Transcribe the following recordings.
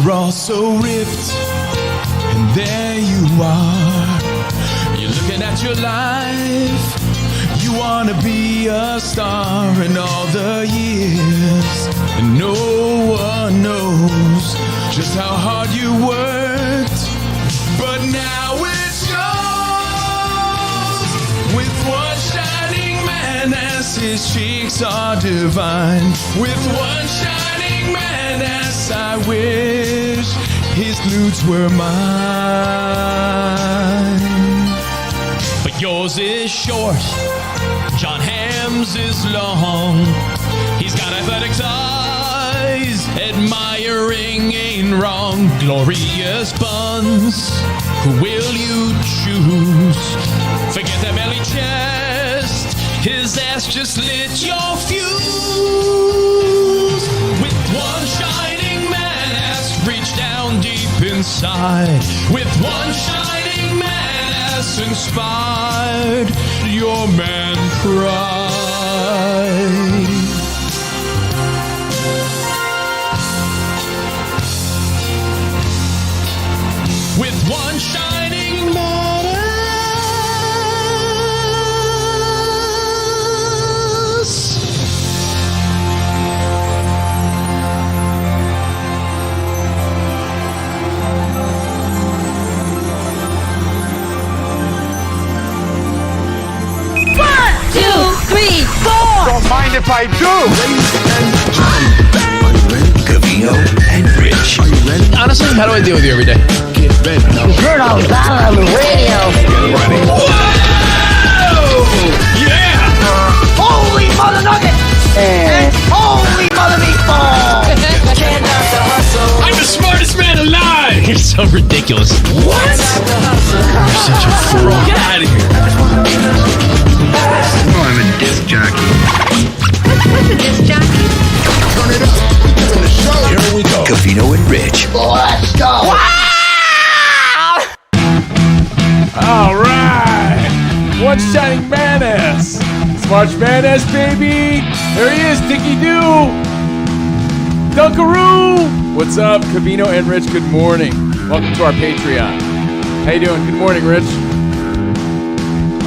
You're all so ripped, and there you are. You're looking at your life. You wanna be a star in all the years, and no one knows just how hard you worked. But now it shows with one shining man as his cheeks are divine. With one shining man as I wish his glutes were mine. But yours is short, John Hamm's is long. He's got athletic eyes, admiring ain't wrong. Glorious buns, who will you choose? Forget that belly chest, his ass just lit your fuse. With one shining man ass reach down deep inside. With one shining man ass inspired your man pride. With one shining man ass. One, two, three, four. Don't mind if I do. Covino and Rich. Are you ready? Honestly, how do I deal with you every day? Get ready. You heard all about it on the radio. Whoa! Yeah! Holy mother nugget! And holy mother meatball! I'm the smartest man alive! You're so ridiculous. What? You're such a fool. Get out of here. Oh, I'm a disc jockey. What's a disc jockey? Turn it up. Turn the show. Here we go. Covino and Rich. Let's go! All right, one shining man ass. It's March Madness, baby. There he is, Dicky Doo. Dunkaroo. What's up, Covino and Rich? Good morning. Welcome to our Patreon. How you doing? Good morning, Rich.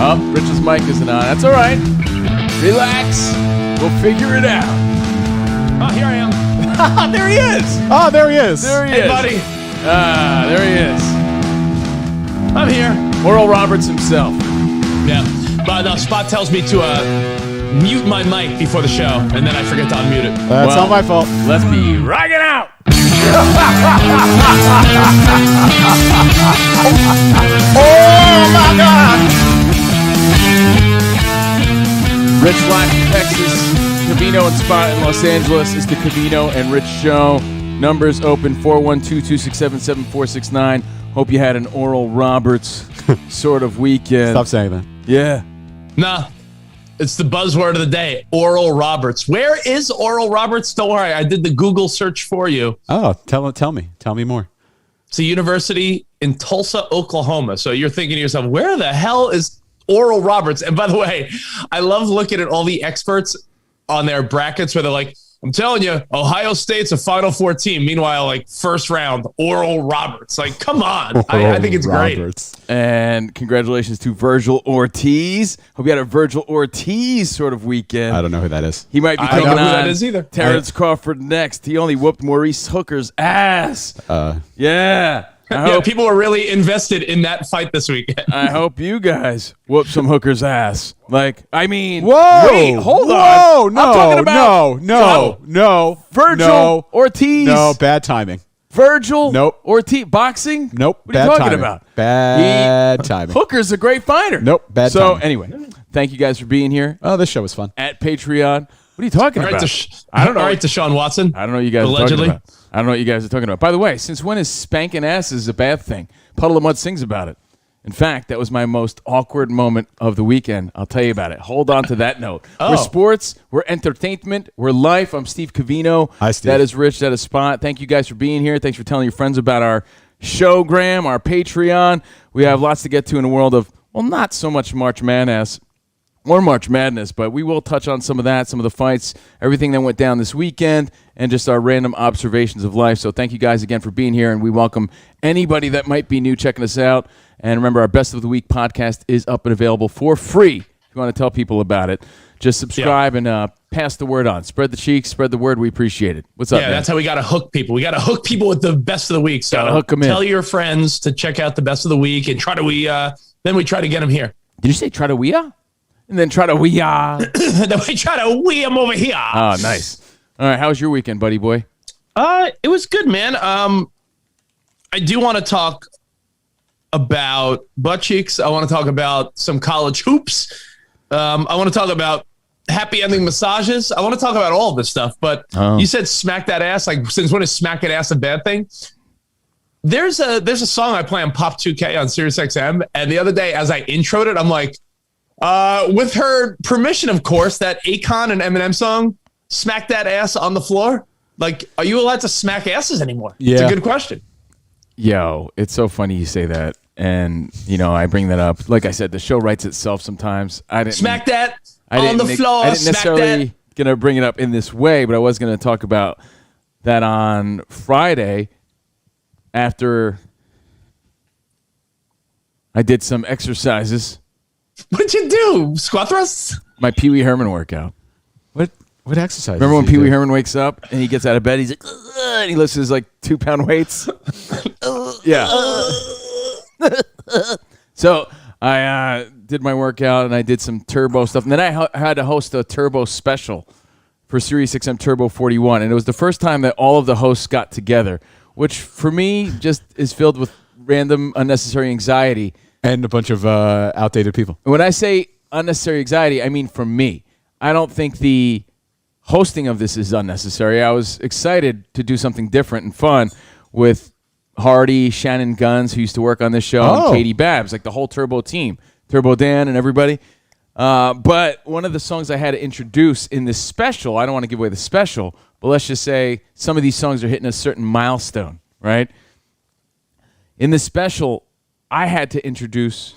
Oh, Rich's mic isn't on. That's all right. Relax. We'll figure it out. Oh, here I am. There he is. Oh, there he is. There he Hey, is. buddy. There he is. I'm here. Oral Roberts himself. Yeah. But Spot tells me to mute my mic before the show, and then I forget to unmute it. That's all my fault. Let's be rocking out. Oh my God! Rich live from Texas, Covino and Spot in Los Angeles. Is the Covino and Rich Show. Numbers open 412-267-7469. Hope you had an Oral Roberts sort of weekend. Stop saying that. Yeah. Nah. It's the buzzword of the day, Oral Roberts. Where is Oral Roberts? Don't worry, I did the Google search for you. Oh, tell me more. It's a university in Tulsa, Oklahoma. So you're thinking to yourself, where the hell is Oral Roberts? And by the way, I love looking at all the experts on their brackets where they're like, I'm telling you, Ohio State's a Final Four team. Meanwhile, like first round, Oral Roberts. Like, come on. I think it's Roberts. great. And congratulations to Virgil Ortiz. Hope you had a Virgil Ortiz sort of weekend. I don't know who that is. He might be I don't taking know who on that is either. Terrence Crawford next. He only whooped Maurice Hooker's ass. Yeah. Yeah, people were really invested in that fight this weekend. I hope you guys whoop some hooker's ass. Like, I mean, Whoa! wait, hold Whoa! on. No! I'm talking about No! Virgil Ortiz. No! Bad timing. Virgil Nope. Ortiz. Boxing? Nope. What are you Bad talking timing. about? Bad timing. Hooker's a great fighter. Nope. Bad So, timing. anyway, thank you guys for being here Oh, this show was fun. at Patreon. What are you talking All right, about? I don't know. All right, Deshaun Watson. I don't know what you guys Allegedly. are talking about. I don't know what you guys are talking about. By the way, since when is spanking asses a bad thing? Puddle of Mud sings about it. In fact, that was my most awkward moment of the weekend. I'll tell you about it. Hold on to that note. Oh. We're sports. We're entertainment. We're life. I'm Steve Covino. Hi, Steve. That is Rich. That is Spot. Thank you guys for being here. Thanks for telling your friends about our showgram, our Patreon. We have lots to get to in the world of, well, not so much March Madness. or March Madness, but we will touch on some of that, some of the fights, everything that went down this weekend, and just our random observations of life. So thank you guys again for being here, and we welcome anybody that might be new checking us out. And remember, our Best of the Week podcast is up and available for free. If you want to tell people about it, just subscribe and pass the word on. Spread the cheeks, spread the word. We appreciate it. What's up, Yeah, man? that's how we got to hook people. We got to hook people with the Best of the Week. So Gotta hook 'em in. tell your friends to check out the Best of the Week and then we try to get them here. Did you say try to we are? And then try to we are. Then we try to wee them over here. Oh, nice. All right, how was your weekend, buddy boy? It was good, man. I do want to talk about butt cheeks. I want to talk about some college hoops. I want to talk about happy ending massages. I want to talk about all of this stuff. But you said smack that ass. Like, since when is smack that ass a bad thing? There's a song I play on Pop 2K on Sirius XM, and the other day as I introed it, I'm like, with her permission, of course, that Akon and Eminem song, "Smack That Ass on the Floor." Like, are you allowed to smack asses anymore? Yeah. It's a good question. Yo, it's so funny you say that. And, I bring that up. Like I said, the show writes itself sometimes. I didn't Smack that I on didn't, the floor. I didn't Smack necessarily that. going to bring it up in this way, but I was going to talk about that on Friday after I did some exercises. What'd you do? Squat thrusts? My Pee Wee Herman workout. What exercise? Remember when Pee Wee Herman wakes up and he gets out of bed, he's like, "Ugh," and he lifts his 2-pound weights. Yeah. So I did my workout and I did some turbo stuff. And then I had to host a turbo special for Sirius XM Turbo 41. And it was the first time that all of the hosts got together, which for me just is filled with random unnecessary anxiety. and a bunch of outdated people. When I say unnecessary anxiety, I mean from me. I don't think the hosting of this is unnecessary. I was excited to do something different and fun with Hardy, Shannon Guns, who used to work on this show, and Katie Babs, like the whole Turbo team, Turbo Dan and everybody. But one of the songs I had to introduce in this special, I don't want to give away the special, but let's just say some of these songs are hitting a certain milestone, right? In this special, I had to introduce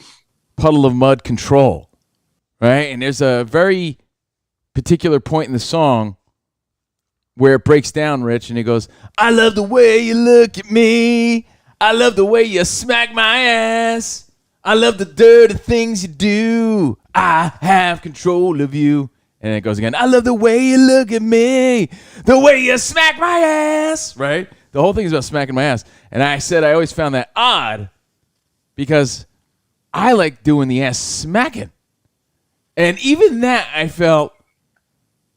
Puddle of Mud Control, right? And there's a very particular point in the song where it breaks down, Rich, and it goes, "I love the way you look at me. I love the way you smack my ass. I love the dirty things you do. I have control of you." And it goes again, "I love the way you look at me. The way you smack my ass." Right? The whole thing is about smacking my ass. And I said I always found that odd because I like doing the ass smacking. And even that I felt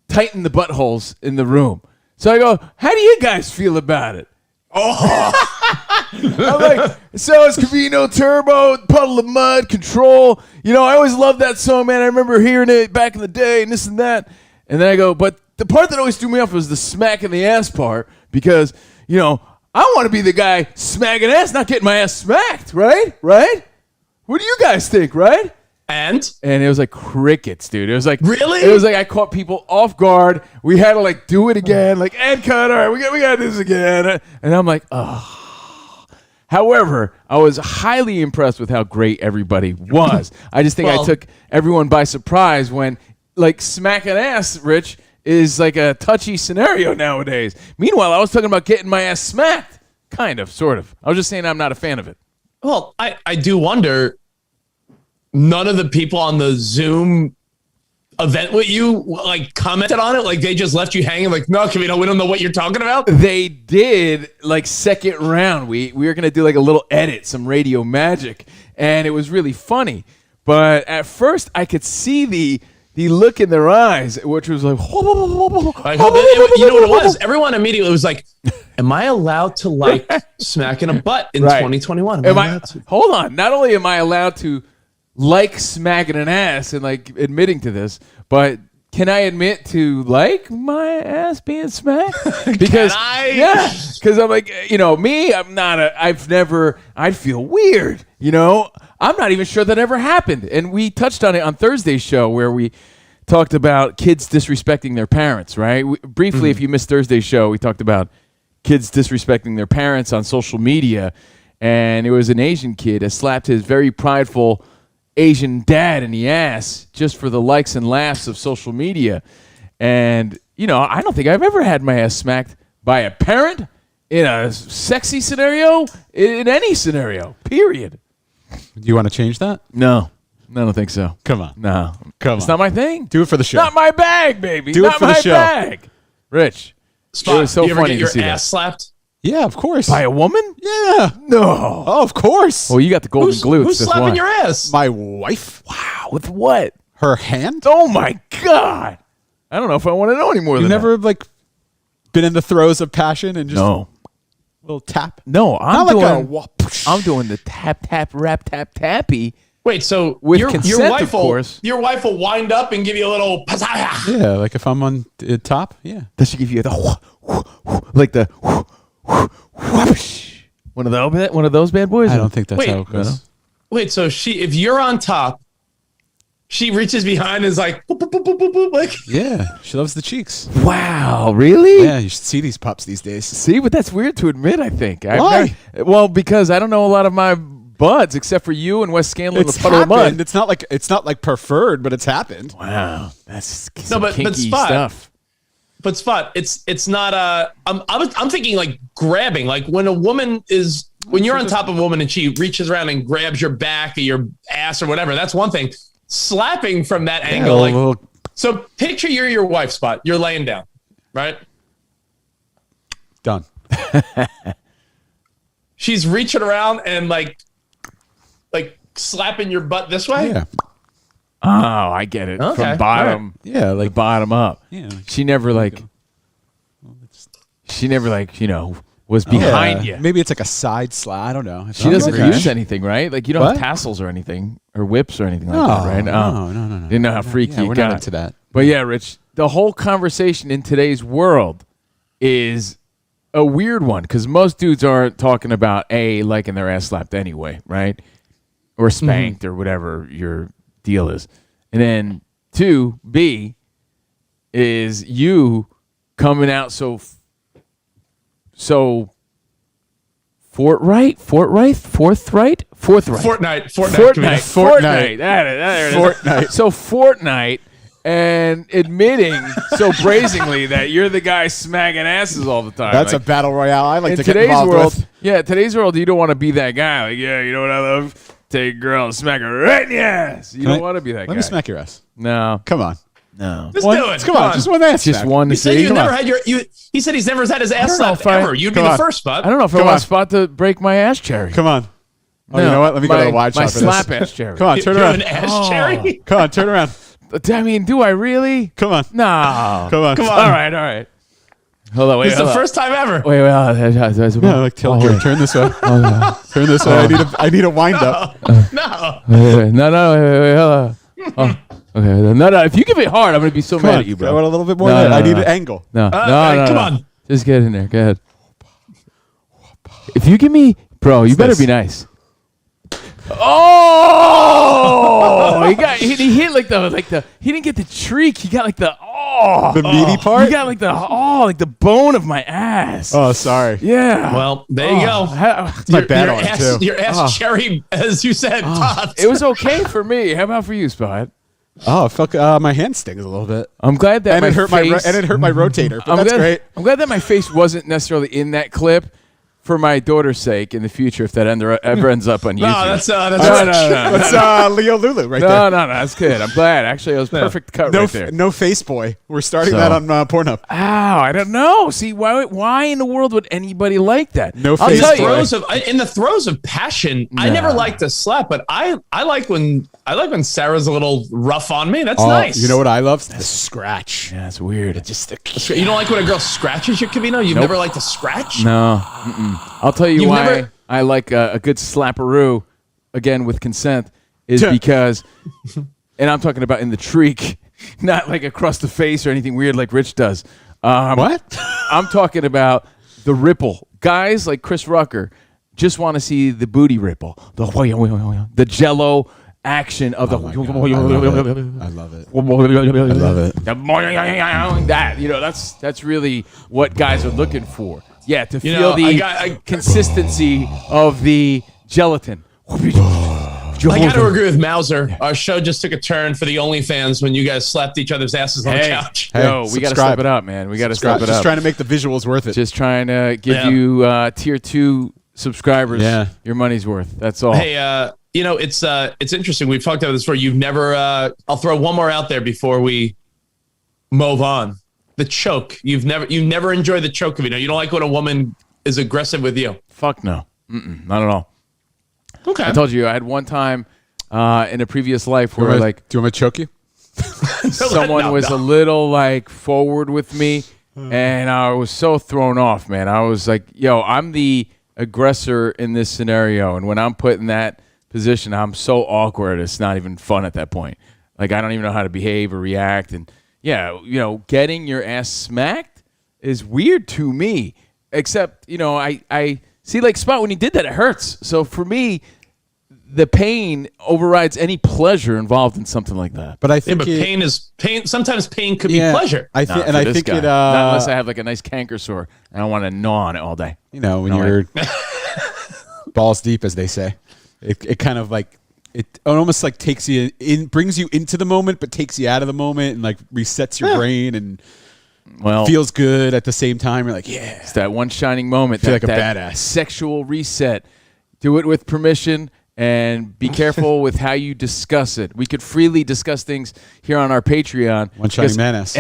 tighten the buttholes in the room. So I go, "How do you guys feel about it?" I'm like, "So it's Covino Turbo, Puddle of Mud, Control. I always loved that song, man. I remember hearing it back in the day and this and that." And then I go, "But the part that always threw me off was the smack in the ass part because, I want to be the guy smacking ass, not getting my ass smacked, right? Right? What do you guys think, right?" And it was like crickets, dude. It was like Really? It was like I caught people off guard. We had to do it again, and cut. All right, we got this again, and I'm like, oh. However, I was highly impressed with how great everybody was. I just think I took everyone by surprise when smacking ass, Rich, is like a touchy scenario nowadays. Meanwhile, I was talking about getting my ass smacked, kind of, sort of. I was just saying I'm not a fan of it. well, I do wonder. None of the people on the Zoom event with you commented on it. They just left you hanging. No, Covino, we don't know what you're talking about. They did second round. We were gonna do a little edit, some radio magic, and it was really funny. But at first, I could see the look in their eyes, which was like, You know what it was? Everyone immediately was like, "Am I allowed to smacking a butt in Right. 2021? Hold on. Not only am I allowed to smacking an ass and admitting to this, but can I admit to my ass being smacked? Because because I'm me, I'd feel weird, I'm not even sure that ever happened. And we touched on it on Thursday's show where we talked about kids disrespecting their parents, right? Briefly, if you missed Thursday's show, we talked about kids disrespecting their parents on social media, and it was an Asian kid that slapped his very prideful Asian dad in the ass just for the likes and laughs of social media. And, I don't think I've ever had my ass smacked by a parent in a sexy scenario, in any scenario, period. Do you want to change that? No, I don't think so. Come on. No. Come It's on. not my thing. Do it for the show. Not my bag, baby. Do it not for the my show. bag. Rich, Spot, it was so you ever funny get to your see ass that. slapped? Yeah, of course. By a woman? Yeah. No. Oh, of course. Well, you got the golden glutes. Who's that's slapping why. your ass? My wife? Wow, with what? Her hand? Oh, my God. I don't know if I want to know any more You than never been in the throes of passion and that. just No. a little tap? No, I'm Not like a doing, whoosh. I'm doing the tap, tap, rap, tap, tappy. Wait, so With your consent, wife of will,9course. Your wife will wind up and give you a little pazaya. Yeah, like if I'm on top, yeah. Does she give you the like the whoosh? One of those bad boys? I don't think that's Wait, how it goes. Wait, so if you're on top, she reaches behind and is like, boop, boop, boop, boop, boop, boop, like Yeah, she loves the cheeks. Wow, really? Yeah, you should see these pups these days. See, but that's weird to admit, I think. Why? Well, because I don't know a lot of my buds except for you and Wes Scanlon and It's the Puddle of happened. Mud. It's not like preferred, but it's happened. Wow, that's No, some but kinky Spot, stuff. But Spot, it's not I'm thinking like grabbing, like when you're on top of a woman and she reaches around and grabs your back or your ass or whatever, that's one thing. Slapping from that angle, like so picture you're your wife, Spot. You're laying down, right? Done. She's reaching around and like slapping your butt this way. Yeah. Oh, I get it. Okay, From bottom, Yeah, like like bottom up. Yeah. She never was behind you. Maybe it's like a side slide. I don't know. She doesn't Okay. use anything, right? Like you don't have What? tassels or anything, or whips or anything No, like that, right? no. Didn't know how freaky Yeah, you we're got. not into that. But yeah, Rich, the whole conversation in today's world is a weird one because most dudes aren't talking about liking their ass slapped anyway, right? Or spanked or whatever your deal is. And then 2, B, is you coming out so forthright. Fortnite. Fortnite. So Fortnite and admitting so brazenly that you're the guy smacking asses all the time. That's Like, a battle royale I like in to get today's involved world. with. Yeah, today's world, you don't want to be that guy. Like, yeah, you know what I love? Take a girl and smack her right in the ass. You don't want to be that guy. Let me smack your ass. No, Come on. no. Just One- do it. Come on. Just one ass Just smack. one to You said see. you Come never on. had he said he's never had his ass don't know slapped if I- ever. You'd be Come the on. first, Spot. I don't know if I Come want on. Spot to break my ass cherry. Come on. Oh, No, you know what? Let me go to the wide my shot for slap this. ass cherry. Come on, turn You're around. an ass cherry. Come on, turn around. I mean, do I really? Come on. No. Come on. Come on. All right. Hold on, wait. It's the hold on. first time ever. Wait. Yeah, like tilt. Turn this way. Turn this way. I need a wind up. No. Wait, hold on. Oh, okay. No. If you give it hard, I'm gonna be so Come mad on. at you, I bro. want a little bit more No, there. no, I need no. an angle. No, come on. Just get in there. Go ahead. If you give me, bro, you better this? be nice. Oh, he hit like the he didn't get the treak. He got like the The meaty part? He got like the bone of my ass. Oh, sorry. Yeah. Well, there you go. It's my bad arm, too. Your ass cherry, as you said, popped. It was okay for me. How about for you, Spot? Oh, fuck. My hand stings a little bit. I'm glad that And my it hurt face, my rotator. But that's glad, great. I'm glad that my face wasn't necessarily in that clip for my daughter's sake in the future if that ever ends up on YouTube. No, that's no. That's Leo Lulu right there. No, that's good. I'm glad. Actually, it was perfect cut No, right there. no face boy. We're starting So- that on Pornhub. Ow, I don't know. See, why in the world would anybody like that? No I'll face tell boy. you. In the throes of passion, I never liked to slap, but I like when Sarah's a little rough on me. That's nice. You know what I love? The scratch. Yeah, it's weird. Just the You don't like when a girl scratches you, Covino? You've never liked to scratch? No. I'll tell you You've why never- I like a good slapperoo, again, with consent, is because, and I'm talking about in the treek, not like across the face or anything weird like Rich does. what? I'm talking about the ripple. Guys like Chris Rucker just want to see the booty ripple, the jello action of the. I love it. I love it. That, that's really what guys are looking for. Yeah, to feel know, the I consistency of the gelatin. I got to agree with Mauser. Our show just took a turn for the OnlyFans when you guys slapped each other's asses on the couch. Yo, we got to step it up, man. We got to step it up. Just trying to make the visuals worth it. Just trying to give you tier 2 subscribers your money's worth. That's all. Hey, it's interesting. We've talked about this before. You've never. I'll throw one more out there before we move on. The choke. You've never enjoyed the choke. You don't like when a woman is aggressive with you. Fuck no. Not at all. Okay. I told you I had one time in a previous life where do you want me to choke you? someone was a little like forward with me, and I was so thrown off, man. I was like, yo, I'm the aggressor in this scenario, and when I'm put in that position, I'm so awkward. It's not even fun at that point. Like, I don't even know how to behave or react. And yeah, getting your ass smacked is weird to me. Except, I see, like, Spot, when he did that, it hurts. So for me, the pain overrides any pleasure involved in something like that. But I think pain is pain. Sometimes pain could be pleasure. I think, and I think not unless I have like a nice canker sore and I want to gnaw on it all day. When you're balls deep, as they say, it kind of like it almost like takes you in, brings you into the moment, but takes you out of the moment and like resets your brain and feels good at the same time. You're like, yeah, it's that one shining moment. Feel like a badass. Sexual reset. Do it with permission. And be careful with how you discuss it. We could freely discuss things here on our Patreon. One shining man-ass.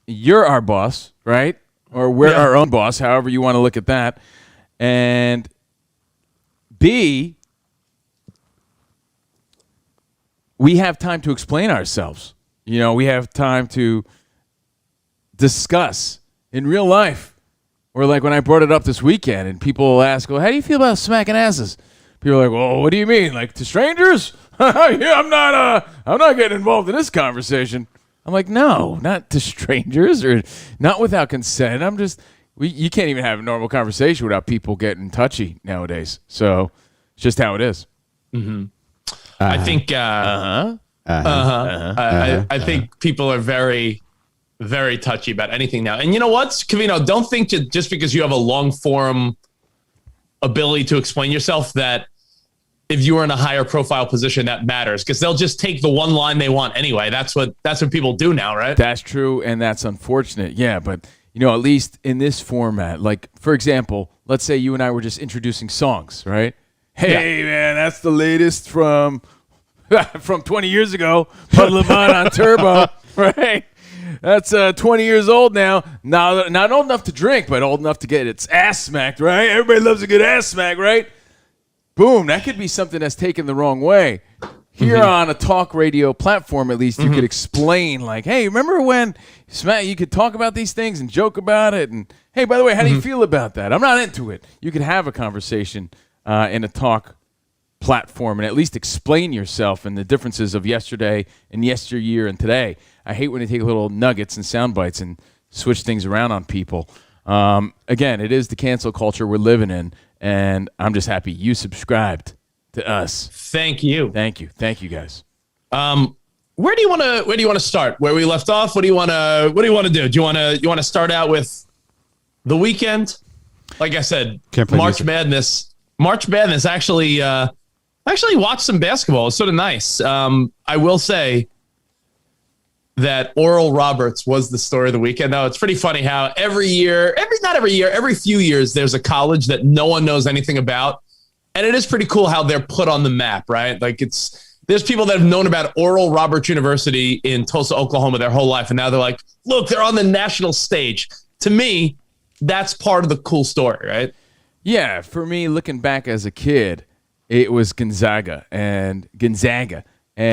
You're our boss, right? Or we're our own boss, however you want to look at that. And B, we have time to explain ourselves. We have time to discuss in real life. Or like when I brought it up this weekend and people ask, well, how do you feel about smacking asses? People are like, well, what do you mean? Like to strangers? Yeah, I'm not getting involved in this conversation. I'm like, no, not to strangers or not without consent. You can't even have a normal conversation without people getting touchy nowadays. So it's just how it is. Mm-hmm. I think, I think people are very, very touchy about anything now. And you know what, Covino, don't think just because you have a long form ability to explain yourself that if you are in a higher profile position that matters, because they'll just take the one line they want anyway. That's what people do now, right? That's true, and that's unfortunate. Yeah, but at least in this format, like for example, let's say you and I were just introducing songs, right? Hey man, that's the latest from 20 years ago, Puddle of Mud on Turbo, right? That's 20 years old now. Not old enough to drink, but old enough to get its ass smacked, right? Everybody loves a good ass smack, right? Boom, that could be something that's taken the wrong way. Here on a talk radio platform, at least, you could explain, like, hey, remember when you could talk about these things and joke about it? And, hey, by the way, how do you feel about that? I'm not into it. You could have a conversation in a talk platform and at least explain yourself and the differences of yesterday and yesteryear and today. I hate when they take little nuggets and sound bites and switch things around on people. Again, it is the cancel culture we're living in, and I'm just happy you subscribed to us. Thank you, guys. Where do you want to start? Where we left off? What do you want to do? Do you want to start out with the weekend? Like I said, March Madness. Actually watched some basketball. It's sort of nice. I will say that Oral Roberts was the story of the weekend. Though it's pretty funny how every few years, there's a college that no one knows anything about. And it is pretty cool how they're put on the map, right? Like there's people that have known about Oral Roberts University in Tulsa, Oklahoma their whole life. And now they're like, look, they're on the national stage. To me, that's part of the cool story, right? Yeah. For me, looking back as a kid, it was Gonzaga. And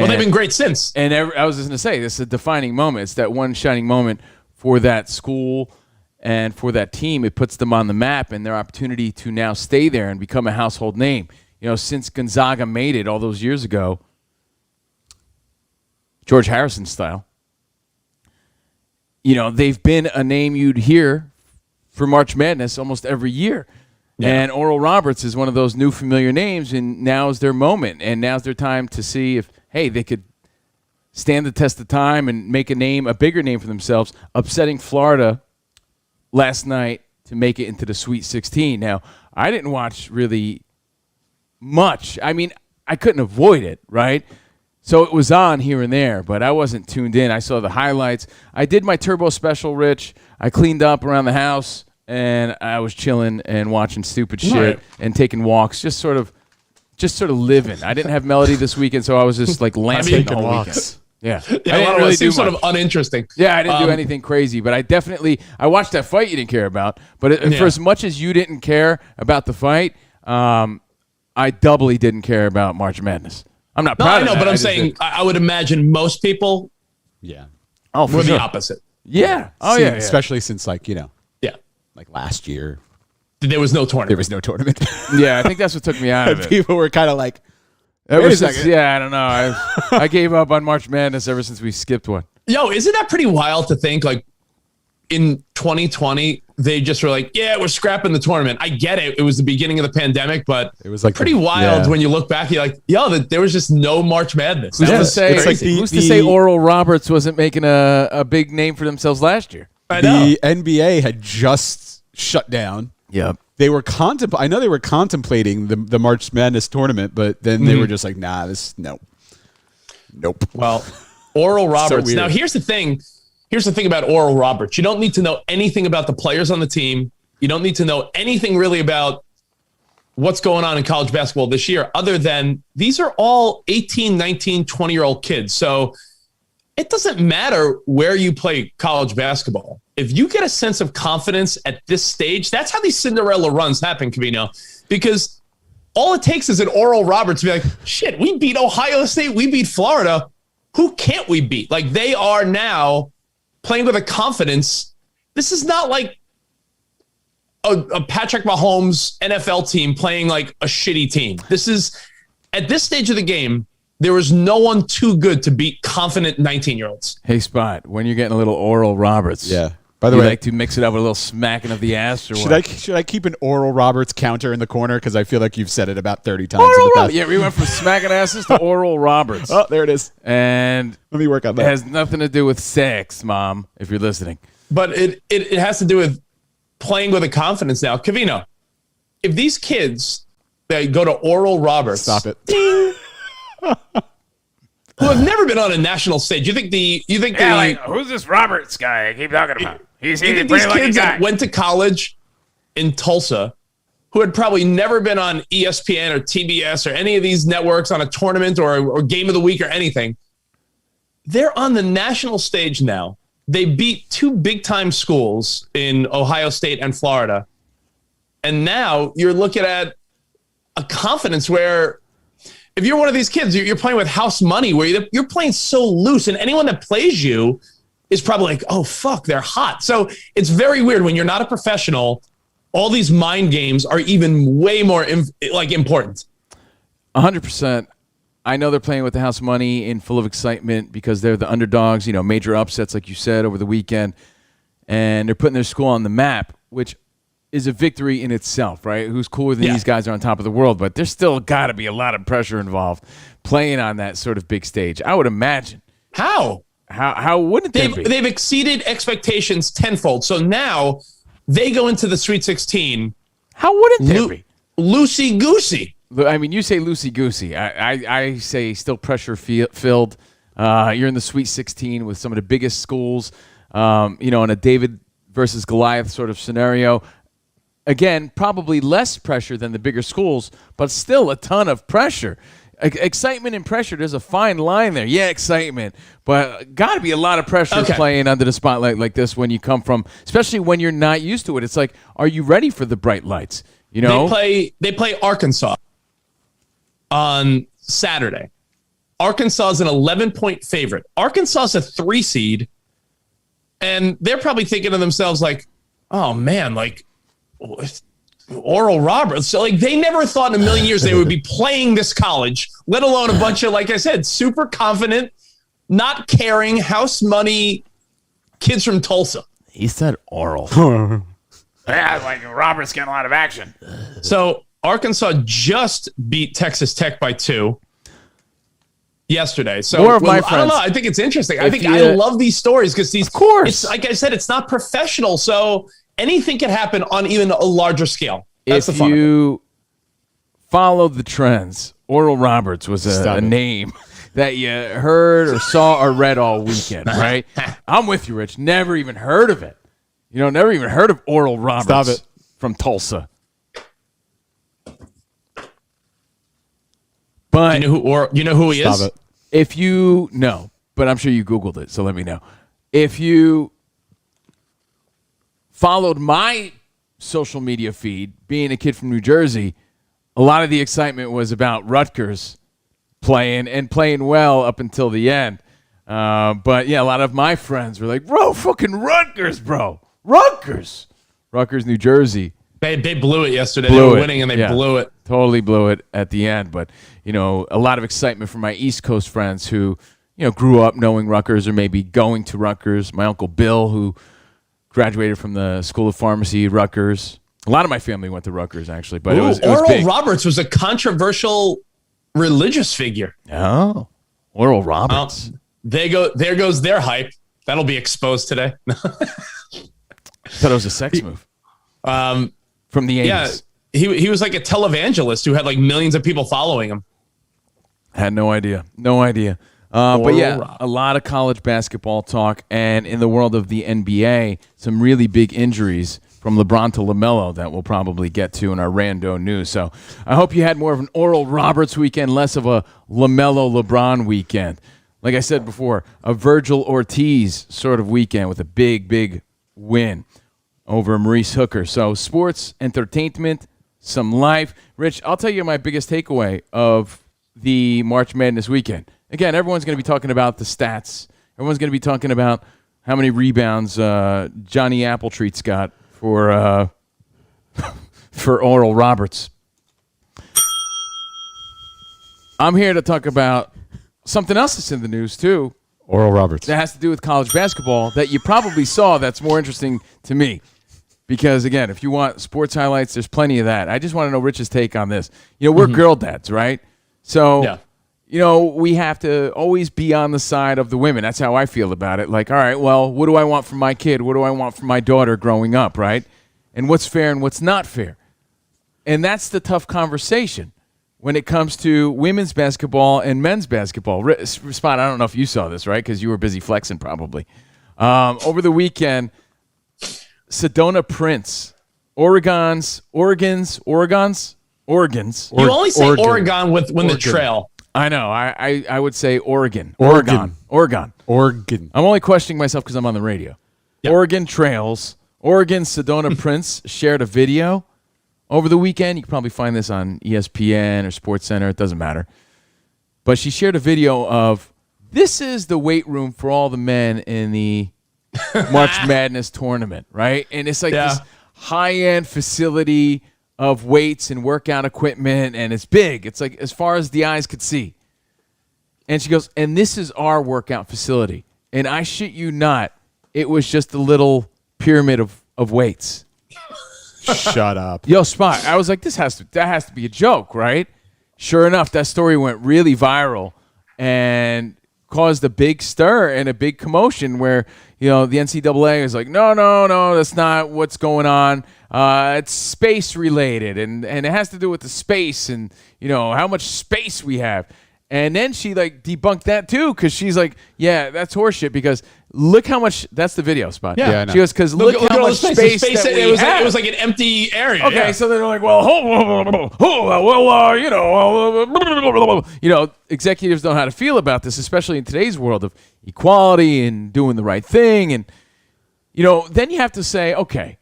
well, they've been great since. And I was just going to say, this is a defining moment. It's that one shining moment for that school and for that team. It puts them on the map and their opportunity to now stay there and become a household name. Since Gonzaga made it all those years ago, George Harrison style, they've been a name you'd hear for March Madness almost every year. Yeah. And Oral Roberts is one of those new familiar names, and now's their moment. And now's their time to see if, hey, they could stand the test of time and make a bigger name for themselves, upsetting Florida last night to make it into the Sweet 16. Now, I didn't watch really much. I mean, I couldn't avoid it, right? So it was on here and there, but I wasn't tuned in. I saw the highlights. I did my turbo special, Rich. I cleaned up around the house, and I was chilling and watching stupid shit Right. and taking walks, just sort of living. I didn't have Melody this weekend, so I was just like lamping the whole weekend. Yeah, Yeah, I didn't really do seems sort much. of uninteresting. Yeah, I didn't do anything crazy, but I watched that fight you didn't care about. But for as much as you didn't care about the fight, I doubly didn't care about March Madness. I'm not No, proud I know, of that. but I'm just saying did. I would imagine most people Yeah. Oh, for were sure. the opposite. Yeah. Oh, See, yeah. especially since Yeah, like last year, there was no tournament. there was no tournament. Yeah, I think that's what took me out of it. People were kind of like, Ever Wait a since, second. yeah, I don't know. I gave up on March Madness ever since we skipped one. Yo, isn't that pretty wild to think like in 2020 they just were like, yeah, we're scrapping the tournament. I get it. It was the beginning of the pandemic, but It was like pretty the- wild yeah. when you look back. You're like, yo, there was just no March Madness. Who's That to was say? it's like crazy. Who's to say Oral Roberts wasn't making a big name for themselves last year? I know. the NBA had just shut down. Yep. They were I know they were contemplating the March Madness tournament, but then they were just like, nah, nope. Well, Oral Roberts. weird. Now, here's the thing. Here's the thing about Oral Roberts. You don't need to know anything about the players on the team. You don't need to know anything really about what's going on in college basketball this year, other than these are all 18, 19, 20-year-old kids. So it doesn't matter where you play college basketball. If you get a sense of confidence at this stage, that's how these Cinderella runs happen, Covino, because all it takes is an Oral Roberts to be like, shit, we beat Ohio State, we beat Florida. Who can't we beat? Like, they are now playing with a confidence. This is not like a Patrick Mahomes NFL team playing like a shitty team. This is, at this stage of the game, there is no one too good to beat confident 19-year-olds. Hey, Spot, when you're getting a little Oral Roberts, Yeah. By the you way, like to mix it up with a little smacking of the ass or should what? should I keep an Oral Roberts counter in the corner because I feel like you've said it about 30 times. Oral in the Roberts. past. Yeah, we went from smacking asses to Oral Roberts. Oh, there it is. And Let me work on it that. has nothing to do with sex, Mom, if you're listening. But it has to do with playing with a confidence now. Covino, if these kids that go to Oral Roberts, Stop it. who have never been on a national stage, you think who's this Roberts guy I keep talking about? He's you a think pretty these lucky kids guy. that went to college in Tulsa, who had probably never been on ESPN or TBS or any of these networks on a tournament or game of the week or anything, they're on the national stage now. They beat two big-time schools in Ohio State and Florida. And now you're looking at a confidence where if you're one of these kids, you're playing with house money where you're playing so loose, and anyone that plays you is probably like, oh, fuck, they're hot. So it's very weird when you're not a professional. All these mind games are even way more important. 100%. I know they're playing with the house money and full of excitement because they're the underdogs, major upsets, like you said, over the weekend. And they're putting their school on the map, which is a victory in itself, right? Who's cooler than these guys are on top of the world? But there's still got to be a lot of pressure involved playing on that sort of big stage. I would imagine. How? How wouldn't there be? They've exceeded expectations tenfold. So now they go into the Sweet 16. How wouldn't there be? Loosey-goosey. I mean, you say loosey-goosey. I say still pressure-filled. You're in the Sweet 16 with some of the biggest schools, in a David versus Goliath sort of scenario. Again, probably less pressure than the bigger schools, but still a ton of pressure. Excitement and pressure, there's a fine line there. Yeah, excitement, but got to be a lot of pressure playing under the spotlight like this when you come from, especially when you're not used to it. It's like, are you ready for the bright lights? They play Arkansas on Saturday. Arkansas is an 11-point favorite. Arkansas is a 3 seed, and they're probably thinking to themselves like, oh man, like Oral Roberts. So like they never thought in a million years they would be playing this college, let alone a bunch of, like I said, super confident, not caring, house money kids from Tulsa. He said oral. Yeah, like Roberts getting a lot of action. So Arkansas just beat Texas Tech by 2 yesterday. So More of my I don't friends. know. I think it's interesting. I If think you- I love these stories because these, Of course. it's like I said, it's not professional. So anything can happen on even a larger scale. That's the If fun of it. you follow the trends. Oral Roberts was a name that you heard or saw or read all weekend, right? I'm with you, Rich. Never even heard of it. Never even heard of Oral Roberts. Stop it. From Tulsa. But you know who he is? Stop it. if you know, but I'm sure you Googled it, so let me know. If you followed my social media feed, being a kid from New Jersey, a lot of the excitement was about Rutgers playing well up until the end. But yeah, a lot of my friends were like, bro, fucking Rutgers, bro. Rutgers, New Jersey. They blew it yesterday. They were winning and they blew it. Totally blew it at the end. But, a lot of excitement from my East Coast friends who, grew up knowing Rutgers or maybe going to Rutgers. My Uncle Bill, who graduated from the School of Pharmacy at Rutgers. A lot of my family went to Rutgers, actually. But it was Oral big. Roberts was a controversial religious figure. Oh, Oral Roberts. There goes their hype. That'll be exposed today. Thought it was a sex move. From the 80s. Yeah, he was like a televangelist who had like millions of people following him. Had no idea. But yeah, a lot of college basketball talk, and in the world of the NBA, some really big injuries from LeBron to LaMelo that we'll probably get to in our rando news. So I hope you had more of an Oral Roberts weekend, less of a LaMelo LeBron weekend. Like I said before, a Virgil Ortiz sort of weekend with a big win over Maurice Hooker. So sports, entertainment, some life. Rich, I'll tell you my biggest takeaway of the March Madness weekend. Again, everyone's going to be talking about the stats. Everyone's going to be talking about how many rebounds Johnny Appletreat's got for Oral Roberts. I'm here to talk about something else that's in the news, too. Oral Roberts. That has to do with college basketball that you probably saw that's more interesting to me. Because, again, if you want sports highlights, there's plenty of that. I just want to know Rich's take on this. We're girl dads, right? So, we have to always be on the side of the women. That's how I feel about it. Like, all right, well, what do I want from my kid? What do I want from my daughter growing up, right? And what's fair and what's not fair? And that's the tough conversation when it comes to women's basketball and men's basketball. Spot, I don't know if you saw this, right? Because you were busy flexing probably. Over the weekend, Sedona Prince, Oregon's. You only say Oregon when the trail. I know. I would say Oregon. Oregon. I'm only questioning myself because I'm on the radio. Yep. Oregon Trails. Oregon Sedona Prince shared a video over the weekend. You can probably find this on ESPN or SportsCenter. It doesn't matter. But she shared a video of, this is the weight room for all the men in the March Madness tournament, right? And it's like this high-end facility of weights and workout equipment, and it's big. It's like as far as the eyes could see. And she goes, and this is our workout facility. And I shit you not, it was just a little pyramid of weights. Shut up. Yo, Spot, I was like, that has to be a joke, right? Sure enough, that story went really viral and caused a big stir and a big commotion where, the NCAA is like, no, that's not what's going on. It's space related, and it has to do with the space and, how much space we have. And then she, debunked that, too, because she's like, yeah, that's horseshit, because look how much – that's the video, Spot. Yeah, I know. She goes, because look how much space that we have. It was like an empty area. Okay, so they're like, well, executives don't know how to feel about this, especially in today's world of equality and doing the right thing. And, then you have to say, okay,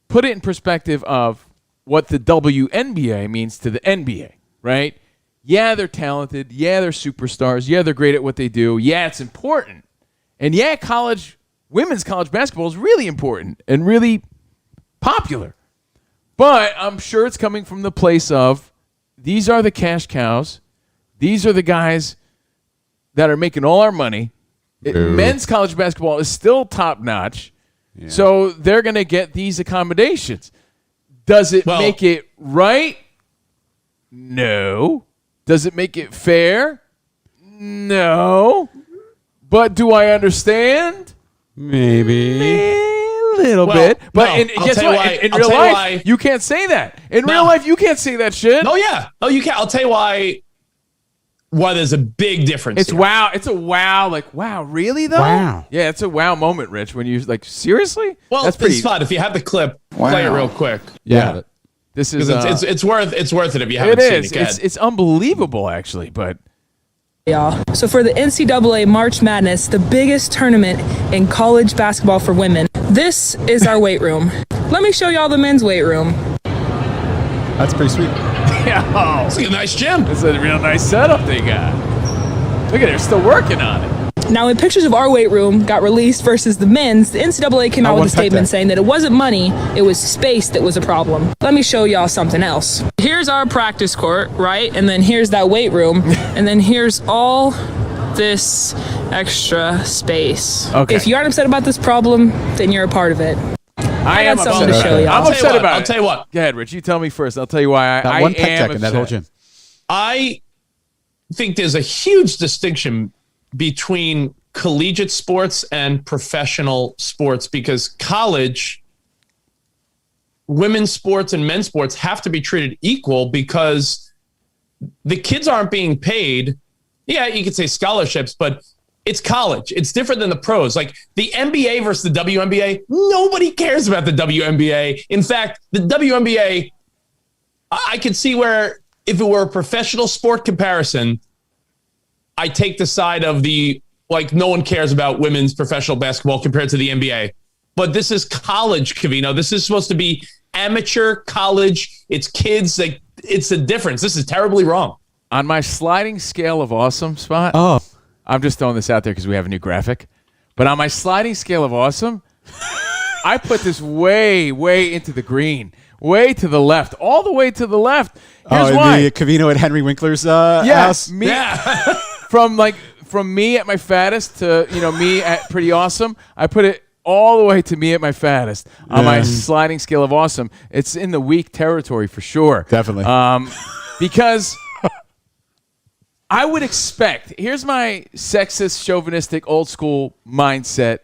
put it in perspective of what the WNBA means to the NBA, right? Yeah, they're talented. Yeah, they're superstars. Yeah, they're great at what they do. Yeah, it's important. And yeah, women's college basketball is really important and really popular. But I'm sure it's coming from the place of, these are the cash cows. These are the guys that are making all our money. Men's college basketball is still top notch. Yeah. So they're going to get these accommodations. Does it make it right? No. Does it make it fair? No. But do I understand? Maybe. A little Well, bit, but no, in, I'll guess tell you what? why- In I'll real tell you life, why. you can't say that. In No. real life, you can't say that shit. Oh yeah. Oh, you can. I'll tell you why there's a big difference. It's here. wow. It's a wow. Like, wow, really though? Wow. Yeah, it's a wow moment, Rich. When you like, seriously? Well, that's pretty. it's fun. If you have the clip, play it real quick. Yeah. This is Because it's worth it if you haven't it seen is. it. Go ahead. It's unbelievable, actually. But Y'all. So for the NCAA March Madness, the biggest tournament in college basketball for women, this is our weight room. Let me show y'all the men's weight room. That's pretty sweet. yeah, It's a nice gym. it's a real nice setup they got. Look at it, they're still working on it. Now, when pictures of our weight room got released versus the men's, the NCAA came out with a statement saying that it wasn't money, it was space that was a problem. Let me show y'all something else. Here's our practice court, right? And then here's that weight room. And then here's all this extra space. Okay. If you aren't upset about this problem, then you're a part of it. I got am something upset to show about it. y'all. I'm I'll upset about it. I'll tell you what. Go ahead, Rich. You tell me first. I'll tell you why That I one pec am deck in that whole upset. gym. I think there's a huge distinction between collegiate sports and professional sports because college, women's sports and men's sports have to be treated equal because the kids aren't being paid. Yeah, you could say scholarships, but it's college. It's different than the pros. Like the NBA versus the WNBA, nobody cares about the WNBA. In fact, the WNBA, I could see where if it were a professional sport comparison, I take the side of the, like, no one cares about women's professional basketball compared to the NBA. But this is college, Covino. This is supposed to be amateur college. It's kids. Like, it's a difference. This is terribly wrong. On my sliding scale of awesome spot, Oh, I'm just throwing this out there because we have a new graphic. But on my sliding scale of awesome, I put this way, way into the green, way to the left, all the way to the left. Here's why. the Covino at Henry Winkler's house. Me, from me at my fattest to me at pretty awesome. I put it all the way to me at my fattest on my sliding scale of awesome. It's in the weak territory for sure. Definitely. Because I would expect. Here's my sexist, chauvinistic, old school mindset.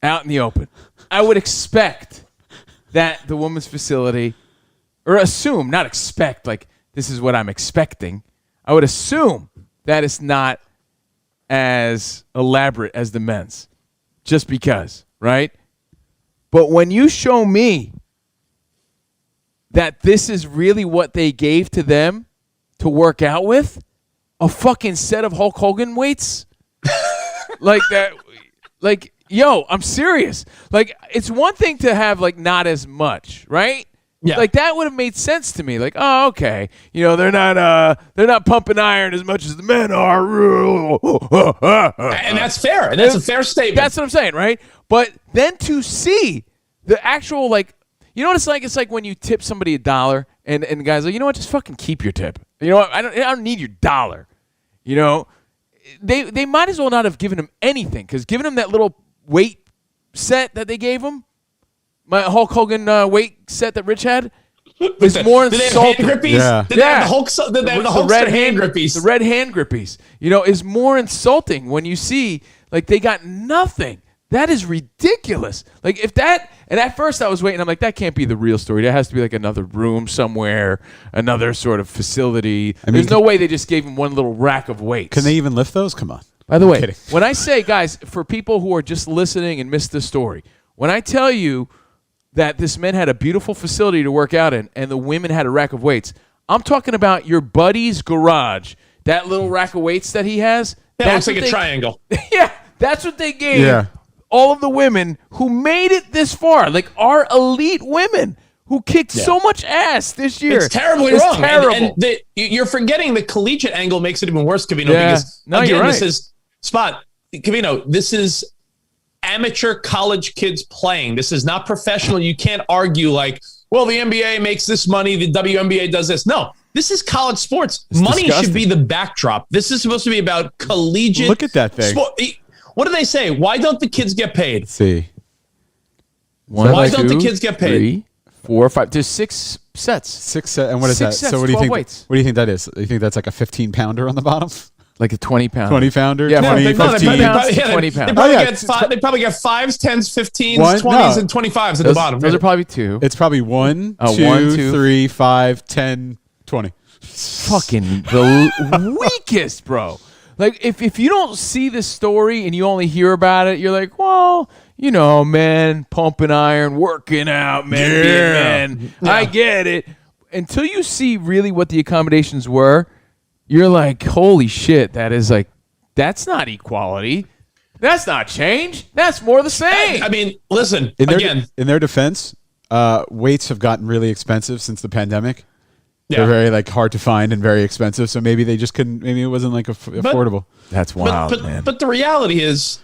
Out in the open, I would expect that the women's facility, or assume, not expect, like this is what I'm expecting. I would assume that it's not as elaborate as the men's, just because, right? But when you show me that this is really what they gave to them to work out with, a fucking set of Hulk Hogan weights, like that, like, yo, I'm serious. Like, it's one thing to have, like, not as much, right? Yeah. Like, that would have made sense to me. Like, oh, okay. They're not pumping iron as much as the men are. And that's fair. And that's a fair statement. That's what I'm saying, right? But then to see the actual, like, you know what it's like? It's like when you tip somebody $1 and the guy's like, you know what? Just fucking keep your tip. You know what? I don't need your dollar. You know? They might as well not have given him anything, because giving him that little weight set that they gave him, my Hulk Hogan weight set that Rich had, is more Did they have hand insulting. grippies? Yeah. Did they have the Hulk? Did they have the Hulkster hand grippies? The red hand grippies, is more insulting when you see, like, they got nothing. That is ridiculous. Like, if that, and at first I was waiting, I'm like, that can't be the real story. That has to be like another room somewhere, another sort of facility. There's no way they just gave him one little rack of weights. Can they even lift those? Come on. By the way, kidding. when I say, guys, for people who are just listening and missed this story, when I tell you that this man had a beautiful facility to work out in and the women had a rack of weights, I'm talking about your buddy's garage. That little rack of weights that he has. That looks like a triangle. Yeah, that's what they gave Yeah. all of the women who made it this far, like our elite women who kicked so much ass this year. It's terribly It's wrong. terrible. And you're forgetting the collegiate angle makes it even worse, Covino, Yeah. because, No, again, you're right. this is, Covino, this is amateur college kids playing. This is not professional. You can't argue like, well, the NBA makes this money, the WNBA does this. No, this is college sports. Money disgusting. should be the backdrop. This is supposed to be about collegiate. Look at that thing. Sport. What do they say? Why don't the kids get paid? Let's see. Why don't the kids get paid? 3, 4, 5. There's 6 sets. 6 and what is Six that? sets, So what do you 12 think? weights. What do you think that is? You think that's like a 15-pounder on the bottom? Like a 20-pounder. 20 pounder, Yeah, 20, they probably- 15. they probably- Yeah, 20 they pounds. probably Oh, yeah, get five, they probably get 5s, 10s, 15s, One? 20s, No. and 25s at Those, the bottom. those are probably 2. It's probably 1, Oh, 2, 1, 2. 3, 5, 10, 20. Fucking the weakest, bro. Like, if you don't see this story and you only hear about it, you're like, well, you know, man, pumping iron, working out, man, being man. I get it. Until you see really what the accommodations were, you're like, holy shit, that's not equality. That's not change. That's more the same. I mean, listen, In their defense, weights have gotten really expensive since the pandemic. Yeah. They're very hard to find and very expensive. So maybe they just couldn't. Maybe it wasn't affordable. That's wild, man. But the reality is,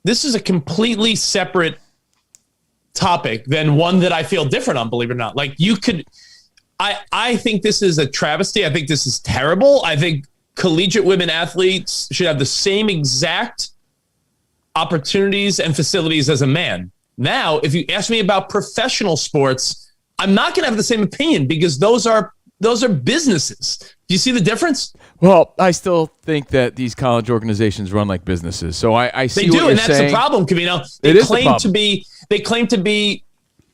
this is a completely separate topic than one that I feel different on, believe it or not. Like, you could, I think this is a travesty. I think this is terrible. I think collegiate women athletes should have the same exact opportunities and facilities as a man. Now, if you ask me about professional sports, I'm not going to have the same opinion because those are businesses. Do you see the difference? Well, I still think that these college organizations run like businesses. So I see They what do, you're and that's saying. the problem, Covino. It They is the claim problem. to be,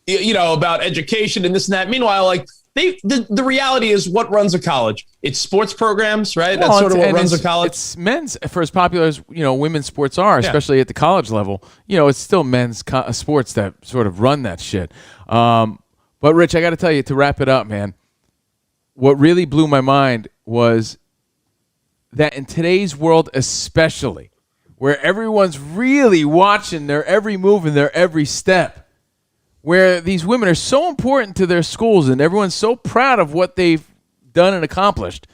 you know, about education and this and that. Meanwhile, like the reality is, what runs a college? It's sports programs, right? Well, That's sort of what and runs a it's- college. It's men's, for as popular as women's sports are, especially at the college level. It's still men's sports that sort of run that shit. But Rich, I got to tell you, to wrap it up, man, what really blew my mind was that in today's world, especially, where everyone's really watching their every move and their every step, where these women are so important to their schools and everyone's so proud of what they've done and accomplished,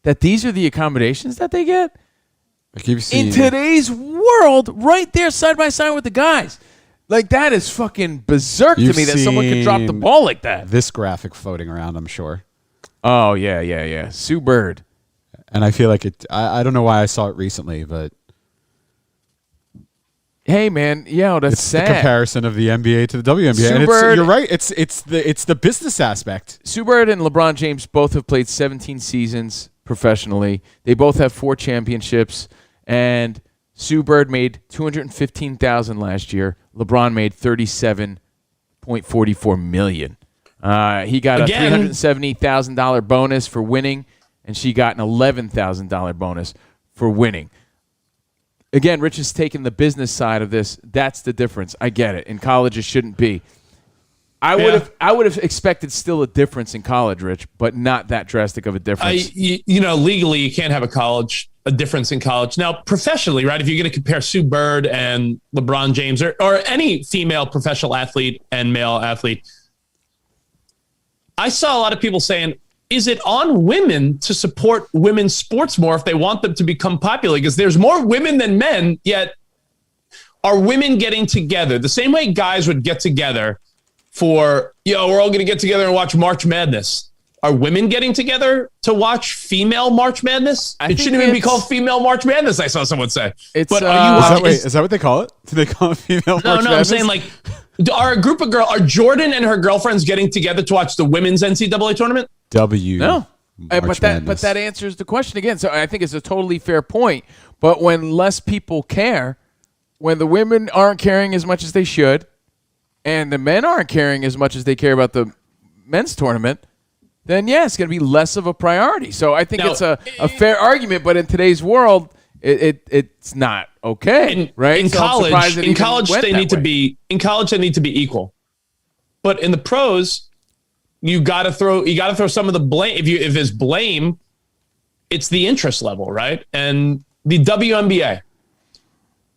that these are the accommodations that they get in today's world, right there side by side with the guys. Like, that is fucking berserk to me that someone could drop the ball like that. This graphic floating around, I'm sure. Oh, yeah. Sue Bird. And I feel like it. I don't know why I saw it recently, but Hey, man, that's it's sad. the comparison of the NBA to the WNBA. Sue And Bird- you're right. It's the business aspect. Sue Bird and LeBron James both have played 17 seasons professionally. They both have 4 championships, and Sue Bird made $215,000 last year. LeBron made $37.44 million. He got Again- a $370,000 bonus for winning, and she got an $11,000 bonus for winning. Again, Rich is taking the business side of this. That's the difference. I get it. In college, it shouldn't be. I would have expected still a difference in college, Rich, but not that drastic of a difference. Legally, you can't have a difference in college. Now, professionally, right? If you're going to compare Sue Bird and LeBron James or any female professional athlete and male athlete, I saw a lot of people saying, is it on women to support women's sports more if they want them to become popular? Because there's more women than men, yet are women getting together the same way guys would get together for, we're all going to get together and watch March Madness. Are women getting together to watch female March Madness? I It think shouldn't even be it's- called female March Madness, I saw someone say. It's, but uh, are you Is that what they call it? Do they call it female? No, March I'm Madness? saying, like, are Jordan and her girlfriends getting together to watch the women's NCAA tournament? No. March But that answers the question again. So I think it's a totally fair point. But when less people care, when the women aren't caring as much as they should, and the men aren't caring as much as they care about the men's tournament, then it's going to be less of a priority. So I think it's a fair argument. But in today's world, it's not okay, right? In So I'm surprised it even college, went they that need to way. be equal. But in the pros, you got to throw some of the blame. If there's blame, it's the interest level, right? And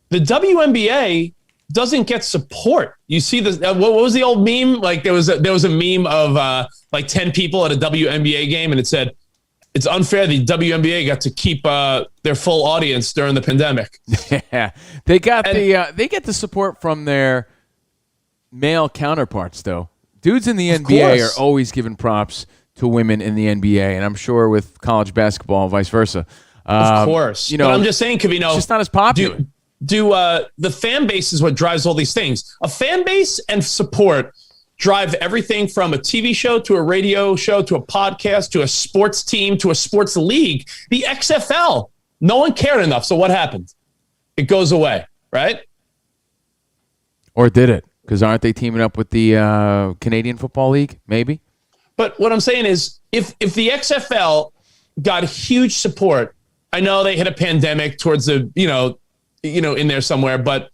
the WNBA doesn't get support. You see this? What was the old meme? Like, there was a meme of like 10 people at a WNBA game, and it said, "It's unfair the WNBA got to keep their full audience during the pandemic." Yeah, they got they get the support from their male counterparts, though. Dudes in the NBA course. are always giving props to women in the NBA, and I'm sure with college basketball, vice versa. Of course, but I'm just saying, Covino, it's just not as popular. The fan base is what drives all these things. A fan base and support drive everything from a TV show to a radio show to a podcast to a sports team to a sports league. The XFL No one cared enough. So what happened? It goes away, right? Or did it? Because aren't they teaming up with the Canadian Football League? Maybe. But what I'm saying is, if the XFL got huge support, I know they hit a pandemic towards the in there somewhere, but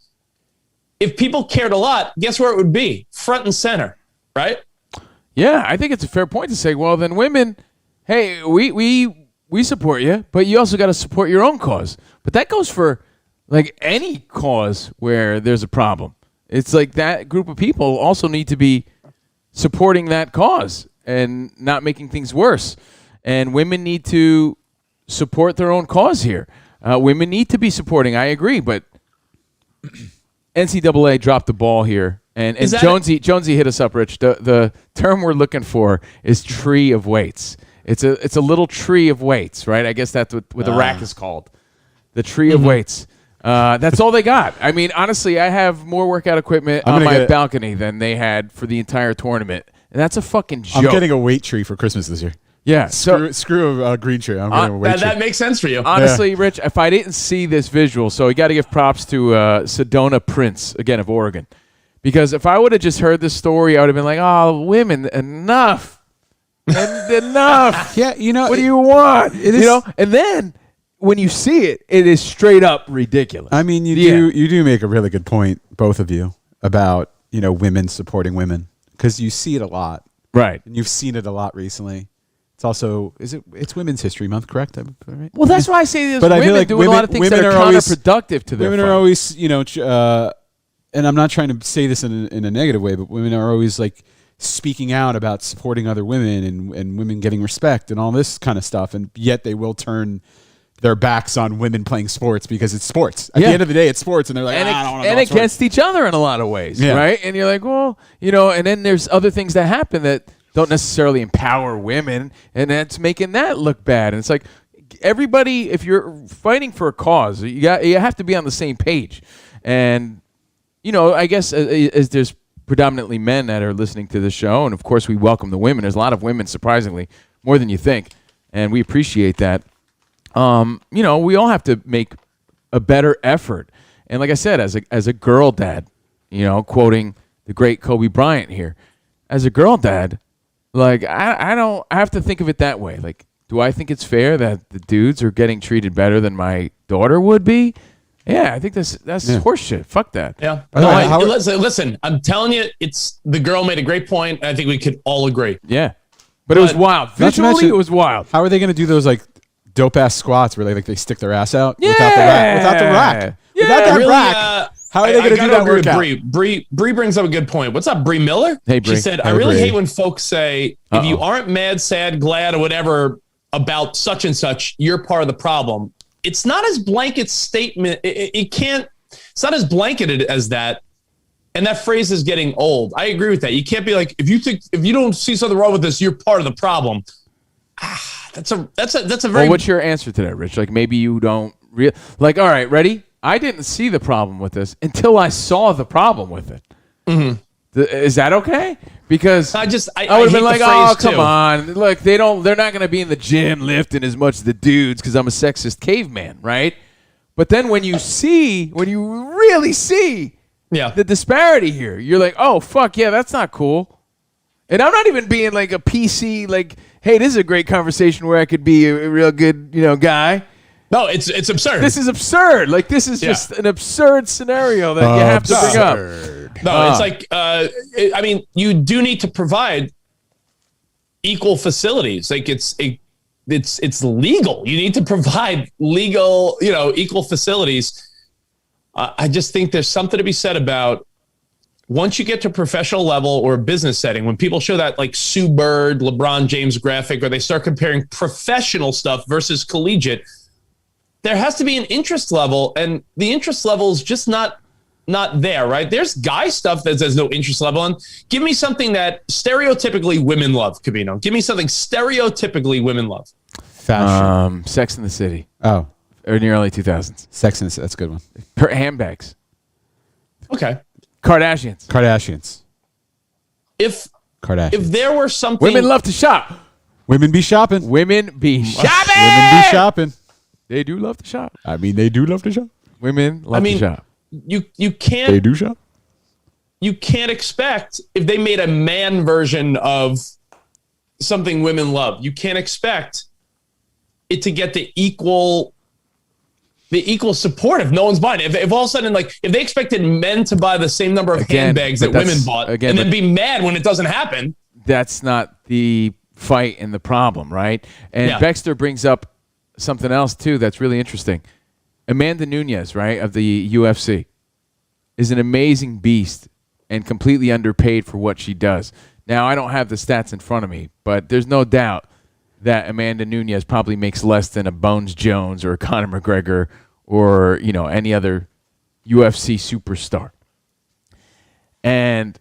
if people cared a lot, guess where it would be? Front and center, right? Yeah, I think it's a fair point to say, well, then women, hey, we support you, but you also got to support your own cause. But that goes for like any cause where there's a problem. It's like that group of people also need to be supporting that cause and not making things worse. And women need to support their own cause here. Women need to be supporting. I agree, but NCAA dropped the ball here. And Jonesy hit us up, Rich. The term we're looking for is tree of weights. It's a little tree of weights, right? I guess that's what the rack is called. The tree of weights. That's all they got. I mean, honestly, I have more workout equipment on my balcony than they had for the entire tournament. And that's a fucking joke. I'm getting a weight tree for Christmas this year. Yeah. Screw a green tree. I'm getting a weight tree. That makes sense for you. Honestly, Rich, if I didn't see this visual, so we got to give props to Sedona Prince, again, of Oregon. Because if I would have just heard this story, I would have been like, oh, women, enough. Enough. Yeah, what do you want? And then when you see it, it is straight up ridiculous. I mean, you do make a really good point, both of you, about women supporting women, because you see it a lot, right? And you've seen it a lot recently. It's also it's Women's History Month, correct? Right? Well, that's why I say there's women like doing a lot of things that are counterproductive to their women are always, and I'm not trying to say this in a negative way, but women are always like speaking out about supporting other women and women getting respect and all this kind of stuff, and yet they will turn their backs on women playing sports because it's sports. At the end of the day, it's sports, and they're like, I don't want to. And against each other in a lot of ways, right? And you're like, well, and then there's other things that happen that don't necessarily empower women, and that's making that look bad. And it's like everybody, if you're fighting for a cause, you have to be on the same page. And I guess as there's predominantly men that are listening to the show, and of course we welcome the women. There's a lot of women, surprisingly, more than you think, and we appreciate that. We all have to make a better effort. And like I said, as a girl dad, quoting the great Kobe Bryant here, as a girl dad, like I have to think of it that way. Like, do I think it's fair that the dudes are getting treated better than my daughter would be? Yeah, I think that's horseshit. Fuck that. Yeah. No, listen, I'm telling you, the girl made a great point. I think we could all agree. Yeah. But it was wild. Visually, it was wild. How are they going to do those like dope ass squats where they stick their ass out without the rack? Yeah. Without that rack. How are they going to do that workout? Bree brings up a good point. What's up, Bree Miller? Hey, Bree. She said, I really hate when folks say, if you aren't mad, sad, glad, or whatever about such and such, you're part of the problem. It's not as blanket statement. It's not as blanketed as that. And that phrase is getting old. I agree with that. You can't be like, if you don't see something wrong with this, you're part of the problem. That's a very. Well, what's your answer to that, Rich? Like maybe you don't all right, ready? I didn't see the problem with this until I saw the problem with it. Mm-hmm. Is that okay? Because I would have been like, oh, come on. Look, they're not going to be in the gym lifting as much as the dudes because I'm a sexist caveman, right? But then when you really see the disparity here, you're like, oh, fuck, yeah, that's not cool. And I'm not even being like a PC, like, hey, this is a great conversation where I could be a real good, guy. No, it's absurd. This is absurd. Like, this is just an absurd scenario that you have to bring up. No, it's like, you do need to provide equal facilities. Like, it's legal. You need to provide legal, equal facilities. I just think there's something to be said about once you get to professional level or business setting, when people show that like Sue Bird, LeBron James graphic, or they start comparing professional stuff versus collegiate, there has to be an interest level, and the interest level is just not there, right? There's guy stuff that there's no interest level on. Give me something that stereotypically women love, Covino. Give me something stereotypically women love. Fashion. Sex in the City. Oh. Or in the early 2000s. Sex in the City. That's a good one. Her handbags. Okay. Kardashians. If there were something... Women love to shop. Women be shopping. Women be shopping. Women be shopping. They do love to shop. I mean, they do love to shop. Women love to shop. You They can't do shop. you can't expect if they made a man version of something women love. You can't expect it to get the equal support if no one's buying it. If all of a sudden, like, if they expected men to buy the same number of handbags that women bought, and then be mad when it doesn't happen, that's not the fight and the problem, right? And Baxter brings up something else too that's really interesting. Amanda Nunes, right, of the UFC, is an amazing beast and completely underpaid for what she does. Now, I don't have the stats in front of me, but there's no doubt that Amanda Nunes probably makes less than a Bones Jones or a Conor McGregor or, you know, any other UFC superstar. And,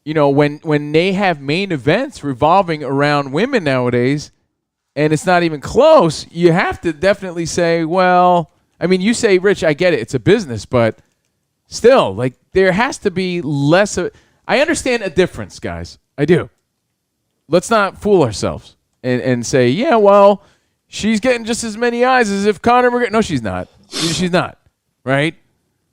you know, when they have main events revolving around women nowadays and it's not even close, you have to definitely say, well, I mean, you say, Rich, I get it. It's a business, but still, like, there has to be less of... I understand a difference, guys. I do. Let's not fool ourselves and say, yeah, well, she's getting just as many eyes as if Conor McGregor... No, she's not. She's not, right?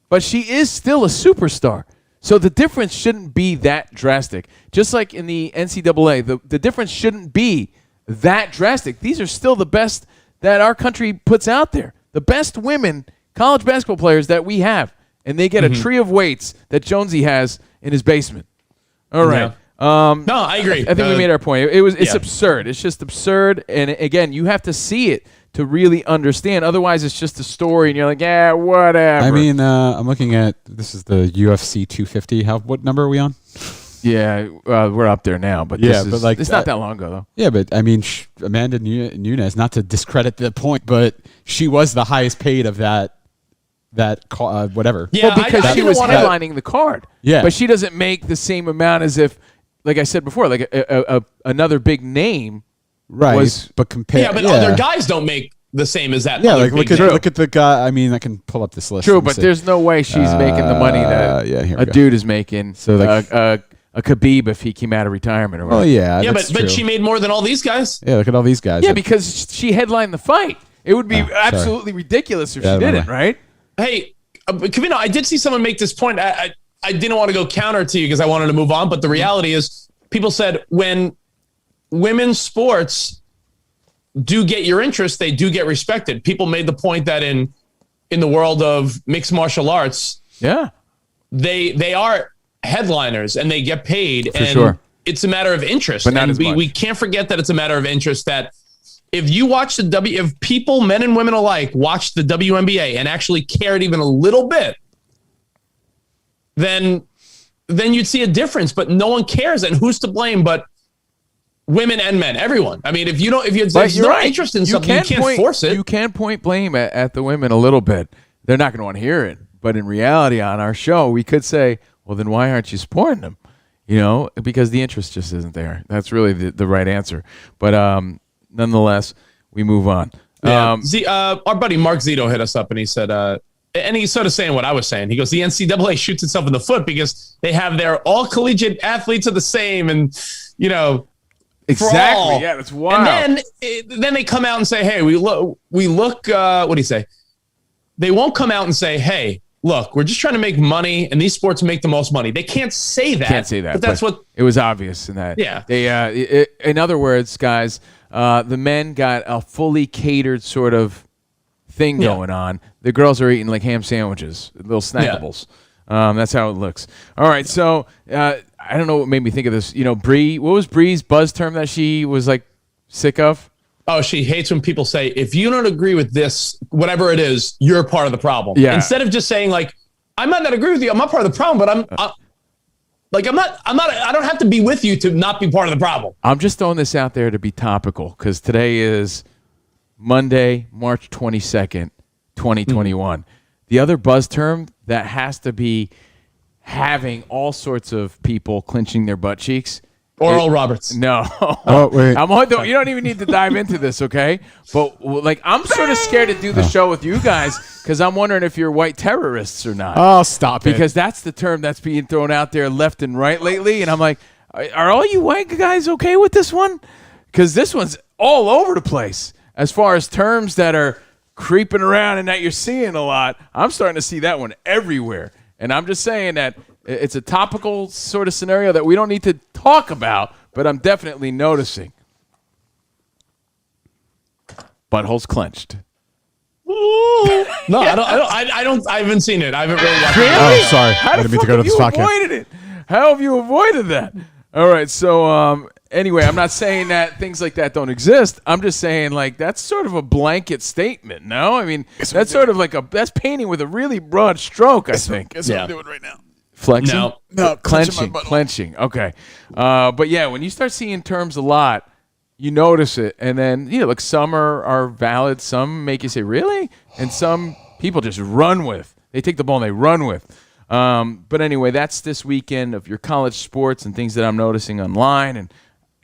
But she is still a superstar. So the difference shouldn't be that drastic. Just like in the NCAA, the difference shouldn't be that drastic. These are still the best that our country puts out there. The best women college basketball players that we have. And they get a tree of weights that Jonesy has in his basement. All right. Yeah. No, I agree. I think we made our point. It's absurd. It's just absurd. And again, you have to see it to really understand. Otherwise, it's just a story, and you're like, yeah, whatever. I mean, I'm looking at, this is the UFC 250. What number are we on? Yeah, we're up there now, but but like, it's not that long ago, though. Yeah, but I mean, Amanda Nunes, not to discredit the point, but she was the highest paid of that whatever. Yeah, well, because she was headlining the card. Yeah, but she doesn't make the same amount as if, like I said before, like another big name, right? But other guys don't make the same as that. Yeah, like look at the guy. I mean, I can pull up this list. True, but there's no way she's making the money that a dude is making. So like a Khabib if he came out of retirement or whatever. Oh yeah, yeah, but she made more than all these guys. Yeah, look at all these guys. Yeah, because she headlined the fight. It would be absolutely ridiculous if she didn't, right? Hey, Covino, I did see someone make this point. I didn't want to go counter to you because I wanted to move on, but the reality is people said when women's sports do get your interest, they do get respected. People made the point that in the world of mixed martial arts, they are headliners and they get paid. For sure. It's a matter of interest. But not and as much. We can't forget that it's a matter of interest that if you watch if people, men and women alike, watched the WNBA and actually cared even a little bit, then you'd see a difference. But no one cares, and who's to blame but women and men, everyone. I mean, if you have no interest in something, you can't force it. You can point blame at the women a little bit. They're not going to want to hear it. But in reality, on our show, we could say, well, then why aren't you supporting them? You know, because the interest just isn't there. That's really the right answer. But nonetheless, we move on. Yeah. Our buddy Mark Zito hit us up and he said, and he's sort of saying what I was saying. He goes, the NCAA shoots itself in the foot because they have their all collegiate athletes are the same, and you know, exactly. Yeah, that's wild. And then they come out and say, hey, we look. What do you say? They won't come out and say, hey, look, we're just trying to make money, and these sports make the most money. They can't say that. Can't say that. But that's what it was obvious in that. Yeah. They. In other words, guys, the men got a fully catered sort of thing going on. The girls are eating like ham sandwiches, little snackables. Yeah. That's how it looks. All right, so I don't know what made me think of this. You know, Bree. What was Bree's buzz term that she was like sick of? Oh, she hates when people say, if you don't agree with this, whatever it is, you're part of the problem. Yeah. Instead of just saying like, I might not agree with you, I'm not part of the problem, but I don't have to be with you to not be part of the problem. I'm just throwing this out there to be topical because today is Monday, March 22nd, 2021. The other buzz term that has to be having all sorts of people clenching their butt cheeks. Oral Roberts. No. Oh, wait. You don't even need to dive into this, okay? But like, I'm sort of scared to do the show with you guys because I'm wondering if you're white terrorists or not. Oh, stop it. Because that's the term that's being thrown out there left and right lately. And I'm like, are all you white guys okay with this one? Because this one's all over the place as far as terms that are creeping around and that you're seeing a lot, I'm starting to see that one everywhere. And I'm just saying that it's a topical sort of scenario that we don't need to talk about, but I'm definitely noticing. Buttholes clenched. No, I haven't seen it. I haven't really watched it. Really? Oh, sorry. How I the didn't mean fuck to go to have this you podcast. avoided it? How have you avoided that? All right, so anyway, I'm not saying that things like that don't exist. I'm just saying like that's sort of a blanket statement. No, I mean that's sort of like that's painting with a really broad stroke. I think. Guess what I'm doing right now. Flexing? No, Clenching. Okay, but yeah, when you start seeing terms a lot, you notice it, and then like some are valid, some make you say really, and some people just run with. They take the ball and they run with. But anyway, that's this weekend of your college sports and things that I'm noticing online. And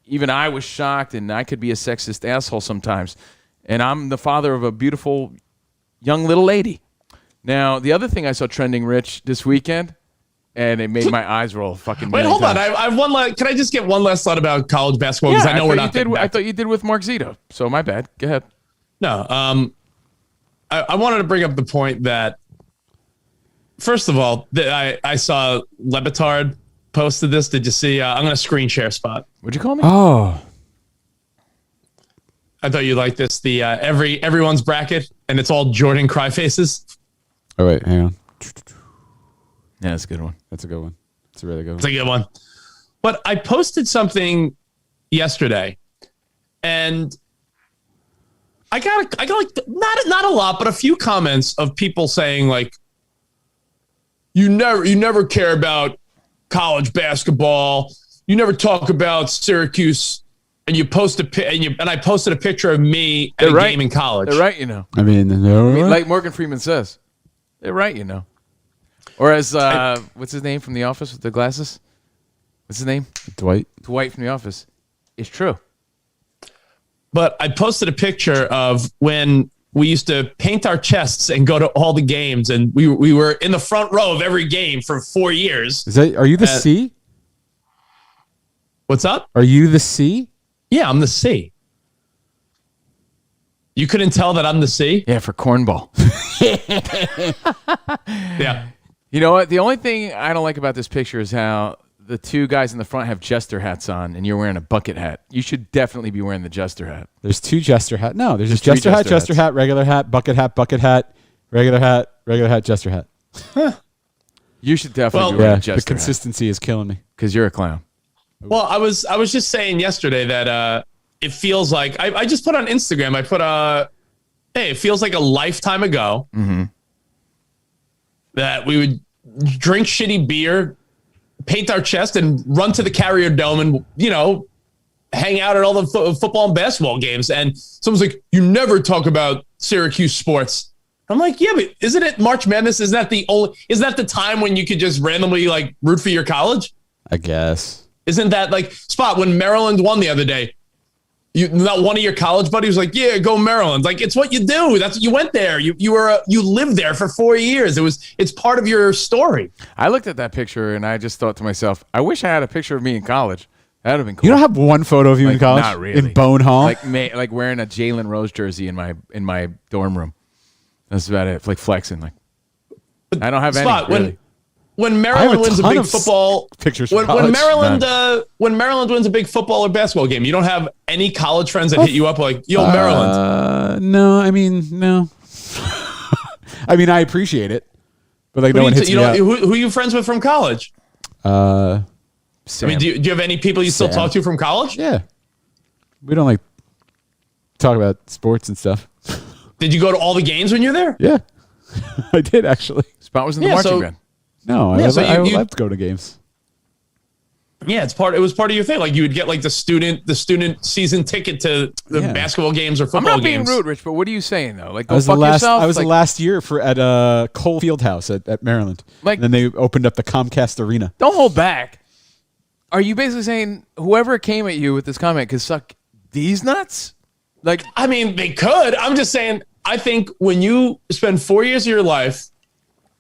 even I was shocked, and I could be a sexist asshole sometimes. And I'm the father of a beautiful young little lady. Now, the other thing I saw trending, Rich, this weekend, and it made my eyes roll fucking Wait, million hold on. times. I have one last. Can I just get one last thought about college basketball? Because I know we're not. I thought you did with Mark Zito. So my bad. Go ahead. No. I wanted to bring up the point that, first of all, I saw Lebitard posted this. Did you see? I'm going to screen share Spot. What'd you call me? Oh, I thought you liked this. The everyone's bracket, and it's all Jordan cry faces. oh wait, hang on. Yeah, that's a good one. That's a good one. It's a really good one. It's a good one. But I posted something yesterday, and I got like not a lot, but a few comments of people saying like, you never care about college basketball. You never talk about Syracuse, and you post and I posted a picture of me at a game in college. They're right, you know. I mean, Like Morgan Freeman says, they're right, you know. Or as what's his name from The Office with the glasses? What's his name? Dwight. Dwight from The Office. It's true. But I posted a picture of when we used to paint our chests and go to all the games, and we were in the front row of every game for 4 years. Are you the C? What's up? Are you the C? Yeah, I'm the C. You couldn't tell that I'm the C? Yeah, for cornball. Yeah. You know what? The only thing I don't like about this picture is how the two guys in the front have jester hats on, and you're wearing a bucket hat. You should definitely be wearing the jester hat. There's two jester hat. No, there's just three jester hat, jester jester hat, regular hat, regular hat, jester hat. You should definitely be Yeah, wearing a the jester hat consistency is killing me. because you're a clown. Well, I was just saying yesterday that it feels like I just put on Instagram. I put hey, it feels like a lifetime ago that we would drink shitty beer, paint our chest, and run to the Carrier Dome and hang out at all the football and basketball games. And someone's like, "You never talk about Syracuse sports." I'm like, "Yeah, but isn't it March Madness? Isn't that the time when you could just randomly like root for your college? I guess. Isn't that like Spot when Maryland won the other day? Not one of your college buddies was like, "Yeah, go Maryland." Like it's what you do. That's what you went there. You lived there for 4 years. It's part of your story. I looked at that picture and I just thought to myself, I wish I had a picture of me in college. That would have been cool. You don't have one photo of you in college? Not really. In Bone Hall? Like wearing a Jalen Rose jersey in my dorm room. That's about it. Like flexing. Like I don't have Spot, any. Really. When Maryland wins a ton big of football pictures when, from when college. Maryland wins a big football or basketball game, you don't have any college friends that hit you up like, "Yo, Maryland." No, I mean, no. I mean, I appreciate it, but like no one hits me up. Who are you friends with from college? Sam. I mean, do you have any people you still Sam. talk to from college? Yeah, we don't like talk about sports and stuff. Did you go to all the games when you were there? Yeah, I did actually. Spot was in the Yeah, marching so- band. No, I Yeah, love, so I you- love to go to games. Yeah, it was part of your thing. Like you would get like the student season ticket to the Yeah. basketball games or I'm football not being games. rude, Rich, but what are you saying though? Like I go was fuck the last. yourself. I was like, the last year at Cole Fieldhouse at Maryland. Like- and then they opened up the Comcast Arena. Don't hold back. Are you basically saying whoever came at you with this comment could suck these nuts? Like I mean, they could. I'm just saying. I think when you spend 4 years of your life.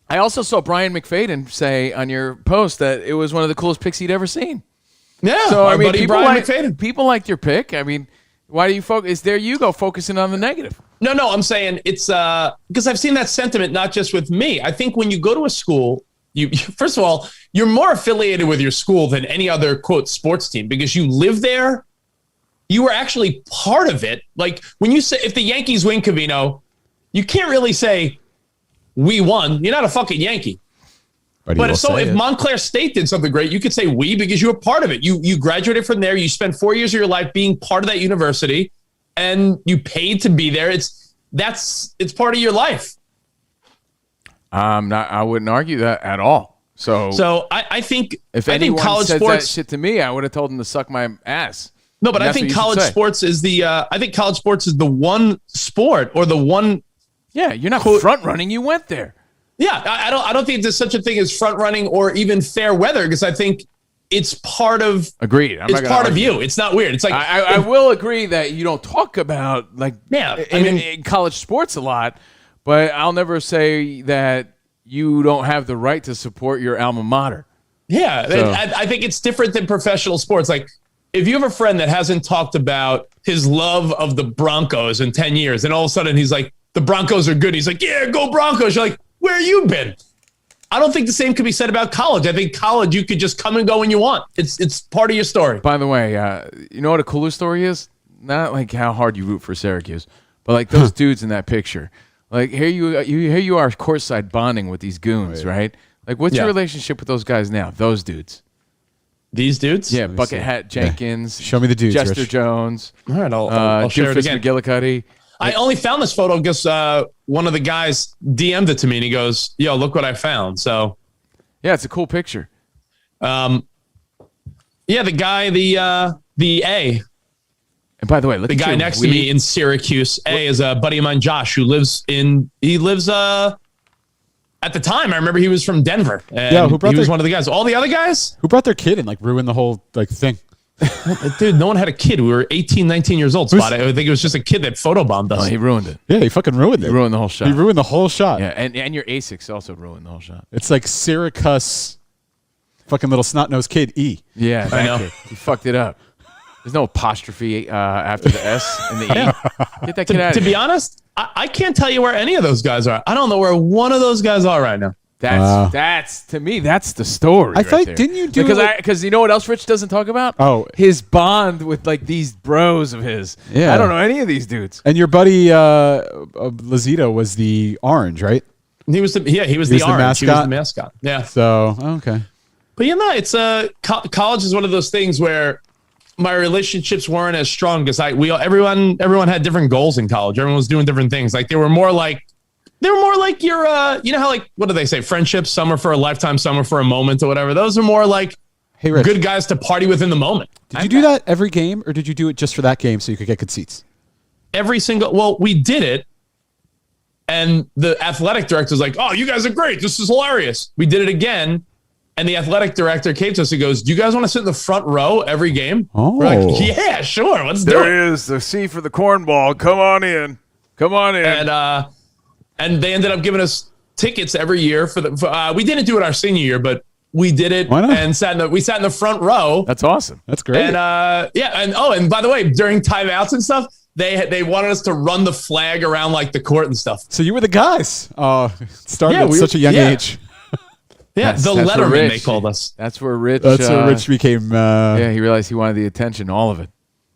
I also saw Brian McFadden say on your post that it was one of the coolest picks he'd ever seen. Yeah, So our I mean, buddy people Brian like, McFadden. people liked your pick. I mean, Why do you focus? There you go, focusing on the negative. No, I'm saying it's because I've seen that sentiment not just with me. I think when you go to a school, you first of all, you're more affiliated with your school than any other quote sports team because you live there. You were actually part of it. Like when you say if the Yankees win, Covino, you can't really say we won. You're not a fucking Yankee. But if Montclair State did something great, you could say we because you were part of it. You graduated from there. You spent 4 years of your life being part of that university, and you paid to be there. It's part of your life. I wouldn't argue that at all. So I think if anyone college said sports that shit to me, I would have told him to suck my ass. No, but I think college sports is the one sport or the one. Yeah, you're not front running. You went there. Yeah, I don't think there's such a thing as front running or even fair weather because I think it's part of. Agreed. It's part of you. It's not weird. It's like I will agree that you don't talk about in college sports a lot, but I'll never say that you don't have the right to support your alma mater. Yeah, so. I think it's different than professional sports. Like if you have a friend that hasn't talked about his love of the Broncos in 10 years, and all of a sudden he's like, the Broncos are good. He's like, yeah, go Broncos. You're like, where have you been? I don't think the same could be said about college. I think college, you could just come and go when you want. It's part of your story. By the way, you know what a cooler story is? Not like how hard you root for Syracuse, but like those dudes in that picture. Like here you are courtside bonding with these goons, right? Like what's your relationship with those guys now? Those dudes. These dudes? Yeah, Bucket Hat Jenkins. Show me the dudes, Jester Rich. Jones. All right, I'll share it again. McGillicuddy. I only found this photo because one of the guys DM'd it to me and he goes, yo, look what I found. So, yeah, it's a cool picture. Yeah, the guy, the A. And by the way, look the at guy next to me in Syracuse. A is a buddy of mine, Josh, who lives at the time, I remember he was from Denver. And he was one of the guys. All the other guys? Who brought their kid and ruined the whole thing? Dude, no one had a kid. We were 18, 19 years old, Spot. I think it was just a kid that photobombed us. Oh, he ruined it. Yeah, he fucking ruined it. He ruined the whole shot. He ruined the whole shot. Yeah, and your Asics also ruined the whole shot. It's like Syracuse, fucking little snot-nosed kid, E. Yeah, I know. Kid. He fucked it up. There's no apostrophe after the S and the E. Get that kid out of here. To be here. honest, I can't tell you where any of those guys are. I don't know where one of those guys are right now. That's to me, that's the story. I thought, didn't you do because you know what else Rich doesn't talk about? Oh, his bond with these bros of his. Yeah, I don't know any of these dudes. And your buddy Lazito was the orange, right? He was the orange. Mascot? He was the mascot. Yeah. So okay. But it's college is one of those things where my relationships weren't as strong because everyone had different goals in college. Everyone was doing different things. Like they were more like your you know how what do they say? Friendships, some are for a lifetime, some are for a moment or whatever. Those are more like good guys to party with in the moment. Did you do that every game or did you do it just for that game so you could get good seats? We did it. And the athletic director was like, oh, you guys are great. This is hilarious. We did it again. And the athletic director came to us and goes, do you guys want to sit in the front row every game? Oh. We're like, yeah, sure. Let's do it. There it is, the C for the cornball. Come on in. Come on in. And they ended up giving us tickets every year we didn't do it our senior year, but we did it. Why not? And we sat in the front row. That's awesome. That's great. And and by the way, during timeouts and stuff, they wanted us to run the flag around the court and stuff. So you were the guys. Started at such a young age. Yeah, that's Letterman, they called us. That's where Rich. That's where Rich became. He realized he wanted the attention, all of it.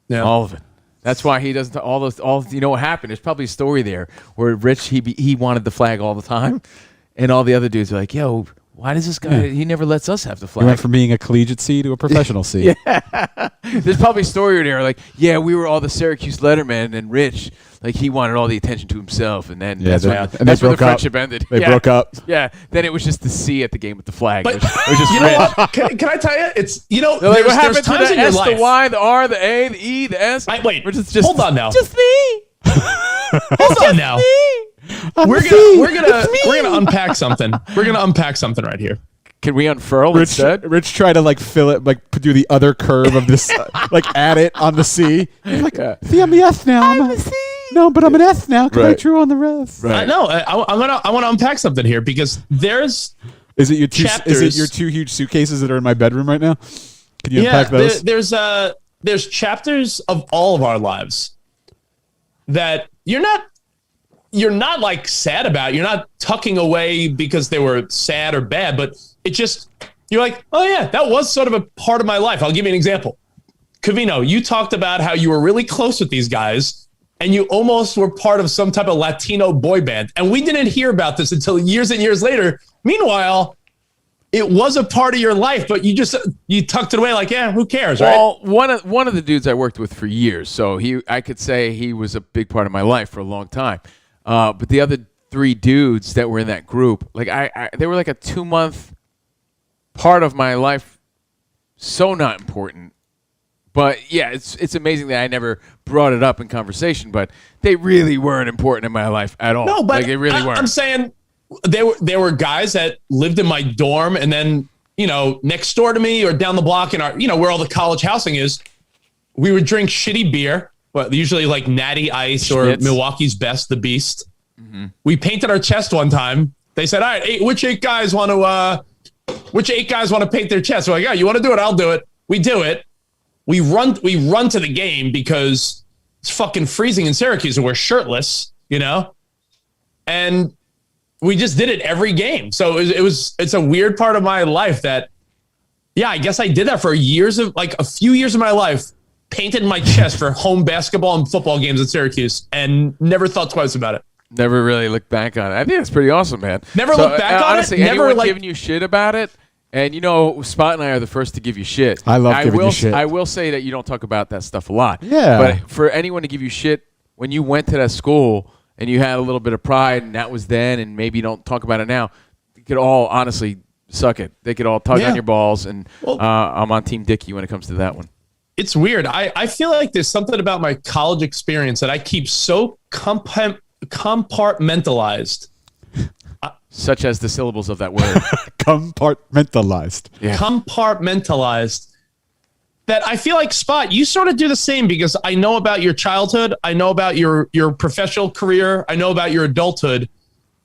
Yeah, all of it. That's why he doesn't. You know what happened? There's probably a story there where Rich he wanted the flag all the time, and all the other dudes are like, "Yo, why does this guy? He never lets us have the flag." He went from being a collegiate C to a professional C. Yeah. There's probably a story there we were all the Syracuse Letterman, and Rich he wanted all the attention to himself, and then that's where the friendship ended. They broke up. Yeah. Then it was just the C at the game with the flag. But it was just you Rich. know what? Can I tell you? It's what happened to times the in your S, life. the Y, the R, the A, the E, the S? Wait, just hold on now. Just me. Hold on now. We're gonna unpack something. We're gonna unpack something right here. Can we unfurl instead? Rich tried to fill it, do the other curve of this, add it on the C. See, I'm the S now. I'm the C. No, but I'm an S now because I drew on the rest. Right. No, I want to unpack something here because there's. Is it your two huge suitcases that are in my bedroom right now? Can you unpack those? There's there's chapters of all of our lives that you're not like sad about. You're not tucking away because they were sad or bad, but it just, you're like, oh yeah, that was sort of a part of my life. I'll give you an example. Covino, you talked about how you were really close with these guys and you almost were part of some type of Latino boy band. And we didn't hear about this until years and years later. Meanwhile, it was a part of your life, but you tucked it away like, yeah, who cares, right? Well, one of the dudes I worked with for years, so I could say he was a big part of my life for a long time. But the other 3 dudes that were in that group, like they were like a 2-month part of my life, so not important. But yeah, it's amazing that I never brought it up in conversation, but they really weren't important in my life at all. No, but like, they really weren't. I'm saying there were guys that lived in my dorm and then, next door to me or down the block in our, where all the college housing is, we would drink shitty beer, but usually like Natty Ice or Milwaukee's Best, the Beast. Mm-hmm. We painted our chest one time. They said, all right, which 8 guys want to paint their chest? We're like, yeah, you want to do it? I'll do it. We do it. We run to the game because it's fucking freezing in Syracuse and we're shirtless, and we just did it every game. So it's a weird part of my life that, yeah, I guess I did that for a few years of my life, painted my chest for home basketball and football games at Syracuse and never thought twice about it. Never really looked back on it. I think it's pretty awesome, man. Never looked back on honestly, it? Never anyone giving you shit about it, and Spot and I are the first to give you shit. I love giving you shit. I will say that you don't talk about that stuff a lot. Yeah. But for anyone to give you shit, when you went to that school and you had a little bit of pride, and that was then, and maybe you don't talk about it now, you could all honestly suck it. They could all tug on your balls, and I'm on Team Dickey when it comes to that one. It's weird. I feel like there's something about my college experience that I keep so compartmentalized. Such as the syllables of that word. Compartmentalized. Yeah. Compartmentalized. That I feel like, Spot, you sort of do the same because I know about your childhood. I know about your professional career. I know about your adulthood.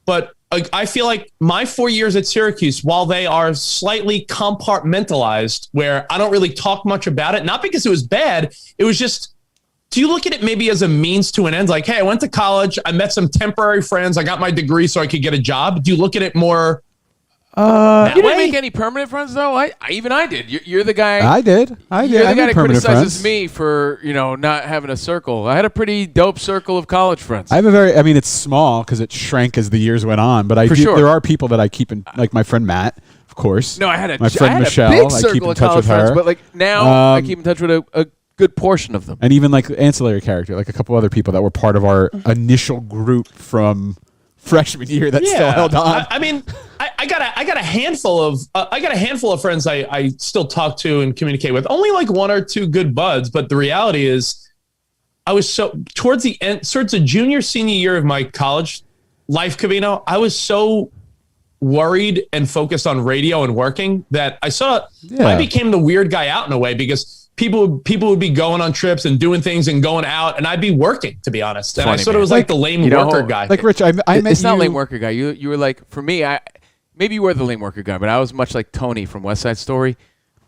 But I feel like my 4 years at Syracuse, while they are slightly compartmentalized, where I don't really talk much about it, not because it was bad, it was just, do you look at it maybe as a means to an end? Like, hey, I went to college, I met some temporary friends, I got my degree so I could get a job. Do you look at it more you didn't make any permanent friends, though? I did. You're the guy. I did. You're the guy that criticizes friends. me for, not having a circle. I had a pretty dope circle of college friends. I have it's small because it shrank as the years went on, but there are people that I keep in, like my friend Matt, of course. No, I had my friend Michelle. A big circle I keep in of touch college with her. friends, but like now I keep in touch with a good portion of them. And even like ancillary character, like a couple other people that were part of our initial group from freshman year that still held on. I got a handful of friends I still talk to and communicate with. Only like 1 or 2 good buds, but the reality is I was so towards the junior senior year of my college life, Covino, I was so worried and focused on radio and working that I became the weird guy out in a way because people would be going on trips and doing things and going out, and I'd be working, to be honest. And I sort of was like the lame worker guy. Like Rich, I met it's not lame worker guy. You were like, for me, maybe you were the lame worker guy, but I was much like Tony from West Side Story.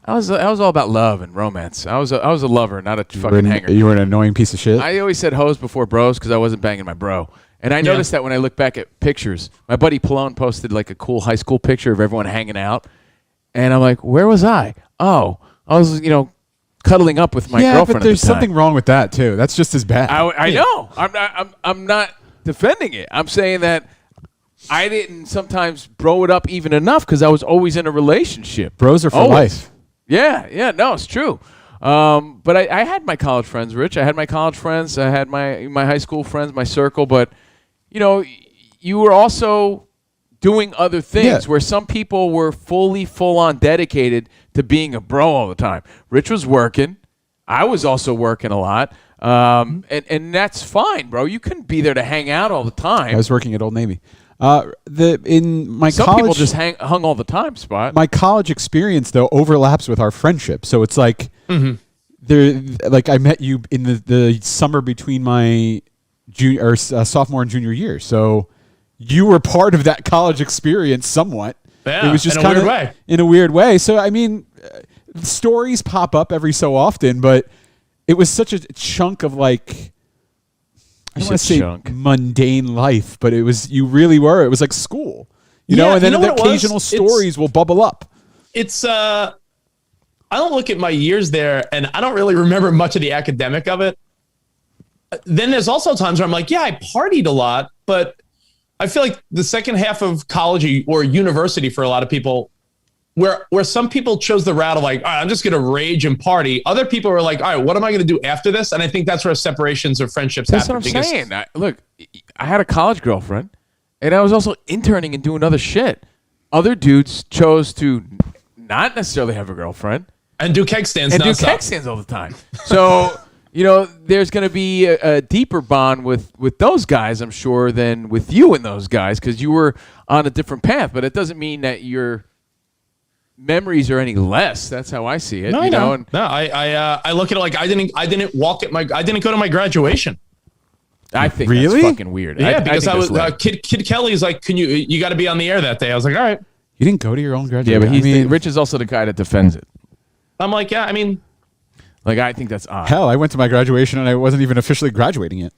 I was all about love and romance. I was a lover, not a fucking hanger. You were an annoying piece of shit. I always said hoes before bros because I wasn't banging my bro. And I noticed that when I look back at pictures, my buddy Pallone posted like a cool high school picture of everyone hanging out, and I'm like, where was I? Oh, I was cuddling up with my girlfriend. But there's something wrong with that too. That's just as bad. I know. I'm not defending it. I'm saying that I didn't sometimes bro it up even enough because I was always in a relationship. Bros are for life. Yeah. No, it's true. But I had my college friends, Rich. I had my college friends. I had my high school friends, my circle. But you were also doing other things where some people were full on dedicated to being a bro all the time. Rich was working. I was also working a lot. And that's fine, bro. You couldn't be there to hang out all the time. I was working at Old Navy. In my Some college, people just hung all the time, Spot. My college experience though overlaps with our friendship, so it's like like I met you in the summer between my sophomore and junior year, so you were part of that college experience somewhat. Yeah, it was just in a weird way. So stories pop up every so often, but it was such a chunk of like, I don't want to say mundane life, but it was, you really were. It was like school, you know, and then the occasional stories will bubble up. It's, I don't look at my years there and I don't really remember much of the academic of it. Then there's also times where I'm like, yeah, I partied a lot, but I feel like the second half of college or university for a lot of people, where some people chose the route of like, all right, I'm just going to rage and party. Other people were like, all right, what am I going to do after this? And I think that's where separations of friendships happen. That's what I'm saying. Look, I had a college girlfriend, and I was also interning and doing other shit. Other dudes chose to not necessarily have a girlfriend. And do keg stands and do keg stands all the time. So, you know, there's going to be a deeper bond with those guys, I'm sure, than with you and those guys, because you were on a different path. But it doesn't mean that your memories are any less. That's how I see it. No, you know? I look at it like I didn't go to my graduation. I think really? that's fucking weird. Yeah, because I was Kid Kelly's like, you got to be on the air that day. I was like, all right. You didn't go to your own graduation? Yeah, but Rich is also the guy that defends it. I'm like, yeah, I mean, like, I think that's odd. Hell, I went to my graduation and I wasn't even officially graduating yet.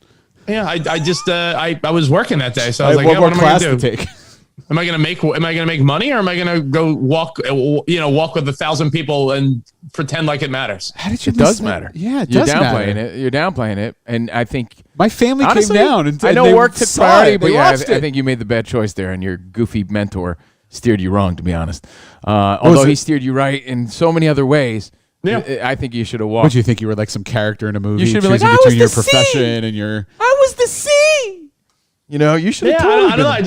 Yeah, I just I was working that day, so I was like, what yeah, more what am class I gonna to do? take? Am I gonna make money, or am I gonna go walk with 1,000 people and pretend like it matters? How did you? It does matter. Yeah, it You're does downplaying matter. it. You're downplaying it, and I think my family honestly, came down and I know they work took saw priority, it. but They yeah, watched I it. think you made the bad choice there, and your goofy mentor steered you wrong, to be honest. Although he steered you right in so many other ways. Yeah. I think you should have walked. What, do you think you were like some character in a movie? You should have been like, choosing I was between your the profession C. and your. I was the C. You know, you should have. Yeah, I don't know. I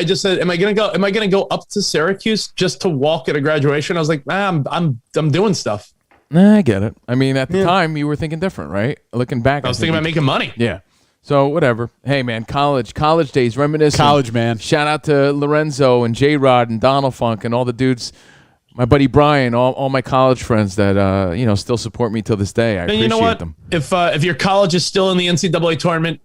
just said, am I gonna go up to Syracuse just to walk at a graduation? I was like, I'm doing stuff. Nah, I get it. I mean, at the time, you were thinking different, right? Looking back, I was thinking about making money. Yeah. So whatever. Hey man, college days, reminiscing. College, man. Shout out to Lorenzo and J Rod and Donald Funk and all the dudes. My buddy Brian, all my college friends that still support me till this day. I appreciate you know what? them. If your college is still in the NCAA tournament,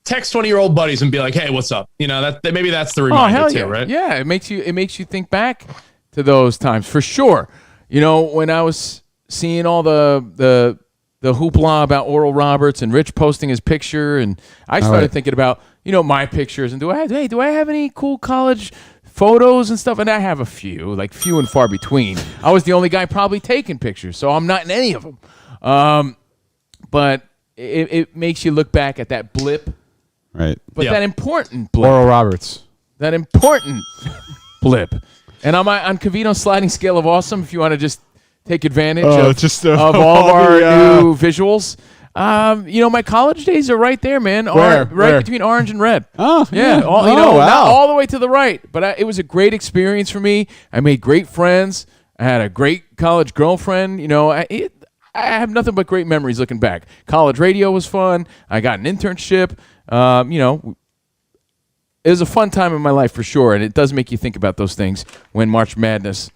text 20-year-old buddies and be like, "Hey, what's up?" You know that maybe that's the reminder too, right? Yeah, it makes you think back to those times for sure. You know, when I was seeing all the hoopla about Oral Roberts and Rich posting his picture, and I started thinking about my pictures and do I have any cool college photos and stuff? And I have a few, like few and far between. I was the only guy probably taking pictures, so I'm not in any of them. But it makes you look back at that blip. Right. But that important blip. Oral Roberts. That important blip. And on Covino's sliding scale of awesome, if you want to just take advantage of all of our new visuals. My college days are right there, man. Right between orange and red. Oh, yeah. Not wow. all the way to the right. But it was a great experience for me. I made great friends. I had a great college girlfriend. I have nothing but great memories looking back. College radio was fun. I got an internship. It was a fun time in my life for sure, and it does make you think about those things when March Madness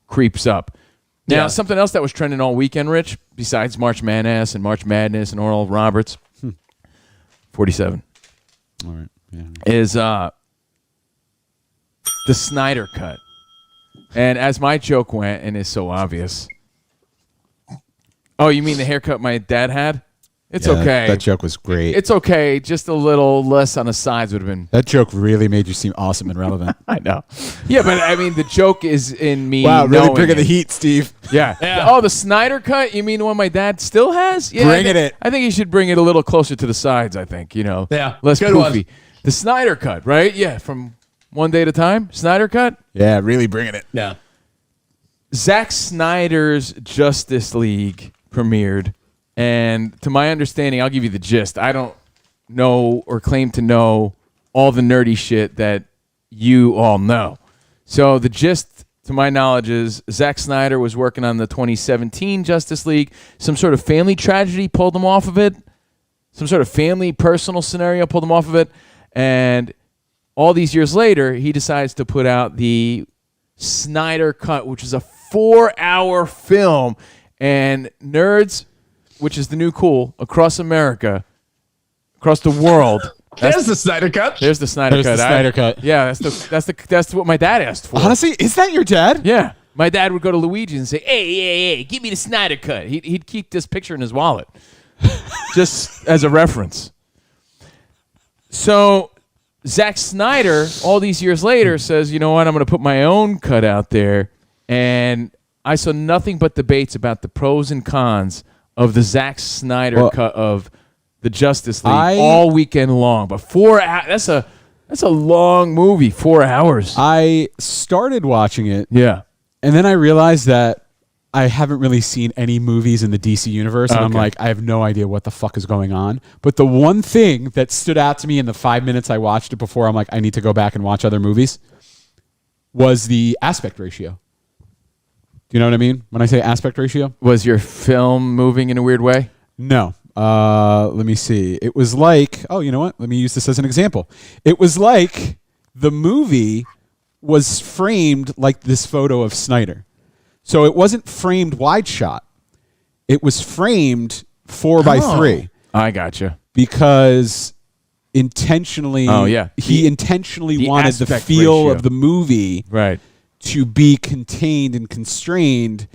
creeps up. Now, something else that was trending all weekend, Rich, besides March Madness and Oral Roberts, 47, All right. Yeah. is the Snyder Cut. And as my joke went, and is so obvious. Oh, you mean the haircut my dad had? It's okay. That joke was great. It's okay. Just a little less on the sides would have been. That joke really made you seem awesome and relevant. I know. Yeah, but I mean, the joke is in me. Wow, really knowing bringing the it. heat, Steve. Yeah. Oh, the Snyder Cut? You mean the one my dad still has? Yeah. Bringing it. I think he should bring it a little closer to the sides, I think, Yeah. Less Good poofy. The Snyder Cut, right? Yeah, from one day at a time. Snyder Cut? Yeah, really bringing it. Yeah. Zack Snyder's Justice League premiered. And to my understanding, I'll give you the gist. I don't know or claim to know all the nerdy shit that you all know. So the gist, to my knowledge, is Zack Snyder was working on the 2017 Justice League. Some sort of family tragedy pulled him off of it. Some sort of family personal scenario pulled him off of it. And all these years later, he decides to put out the Snyder Cut, which is a 4-hour film. And nerds, which is the new cool, across America, across the world. There's the Snyder Cut. There's the Snyder Cut. There's the Snyder Cut. Yeah, that's what my dad asked for. Honestly, is that your dad? Yeah. My dad would go to Luigi and say, hey, give me the Snyder cut. He'd keep this picture in his wallet just as a reference. So Zack Snyder, all these years later, says, you know what, I'm going to put my own cut out there. And I saw nothing but debates about the pros and cons of the Zack Snyder cut of the Justice League all weekend long. But 4 hours, that's a long movie, 4 hours. I started watching it. Yeah. And then I realized that I haven't really seen any movies in the DC universe. And I'm like, I have no idea what the fuck is going on. But the one thing that stood out to me in the 5 minutes I watched it before, I'm like, I need to go back and watch other movies, was the aspect ratio. Do you know what I mean when I say aspect ratio? Was your film moving in a weird way? No. Let me see. It was like, you know what? Let me use this as an example. It was like the movie was framed like this photo of Snyder. So it wasn't framed wide shot. It was framed 4:3. I gotcha. Because intentionally, he intentionally wanted the feel of the movie to be contained and constrained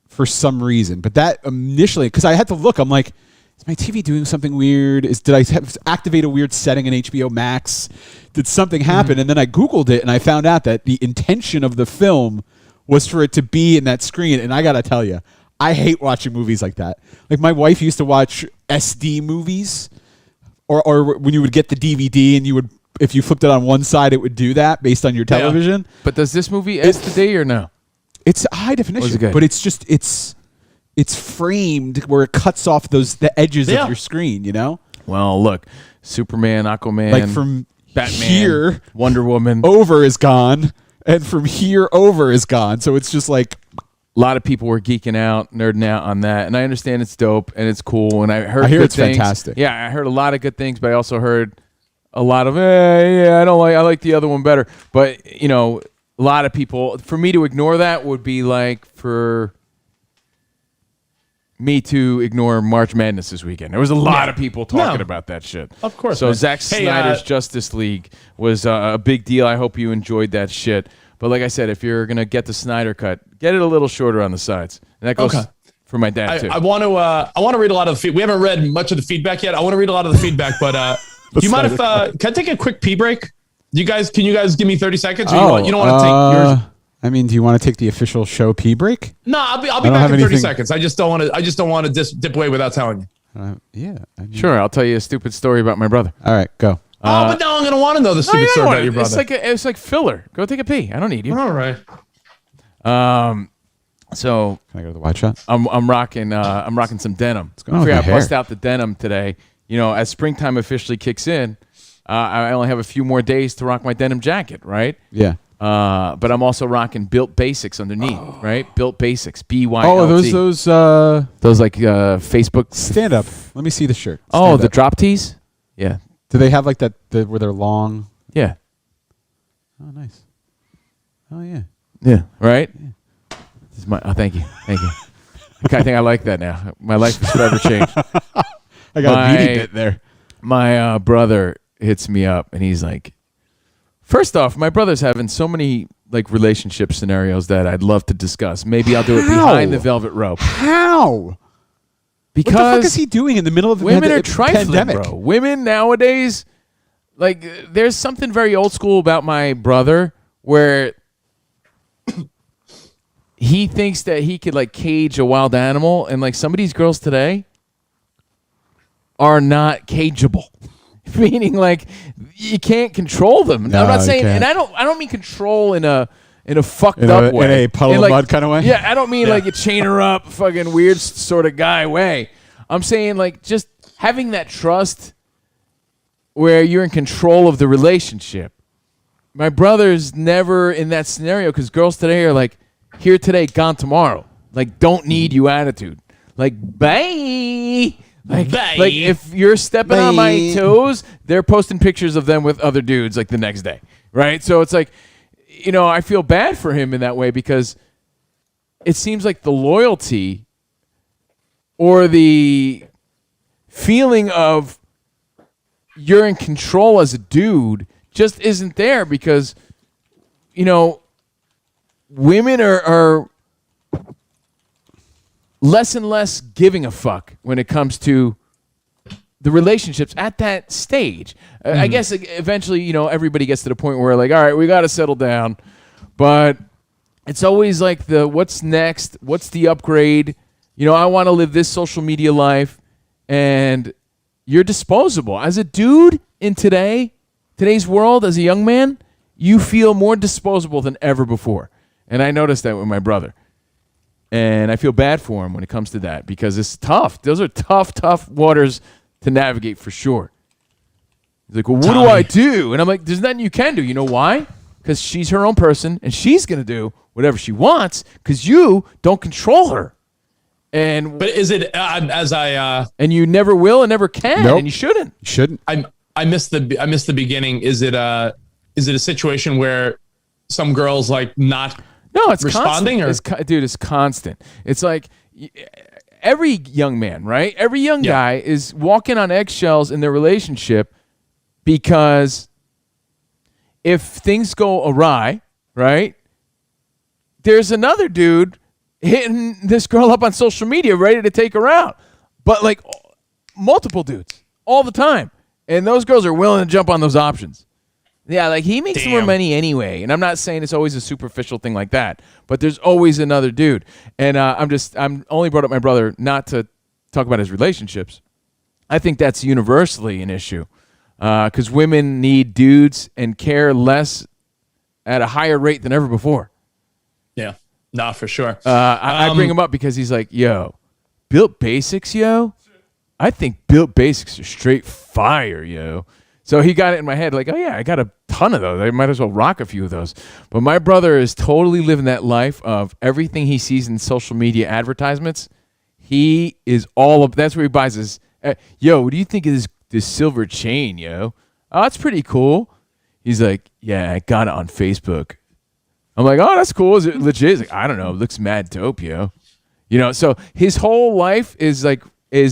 for some reason. But that initially, because I had to look, I'm like, is my TV doing something weird? Did I activate a weird setting in HBO Max? Did something happen? And then I Googled it and I found out that the intention of the film was for it to be in that screen. And I got to tell you, I hate watching movies like that. Like my wife used to watch SD movies or when you would get the DVD and you would, if you flipped it on one side, it would do that based on your television. Yeah. But does this movie SD or no? It's high definition, but it's just, it's framed where it cuts off the edges of your screen, you know? Well, look, Superman, Aquaman, like from Batman, here, Wonder Woman, over is gone, and from here over is gone. So it's just like a lot of people were geeking out, nerding out on that, and I understand it's dope and it's cool, and I hear good it's things. Fantastic. Yeah, I heard a lot of good things, but I also heard a lot of I like the other one better. But you know, a lot of people, for me to ignore that would be like for me to ignore March Madness this weekend. There was a lot of people talking about that shit. Of course. So man. Zack Snyder's Justice League was a big deal. I hope you enjoyed that shit. But like I said, if you're going to get the Snyder cut, get it a little shorter on the sides. And that goes for my dad, too. I want to read a lot of the feedback. We haven't read much of the feedback yet. I want to read a lot of the feedback, but do you mind if can I take a quick pee break? Can you guys give me 30 seconds? Or you don't want to take yours? I mean, do you want to take the official show pee break? No, I'll be back in 30 seconds. I just don't want to dip away without telling you. Yeah. I mean, sure, I'll tell you a stupid story about my brother. All right, go. But now I'm going to want to know the stupid story about your brother. It's like filler. Go take a pee. I don't need you. All right. So can I go to the wide shot? I'm rocking some denim. I bust out the denim today. You know, as springtime officially kicks in, I only have a few more days to rock my denim jacket, right? Yeah. But I'm also rocking Built Basics underneath, right? Built Basics, BYLT. Oh, those like Facebook stand up. Let me see the shirt. The drop tees. Yeah. Do they have like that where they're long? Yeah. Oh, nice. Oh yeah. Yeah. Right. Yeah. This is my. Oh, thank you. I think I like that now. My life has forever changed. I got a beauty bit there. My brother hits me up and he's like, first off, my brother's having so many like relationship scenarios that I'd love to discuss. Maybe I'll do it behind the velvet rope. How? Because what the fuck is he doing in the middle of the women are trifling, pandemic? Bro. Women nowadays, like, there's something very old school about my brother where he thinks that he could like cage a wild animal, and like some of these girls today are not cageable. Meaning, like, you can't control them. No, I'm not saying, and I don't mean control in a fucked up way, in a puddle of mud kind of way. Yeah, I don't mean like you chain her up, fucking weird sort of guy way. I'm saying like just having that trust where you're in control of the relationship. My brother's never in that scenario because girls today are like, here today, gone tomorrow. Like, don't need you attitude. Like, bye. Like if you're stepping on my toes, they're posting pictures of them with other dudes like the next day, right? So it's like, you know, I feel bad for him in that way because it seems like the loyalty or the feeling of you're in control as a dude just isn't there because, you know, women are less and less giving a fuck when it comes to the relationships at that stage. I guess eventually, everybody gets to the point where like, all right, we got to settle down, but it's always like what's next? What's the upgrade? I want to live this social media life, and you're disposable. As a dude in today's world, as a young man, you feel more disposable than ever before. And I noticed that with my brother. And I feel bad for him when it comes to that because it's tough. Those are tough waters to navigate for sure. He's like, well, what do I do? And I'm like, there's nothing you can do. You know why? Because she's her own person, and she's going to do whatever she wants because you don't control her. But is it and you never will and never can, and you shouldn't. You shouldn't. I missed the beginning. Is it a situation where some girls like not it's responding constant. It's constant. It's like every young man, right? Every young guy is walking on eggshells in their relationship because if things go awry, right? There's another dude hitting this girl up on social media ready to take her out. But like multiple dudes all the time. And those girls are willing to jump on those options. Yeah, like he makes more money anyway. And I'm not saying it's always a superficial thing like that, but there's always another dude. And I'm only brought up my brother not to talk about his relationships. I think that's universally an issue because women need dudes and care less at a higher rate than ever before. Yeah, nah, for sure. I bring him up because he's like, yo, Built Basics, yo. I think Built Basics are straight fire, yo. So he got it in my head like, oh, yeah, I got a ton of those. I might as well rock a few of those. But my brother is totally living that life of everything he sees in social media advertisements. He is that's where he buys his, yo, what do you think of this silver chain, yo? Oh, that's pretty cool. He's like, yeah, I got it on Facebook. I'm like, oh, that's cool. Is it legit? He's like, I don't know. It looks mad dope, yo. So his whole life is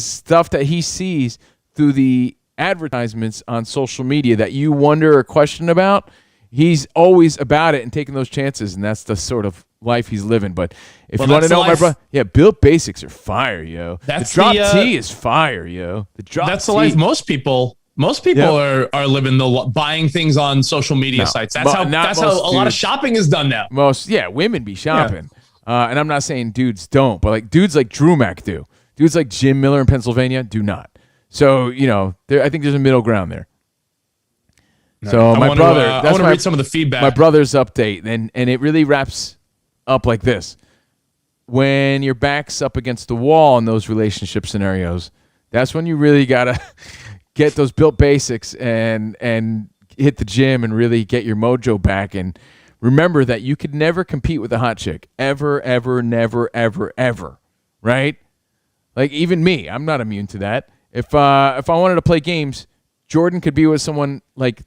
stuff that he sees through the advertisements on social media that you wonder or question about. He's always about it and taking those chances, and that's the sort of life he's living. But if you want to know, my brother, Built Basics are fire, yo. The drop tee is fire, yo. That's the life most people are living, buying things on social media sites. That's how a lot of shopping is done now. Women be shopping. And I'm not saying dudes don't, but like dudes like Drew Mack do. Dudes like Jim Miller in Pennsylvania do not. So, I think there's a middle ground there. So I want to read some of the feedback. My brother's update, and it really wraps up like this. When your back's up against the wall in those relationship scenarios, that's when you really got to get those Built Basics and hit the gym and really get your mojo back. And remember that you could never compete with a hot chick. Ever, ever, never, ever, ever. Right? Like even me, I'm not immune to that. If I wanted to play games, Jordan could be with someone like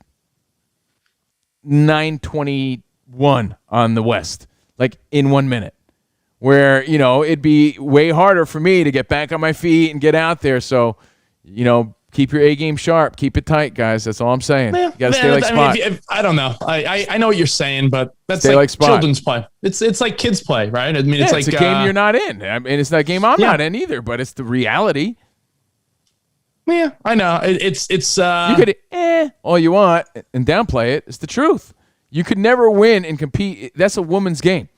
921 on the West, like in 1 minute, where, it'd be way harder for me to get back on my feet and get out there. So, keep your A game sharp. Keep it tight, guys. That's all I'm saying. You got to stay like Spot. I don't know. I know what you're saying, but that's stay like children's play. It's like kids play, right? I mean, it's like a game you're not in. I mean, it's not a game I'm not in either, but it's the reality. Yeah, I know. It's you could all you want and downplay it. It's the truth. You could never win and compete. That's a woman's game.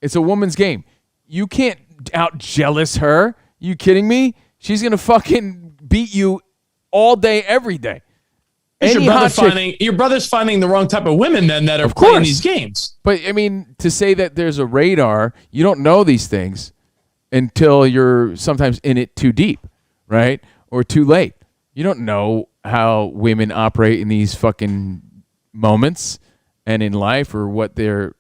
It's a woman's game. You can't out jealous her. You kidding me? She's gonna fucking beat you all day, every day. Your brother's finding the wrong type of women then that are playing these games. But I mean, to say that there's a radar, you don't know these things until you're sometimes in it too deep, right? Or too late. You don't know how women operate in these fucking moments and in life, or what their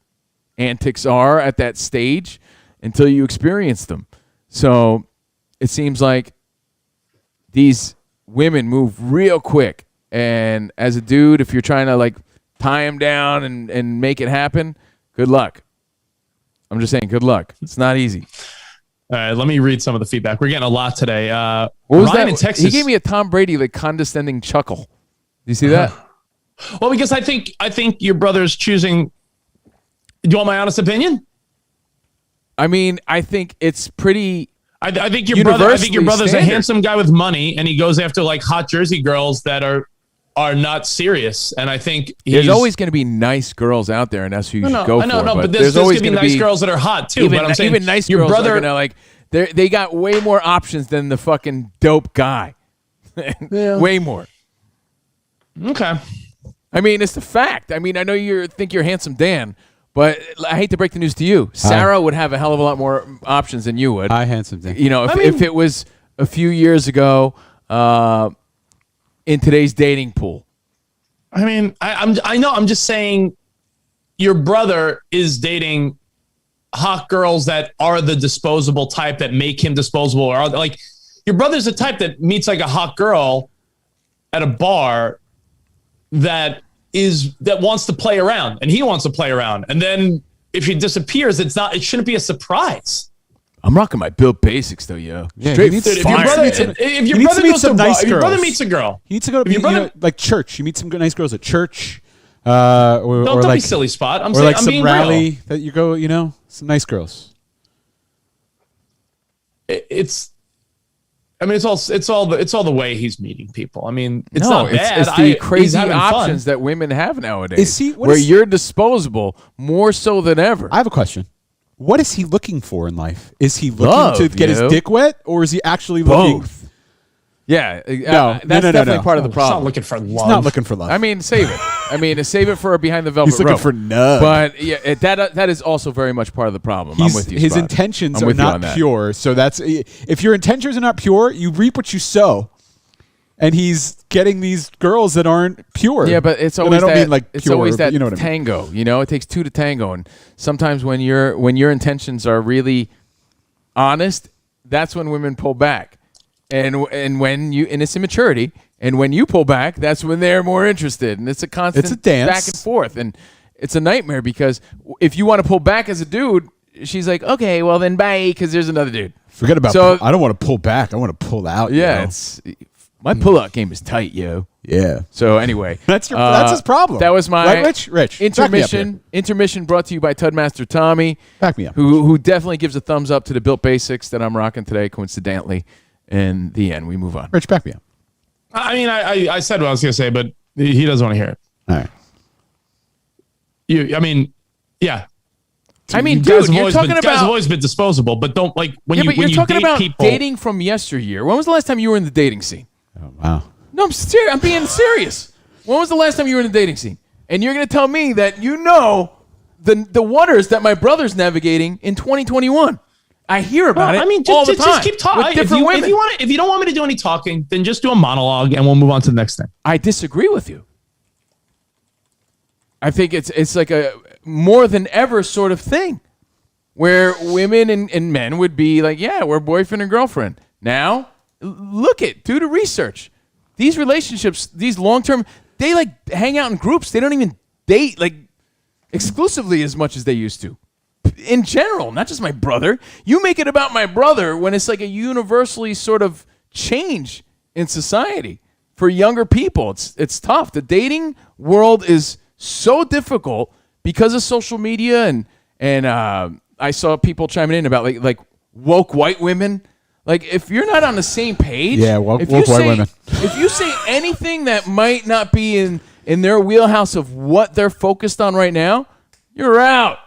antics are at that stage until you experience them. So it seems like these women move real quick. And as a dude, if you're trying to like tie them down and make it happen, good luck. I'm just saying, good luck. It's not easy. All right, let me read some of the feedback. We're getting a lot today. What was Ryan that? in Texas. He gave me a Tom Brady like condescending chuckle. Do you see that? Well, because I think your brother's choosing. Do you want my honest opinion? I mean, I think it's pretty. I think your brother. I think your brother's standard. a handsome guy with money, and he goes after like hot Jersey girls that are not serious. And I think There's always going to be nice girls out there, and that's who you should go for. No, but there's always going to be nice girls that are hot too. But I'm saying even nice your girls brother, are going to like. They got way more options than the fucking dope guy. Way more. Okay. I mean, it's the fact. I mean, I know you think you're handsome Dan, but I hate to break the news to you. Sarah would have a hell of a lot more options than you would. Hi, handsome Dan. You know, if it was a few years ago in today's dating pool. I mean, I know. I'm just saying, your brother is dating hot girls that are the disposable type that make him disposable, or like your brother's the type that meets like a hot girl at a bar that wants to play around, and he wants to play around, and then if he disappears, it shouldn't be a surprise. I'm rocking my Built Basics though, yo. Yeah, Straight he needs- Dude, if your fire, brother, man. if your He needs brother to meet goes some to a bar, nice if your brother girls. meets a girl, He needs to go to If your brother- like church. You meet some nice girls at church, or don't like be silly, Spot. I'm or saying like I'm some being rally real. that you go. You know, some nice girls. It's all the way he's meeting people. I mean, it's No, not bad. It's the he's crazy having options fun. that women have nowadays. Is he- what where is- you're disposable more so than ever. I have a question. What is he looking for in life? Is he looking Love, to get his yo. dick wet, or is he actually looking? Both. Yeah, No, that's no, definitely no. part of the He's not problem. looking for He's love. not looking for love. I mean, save it. Save it for behind the velvet He's looking rope. for nub. But yeah, that is also very much part of the problem. I'm with you. His Spot. intentions I'm are with you on not that. pure. So that's if your intentions are not pure, you reap what you sow. And he's getting these girls that aren't pure. Yeah, but it's And always I don't that. mean like it's pure, always but that you know what I mean. tango. You know, it takes two to tango, and sometimes when your intentions are really honest, that's when women pull back, and when you and it's immaturity, and when you pull back, that's when they're more interested, and it's a constant It's a dance. back and forth, and it's a nightmare because if you want to pull back as a dude, she's like, okay, well then bye, because there's another dude. Forget about. So- I don't want to pull back. I want to pull out. Yeah, yo. it's my pull-out game is tight, yo. yeah. So anyway, That's his problem. That was my Right, Rich? Rich, back me up here. Intermission brought to you by Tudmaster Tommy. Back me up. Who definitely gives a thumbs up to the Built Basics that I'm rocking today. Coincidentally, in the end, we move on. Rich, back me up. I mean, I said what I was going to say, but he doesn't want to hear it. All right. Yeah. I mean, You dude, guys have you're always talking been, guys have about always been disposable, but don't like when yeah, you but when you're you talking date about people. dating from yesteryear. When was the last time you were in the dating scene? Oh, wow. No, I'm serious. I'm being serious. When was the last time you were in the dating scene? And you're going to tell me that you know the waters that my brother's navigating in 2021. I hear about it I mean, all the just time keep talking. with different women. If you don't want me to do any talking, then just do a monologue and we'll move on to the next thing. I disagree with you. I think it's like a more than ever sort of thing where women and men would be like, yeah, we're boyfriend and girlfriend. Now, do the research. These relationships, these long-term, they like hang out in groups. They don't even date like exclusively as much as they used to. In general, not just my brother. You make it about my brother when it's like a universally sort of change in society for younger people. It's tough. The dating world is so difficult because of social media and I saw people chiming in about like woke white women. Like if you're not on the same page, Yeah, woke if you white say- women. If you say anything that might not be in their wheelhouse of what they're focused on right now, you're out.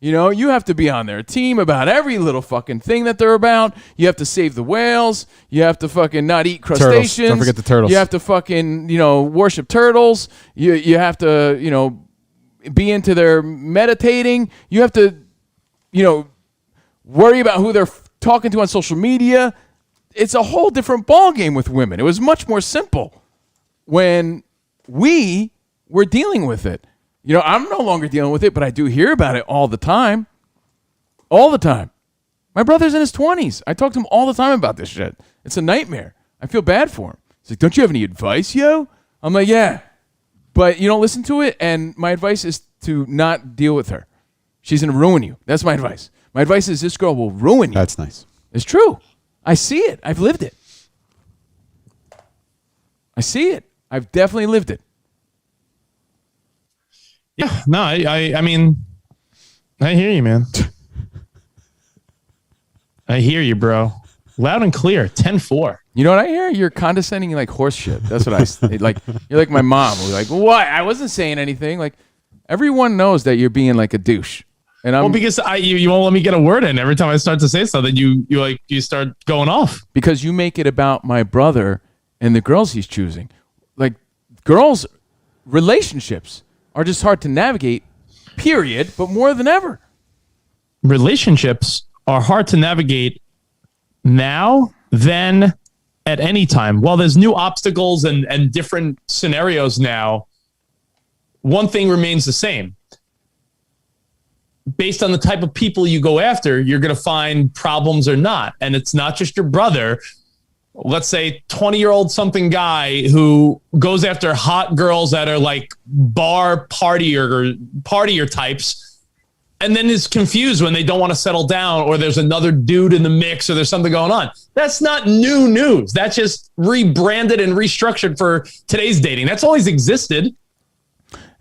You know, you have to be on their team about every little fucking thing that they're about. You have to save the whales. You have to fucking not eat crustaceans. Don't forget the turtles. You have to fucking, worship turtles. You have to, be into their meditating. You have to, worry about who they're talking to on social media. It's a whole different ballgame with women. It was much more simple when we were dealing with it. I'm no longer dealing with it, but I do hear about it all the time. All the time. My brother's in his 20s. I talk to him all the time about this shit. It's a nightmare. I feel bad for him. He's like, don't you have any advice, yo? I'm like, yeah. But you don't listen to it, and my advice is to not deal with her. She's going to ruin you. That's my advice. My advice is this girl will ruin you. That's nice. It's true. I see it. I've lived it. I see it. I've definitely lived it. Yeah, no, I mean, I hear you, man. I hear you, bro. Loud and clear. 10-4. You know what I hear? You're condescending like horse shit. That's what like. You're like my mom. We're like, what? I wasn't saying anything. Like, everyone knows that you're being like a douche. And I'm because you won't let me get a word in. Every time I start to say something, you start going off. because you make it about my brother and the girls he's choosing. Like, girls' relationships are just hard to navigate, period, but more than ever. Relationships are hard to navigate now than at any time. While there's new obstacles and different scenarios now, one thing remains the same. Based on the type of people you go after, you're going to find problems or not. And it's not just your brother. Let's say 20-year-old something guy who goes after hot girls that are like bar partier types, and then is confused when they don't want to settle down, or there's another dude in the mix, or there's something going on. That's not new news. That's just rebranded and restructured for today's dating. That's always existed.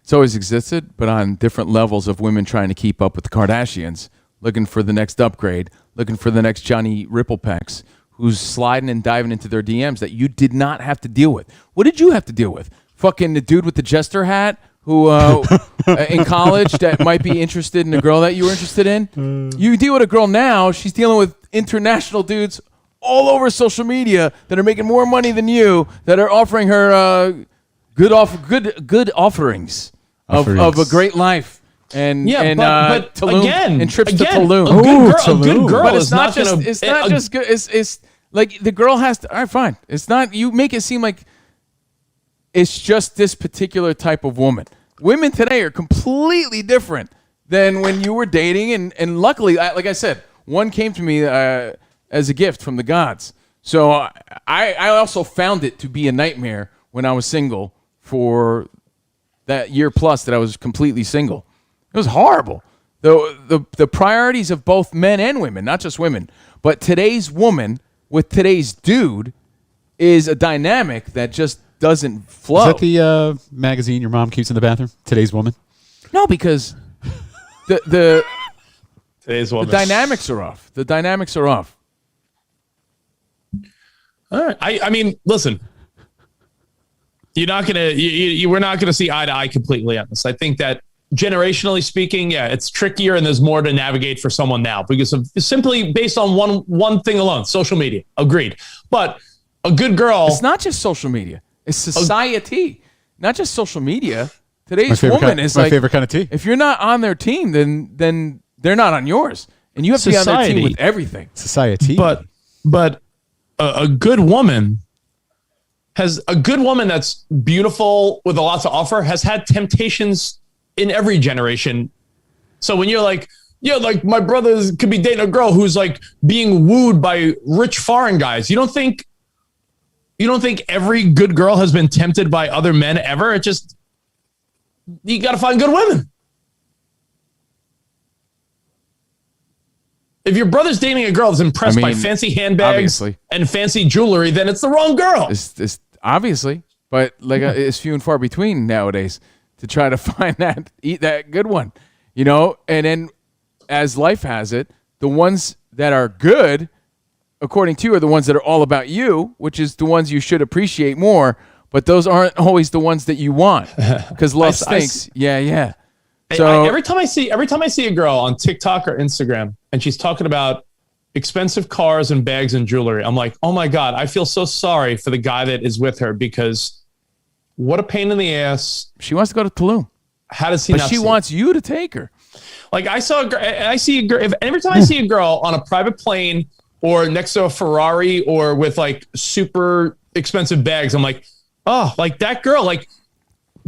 It's always existed, but on different levels of women trying to keep up with the Kardashians, looking for the next upgrade, looking for the next Johnny Ripplepex, who's sliding and diving into their DMs that you did not have to deal with. What did you have to deal with? Fucking the dude with the jester hat who in college that might be interested in a girl that you were interested in? You deal with a girl now, she's dealing with international dudes all over social media that are making more money than you, that are offering her good offerings. Of a great life and but Tulum again, and trips to again, Tulum. a good girl But it's is not just gonna, it's not just good. It's like the girl has to. All right, fine. It's not. You make it seem like it's just this particular type of woman. Women today are completely different than when you were dating, and luckily, like I said, one came to me as a gift from the gods. So I also found it to be a nightmare when I was single for that year plus that I was completely single. It was horrible. The priorities of both men and women, not just women, but today's woman with today's dude is a dynamic that just doesn't flow. Is that the magazine your mom keeps in the bathroom? Today's Woman? No, because the today's woman. the dynamics are off. The dynamics are off. All right. I mean, listen. We're not gonna see eye to eye completely on this. I think that generationally speaking, yeah, it's trickier and there's more to navigate for someone now because of simply based on one thing alone, social media. Agreed. But a good girl. It's not just social media. It's society, not just social media. Today's woman is my favorite kind of tea. If you're not on their team, then they're not on yours, and you have to be on their team with everything. Society. But a good woman. A good woman that's beautiful with a lot to offer has had temptations in every generation. So when you're like, yeah, like my brother could be dating a girl who's like being wooed by rich foreign guys. You don't think every good girl has been tempted by other men ever? It just, you got to find good women. If your brother's dating a girl that's impressed by fancy handbags and fancy jewelry, then it's the wrong girl. It's obviously, but like it's few and far between nowadays to try to find that good one, you know. And then, as life has it, the ones that are good, according to you, are the ones that are all about you, which is the ones you should appreciate more. But those aren't always the ones that you want because love stinks. Yeah. So every time I see a girl on TikTok or Instagram and she's talking about expensive cars and bags and jewelry, I'm like, oh my God, I feel so sorry for the guy that is with her because what a pain in the ass. She wants to go to Tulum. How does he but not she see wants you to take her. Like I see a girl, every time I see a girl on a private plane or next to a Ferrari or with like super expensive bags, I'm like, oh, like that girl, like,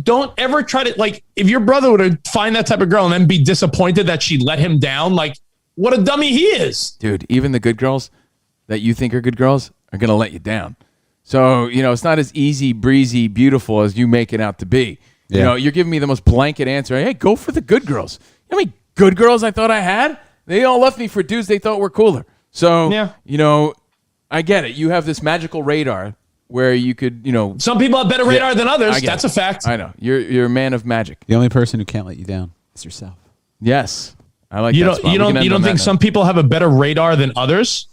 don't ever try to, like, if your brother were to find that type of girl and then be disappointed that she let him down, like, what a dummy he is. Dude, even the good girls that you think are good girls are going to let you down. So, you know, it's not as easy, breezy, beautiful as you make it out to be. Yeah. You know, you're giving me the most blanket answer. Hey, go for the good girls. You know how many good girls I thought I had? They all left me for dudes they thought were cooler. So, you know, I get it. You have this magical radar where you could, you know. Some people have better radar than others. That's a fact. I know. You're a man of magic. The only person who can't let you down is yourself. Yes. I like You that don't spot. you We can don't end you on don't that think note. some people have a better radar than others?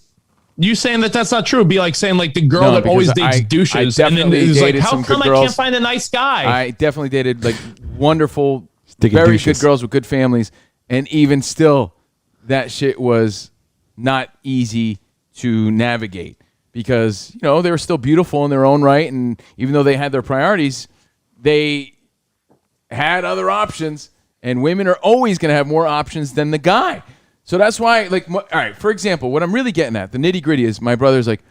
You saying that that's not true? Be like saying like the girl No, that always because dates douches, and then definitely is like, dated how some come good I girls. can't find a nice guy? I definitely dated like wonderful, Digging very douches. good girls with good families, and even still, that shit was not easy to navigate because they were still beautiful in their own right, and even though they had their priorities, they had other options, and women are always going to have more options than the guy. So that's why, like, all right, for example, what I'm really getting at, the nitty gritty is my brother's like,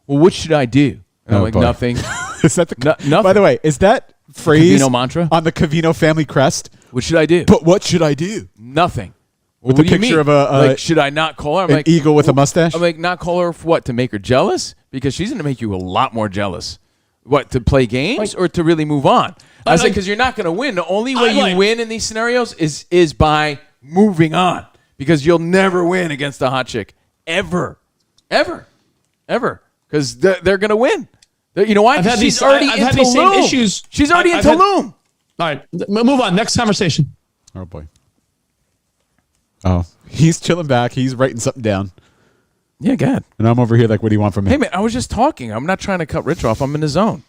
well, what should I do? And I'm Oh, like, boy. nothing. Is that the nothing. By the way, is that phrase Covino mantra? on the Covino family crest? What should I do? But what should I do? Nothing. With What the do you picture mean? of a like, should I not call her? I'm an like, eagle with a mustache? I'm like, not call her for what? To make her jealous? Because she's going to make you a lot more jealous. What, to play games or to really move on? I was like, because you're not going to win. The only way you win in these scenarios is by moving on. Because you'll never win against a hot chick. Ever. Because they're going to win. You know why? I've had She's these- already I've in had these same Tulum. issues. She's already in I've had- Tulum. All right, move on. Next conversation. Oh, boy. Oh, he's chilling back. He's writing something down. Yeah, God. And I'm over here like, what do you want from me? Hey, man, I was just talking. I'm not trying to cut Rich off. I'm in the zone.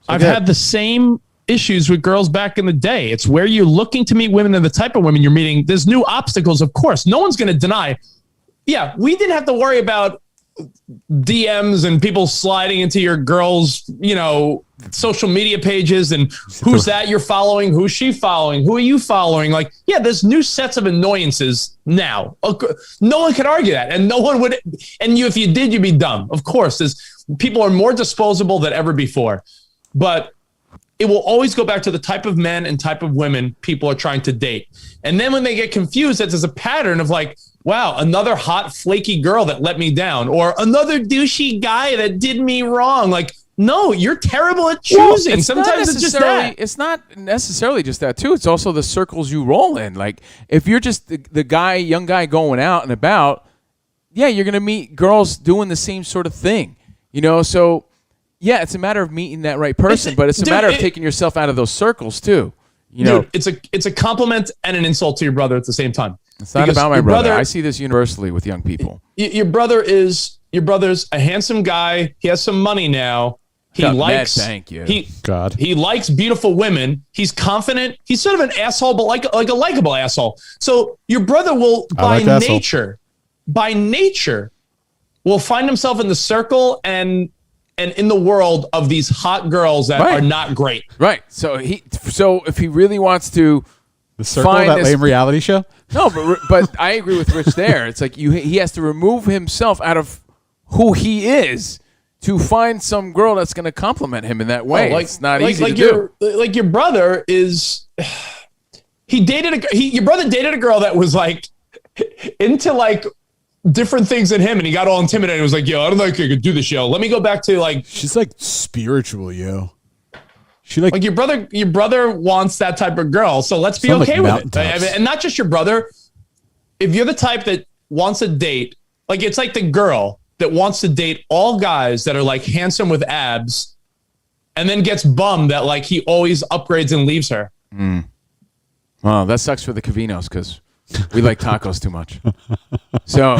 I've had the same issues with girls back in the day. It's where you're looking to meet women and the type of women you're meeting. There's new obstacles, of course. No one's going to deny. Yeah, we didn't have to worry about DMs and people sliding into your girls, social media pages and who's that you're following, who's she following, who are you following? Like, yeah, there's new sets of annoyances now. No one could argue that, and no one would. And if you did, you'd be dumb. Of course, people are more disposable than ever before, but it will always go back to the type of men and type of women people are trying to date. And then when they get confused, that there's a pattern of like, wow, another hot, flaky girl that let me down, or another douchey guy that did me wrong. Like, no, you're terrible at choosing. Well, Sometimes it's just that. It's not necessarily just that, too. It's also the circles you roll in. Like, if you're just the guy, young guy going out and about, yeah, you're going to meet girls doing the same sort of thing. So, yeah, it's a matter of meeting that right person, but it's a matter of taking yourself out of those circurs, too. Dude, it's a compliment and an insult to your brother at the same time. It's not about my brother. I see this universally with young people. Your brother's a handsome guy. He has some money now. He likes. Thank you. He likes beautiful women. He's confident. He's sort of an asshole, but like a likable asshole. So your brother will, by nature, will find himself in the circle and in the world of these hot girls that are not great. Right. So if he really wants to. The Circle, that lame reality show? No, but I agree with Rich there. It's like he has to remove himself out of who he is to find some girl that's going to compliment him in that way. It's not easy to do. Like your brother is, your brother dated a girl that was like into like different things than him, and he got all intimidated. He was like, yo, I don't think I could do this, yo. Let me go back to like. She's like spiritual, yo. She like your brother wants that type of girl, so let's be okay with it. I mean, and not just your brother. If you're the type that wants a date, like it's like the girl that wants to date all guys that are like handsome with abs, and then gets bummed that like he always upgrades and leaves her. Well, that sucks for the Covinos because we like tacos too much. So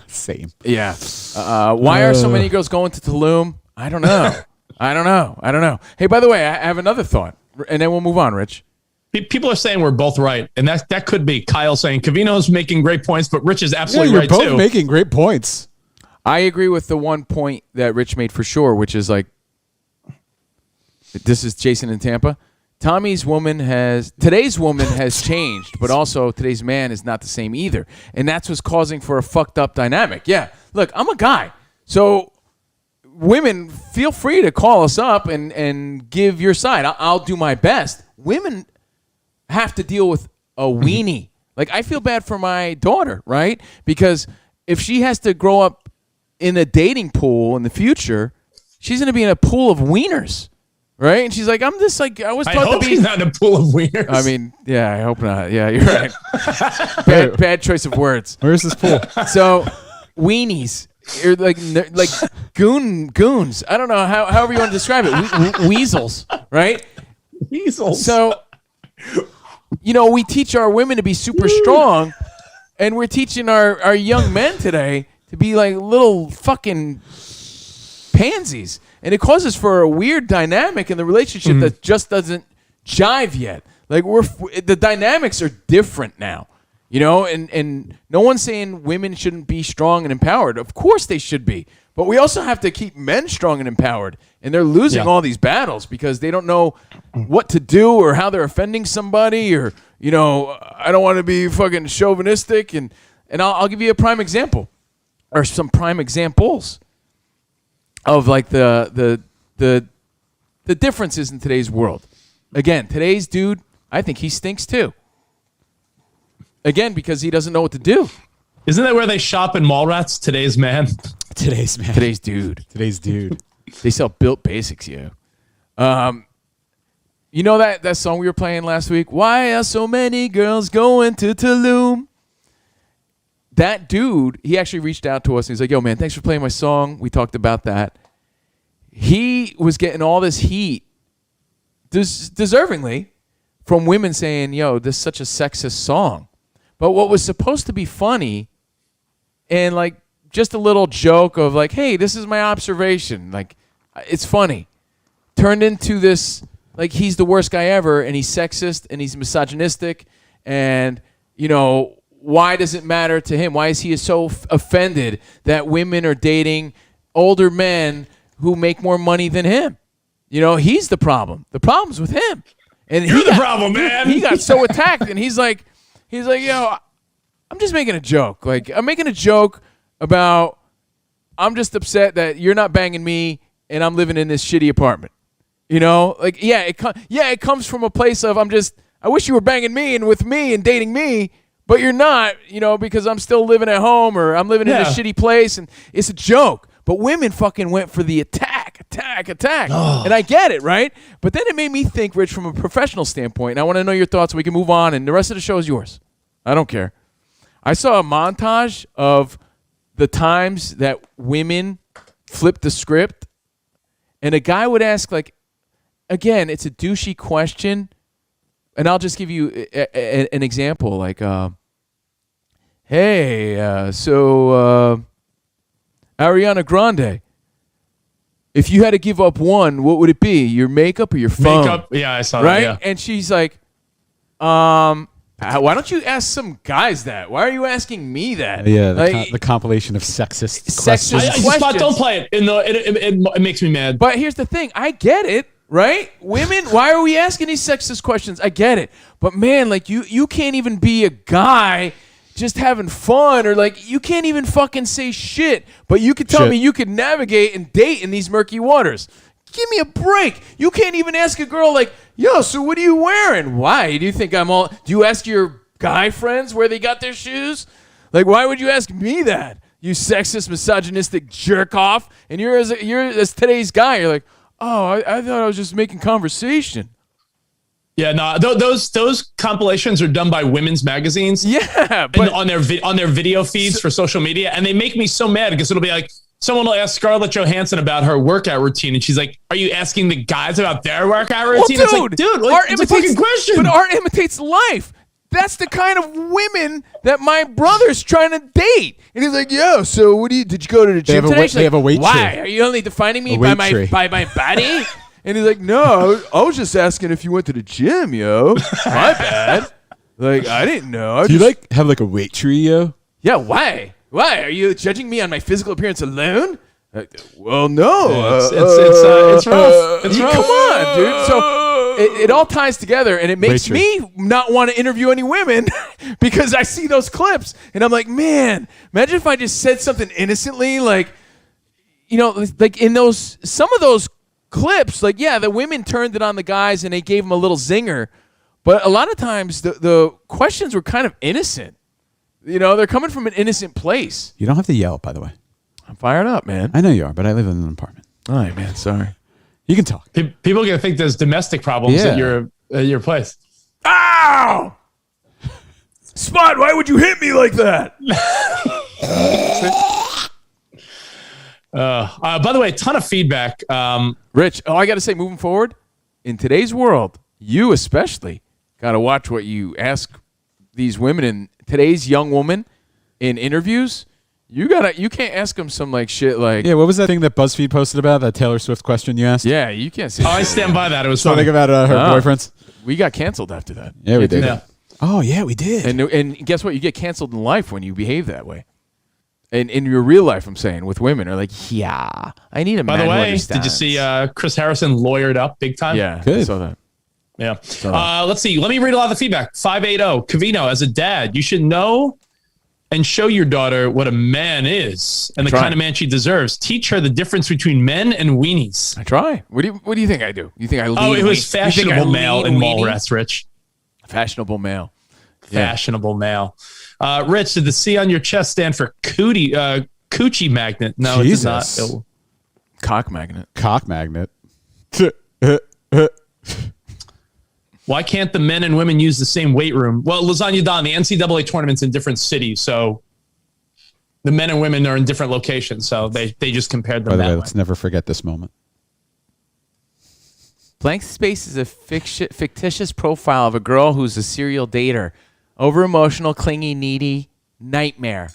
same. Yeah. Why are so many girls going to Tulum? I don't know. I don't know. Hey, by the way, I have another thought, and then we'll move on, Rich. People are saying we're both right, and that could be Kyle saying Covino's making great points, but Rich is absolutely right too. You're both making great points. I agree with the one point that Rich made for sure, which is like, this is Jason in Tampa. Today's woman has changed, but also today's man is not the same either, and that's what's causing for a fucked up dynamic. Yeah, look, I'm a guy, so. Women, feel free to call us up and give your side. I'll do my best. Women have to deal with a weenie. Like, I feel bad for my daughter, right? Because if she has to grow up in a dating pool in the future, she's going to be in a pool of wieners, right? And she's like, I'm just like, I was taught to be. He's not in a pool of wieners. I mean, yeah, I hope not. Yeah, you're right. bad choice of words. Where's this pool? So, weenies. You're like goons. I don't know however you want to describe it. Weasels, right? Weasels. So, we teach our women to be super strong, And we're teaching our young men today to be like little fucking pansies. And it causes for a weird dynamic in the relationship that just doesn't jive yet. Like the dynamics are different now. You know, and no one's saying women shouldn't be strong and empowered. Of course they should be. But we also have to keep men strong and empowered. And they're losing all these battles because they don't know what to do or how they're offending somebody or, you know, I don't want to be fucking chauvinistic. And I'll give you a prime example or some prime examples of like the differences in today's world. Again, today's dude, I think he stinks too. Again, because he doesn't know what to do. Isn't that where they shop in Mallrats? Today's man. Today's man. Today's dude. Today's dude. They sell Built Basics, you know that song we were playing last week? Why are so many girls going to Tulum? That dude, he actually reached out to us and he's like, yo, man, thanks for playing my song. We talked about that. He was getting all this heat, deservingly, from women saying, yo, this is such a sexist song. But what was supposed to be funny and like just a little joke of like, hey, this is my observation. Like, it's funny. Turned into this, like, he's the worst guy ever and he's sexist and he's misogynistic. And, you know, why does it matter to him? Why is he so offended that women are dating older men who make more money than him? You know, he's the problem. The problem's with him. And You're the problem, man. He got so attacked and he's like, yo, I'm just making a joke. Like, I'm making a joke about I'm just upset that you're not banging me and I'm living in this shitty apartment. You know? Like, it comes from a place of I wish you were banging me and with me and dating me, but you're not, you know, because I'm still living at home or I'm living in a shitty place and it's a joke. But women fucking went for the attack. Oh. And I get it, right? But then it made me think, Rich, from a professional standpoint, and I want to know your thoughts so we can move on, and the rest of the show is yours. I don't care. I saw a montage of the times that women flipped the script, and a guy would ask, like, again, it's a douchey question, and I'll just give you an example, like, hey, Ariana Grande, if you had to give up one, what would it be? Your makeup or your phone? Makeup. Yeah, I saw right? that. Yeah. And she's like, why don't you ask some guys that? Why are you asking me that? Yeah, like, the compilation of sexist Sexist questions. Spot, don't play it. It makes me mad. But here's the thing. I get it, right? Women, why are we asking these sexist questions? I get it. But man, like you can't even be a guy just having fun, or like you can't even fucking say shit, but you could tell me you could navigate and date in these murky waters. Give me a break. You can't even ask a girl like, yo, so what are you wearing? Why? Do you think do you ask your guy friends where they got their shoes? Like, why would you ask me that? You sexist, misogynistic jerk off. And you're as today's guy, you're like, oh, I thought I was just making conversation. Yeah, no, those compilations are done by women's magazines. Yeah, but on their video feeds for social media, and they make me so mad because it'll be like someone will ask Scarlett Johansson about her workout routine, and she's like, "Are you asking the guys about their workout routine?" Well, it's like, dude, like, it's a fucking question. But art imitates life. That's the kind of women that my brother's trying to date. And he's like, yo, so did you go to the gym today? They have a weight why? tree. Are you only defining me by my body? And he's like, no, I was just asking if you went to the gym, yo. My bad. Like, I didn't know. Do you have a weight tree, yo? Yeah, why? Why? Are you judging me on my physical appearance alone? Well, no. It's rough. It's rough. Come on, dude. So it all ties together, and it makes me not want to interview any women because I see those clips, and I'm like, man, imagine if I just said something innocently, like, you know, like in some of those clips, like, yeah, the women turned it on the guys and they gave them a little zinger, but a lot of times the questions were kind of innocent. You know, they're coming from an innocent place. You don't have to yell, by the way. I'm fired up, man. I know you are, but I live in an apartment. All right, man. Sorry. You can talk. People are gonna think there's domestic problems at your place. Ow! Spot, why would you hit me like that? By the way, a ton of feedback. Rich, I got to say, moving forward, in today's world, you especially got to watch what you ask these women in today's young woman in interviews, you can't ask them some like shit like Yeah, what was that thing that BuzzFeed posted about, that Taylor Swift question you asked? yeah, you can't say. Oh, I stand by that. It was Something funny. about her Oh. boyfriends? We got canceled after that. Yeah, we did. Yeah. Oh, yeah, we did. And guess what? You get canceled in life when you behave that way. And in your real life, I'm saying, with women are like, yeah, I need a By man the who way, understands. did you see Chris Harrison lawyered up big time? Yeah, I Good. saw that. Yeah. Let's see. Let me read a lot of the feedback. 580. Covino, as a dad, you should know and show your daughter what a man is and the Try. kind of man she deserves. Teach her the difference between men and weenies. I try. What do you think I do? You think I lean? Oh, it was you think I fashionable male lean in weenie? Mallrats, Rich. Fashionable male. Yeah. Fashionable male. Rich, did the C on your chest stand for coochie magnet? No, it Jesus. does not. Cock magnet. Cock magnet. Why can't the men and women use the same weight room? Well, Lasagna Don, the NCAA tournament's in different cities, so the men and women are in different locations, so they just compared them By the that way, way. let's never forget this moment. Blank space is a fictitious profile of a girl who's a serial dater. Over emotional, clingy, needy, nightmare.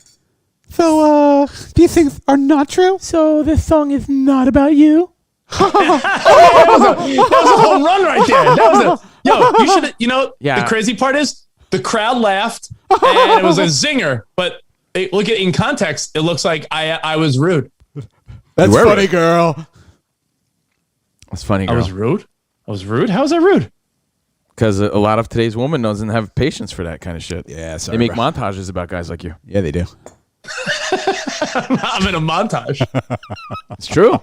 So, do you think are not true? So this song is not about you? That was a home run right there. You should. Yeah. The crazy part is the crowd laughed and it was a zinger. But look at in context, it looks like I was rude. That's were funny, rude. girl. That's funny, I girl. was rude. I was rude. How was I rude? Because a lot of today's women doesn't have patience for that kind of shit. Yeah, They sorry, make bro. montages about guys like you. Yeah, they do. I'm in a montage. It's true.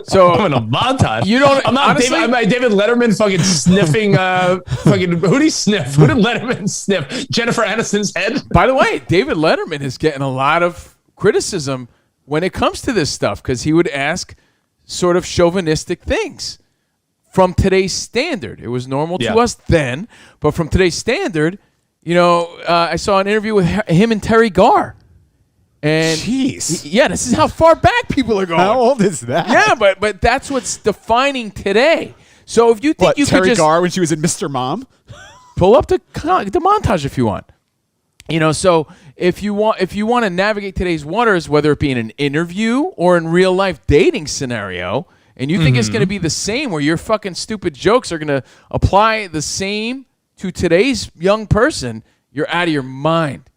So I'm in a montage. You don't- I'm not honestly- I'm not David Letterman fucking sniffing. Fucking who did he sniff? Who did Letterman sniff? Jennifer Aniston's head. by the way, David Letterman is getting a lot of criticism when it comes to this stuff because he would ask sort of chauvinistic things. From today's standard, it was normal to Yeah. us then, but from today's standard, I saw an interview with him and Terry Garr. And Jeez. yeah, this is how far back people are going. How old is that? Yeah, but that's what's defining today. So if you think What, you Terry could just Garr when she was in Mr. Mom? pull up the montage if you want. So if you want to navigate today's waters, whether it be in an interview or in real life dating scenario, and you think it's going to be the same, where your fucking stupid jokes are going to apply the same to today's young person, you're out of your mind.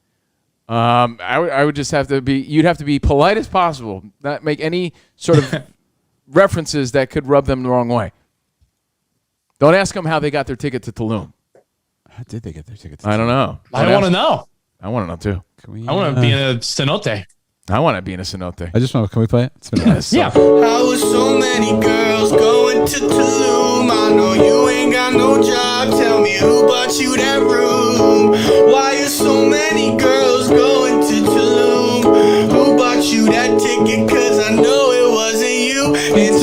I would just have to be. You'd have to be polite as possible, not make any sort of references that could rub them the wrong way. Don't ask them how they got their ticket to Tulum. How did they get their tickets? I don't know. I want to know. I want to know too. Can we, I want to be in a cenote. I want to be in a cenote. I just want. Can we play it? It's been a minute. Yeah. How is so many girls going to Tulum? I know you ain't got no job. Tell me who bought you that room? Why is so many girls going to Tulum? Who bought you that ticket? Cause I know it wasn't you in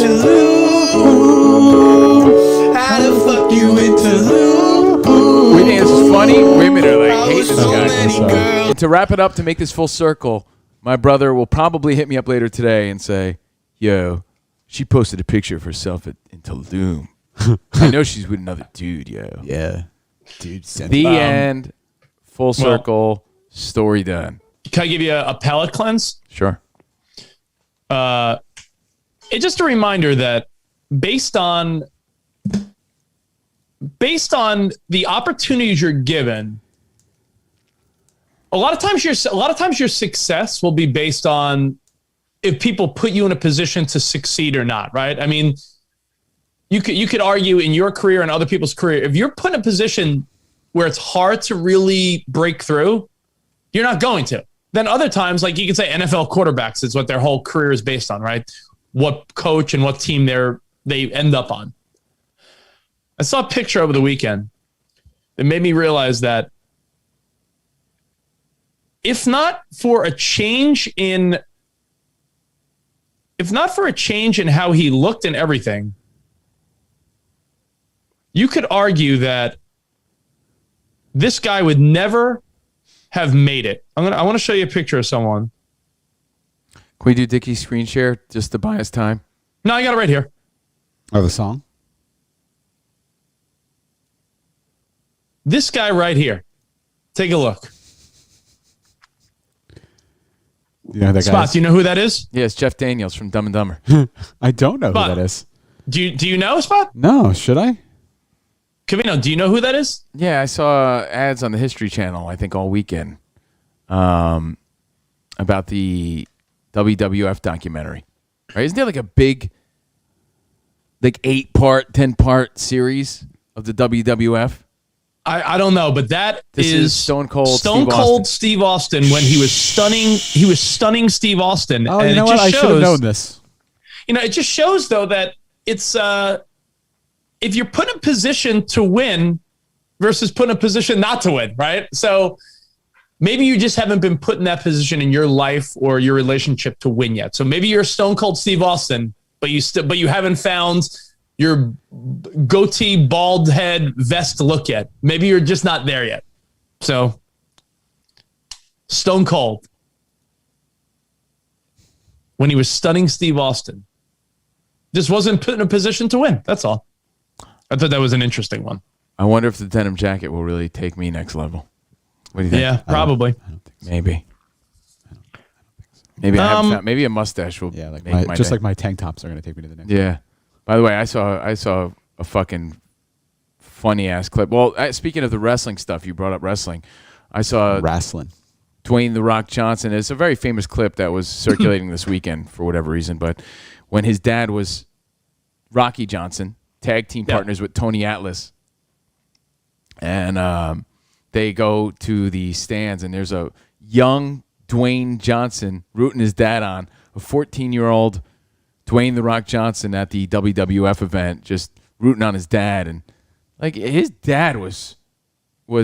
Tulum. How the fuck you in Tulum? We think this is funny. Women are like, How hate is this so guy. many girls? And to wrap it up, to make this full circle, my brother will probably hit me up later today and say, yo, she posted a picture of herself in Tulum. I know she's with another dude, yo. Yeah. Dude, send The it. end. Full circle. Story done. Can I give you a palate cleanse? Sure. It's just a reminder that based on the opportunities you're given, a lot of times your success will be based on if people put you in a position to succeed or not, right? I mean, you could argue in your career and other people's career, if you're put in a position where it's hard to really break through, you're not going to. Then other times, like you could say NFL quarterbacks is what their whole career is based on, right? What coach and what team they end up on. I saw a picture over the weekend that made me realize that if not for a change in how he looked and everything, you could argue that this guy would never have made it. I want to show you a picture of someone. Can we do Dickie's screen share just to buy us time? No, I got it right here. Oh, the song? This guy right here. Take a look. You know who that guy Spot, is? do you know who that is? Yeah, it's Jeff Daniels from Dumb and Dumber. I don't know Spot. who that is. Do you know, Spot? No, should I? Covino, do you know who that is? Yeah, I saw ads on the History Channel, I think all weekend, about the WWF documentary. Right? Isn't there like a big, like 8-part, 10-part series of the WWF? I don't know, but This is Stone Cold Stone Steve Cold Austin. Steve Austin when he was stunning Steve Austin. Oh, and you know it what? just I should have shows- known this. It just shows though that it's if you're put in a position to win versus put in a position not to win, right? So maybe you just haven't been put in that position in your life or your relationship to win yet. So maybe you're Stone Cold Steve Austin, but you haven't found your goatee, bald head, vest look yet. Maybe you're just not there yet. So Stone Cold, when he was stunning Steve Austin, just wasn't put in a position to win. That's all. I thought that was an interesting one. I wonder if the denim jacket will really take me next level. What do you think? Yeah, probably. Maybe. Maybe I haven't found, maybe a mustache will Yeah, like make my, just day. like my tank tops are going to take me to the next. Yeah. By the way, I saw a fucking funny ass clip. Well, speaking of the wrestling stuff, you brought up wrestling. I saw Wrestling. Dwayne The Rock Johnson. It's a very famous clip that was circulating this weekend for whatever reason. But when his dad was Rocky Johnson, tag team partners with Tony Atlas, and they go to the stands, and there's a young Dwayne Johnson rooting his dad on, a 14-year-old Dwayne The Rock Johnson at the WWF event, just rooting on his dad. And like his dad was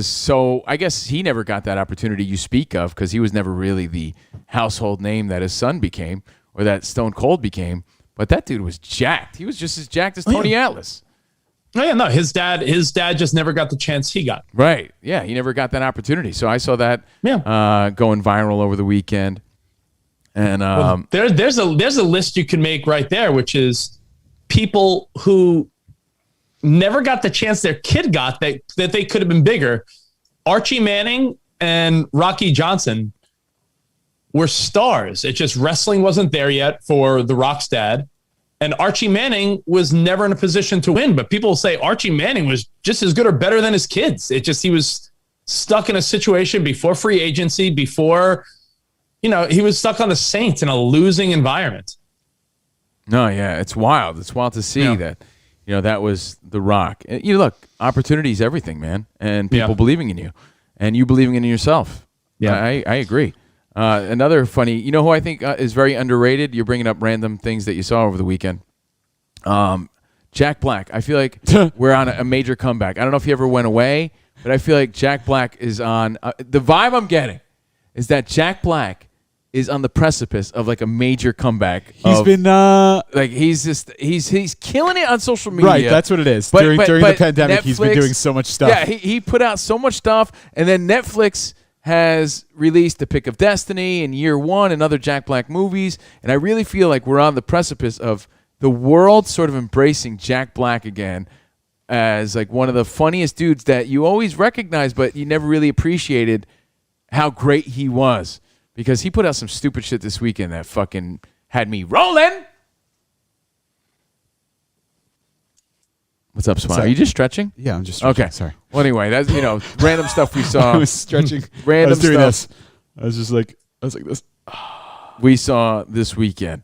so, I guess he never got that opportunity you speak of because he was never really the household name that his son became or that Stone Cold became. But that dude was jacked. He was just as jacked as Tony Atlas. Oh yeah, no, his dad just never got the chance he got. Right. Yeah, he never got that opportunity. So I saw that Yeah. going viral over the weekend. And There's a list you can make right there, which is people who never got the chance their kid got that they could have been bigger. Archie Manning and Rocky Johnson were stars. It just wrestling wasn't there yet for The Rock's dad. And Archie Manning was never in a position to win. But people say Archie Manning was just as good or better than his kids. It just, he was stuck in a situation before free agency, before, he was stuck on the Saints in a losing environment. no, yeah, it's wild. It's wild to see that, that was The Rock. And, look, opportunity is everything, man. And people believing in you and you believing in yourself. Yeah. I agree. Another funny, who I think is very underrated? You're bringing up random things that you saw over the weekend. Jack Black. I feel like we're on a major comeback. I don't know if he ever went away, but I feel like Jack Black is on the vibe I'm getting is that Jack Black is on the precipice of like a major comeback. He's been like he's killing it on social media. right. That's what it is. But- during but the pandemic, he's been Netflix- doing so much stuff. Yeah, he put out so much stuff, and then Netflix has released The Pick of Destiny and Year One and other Jack Black movies, and I really feel like we're on the precipice of the world sort of embracing Jack Black again as like one of the funniest dudes that you always recognize, but you never really appreciated how great he was because he put out some stupid shit this weekend that fucking had me rolling. What's up, Smile? Are you just stretching? Yeah, I'm just stretching. Okay. Sorry. Well, anyway, that's random stuff we saw. I was stretching. Random I was doing stuff this. I was like this. we saw this weekend.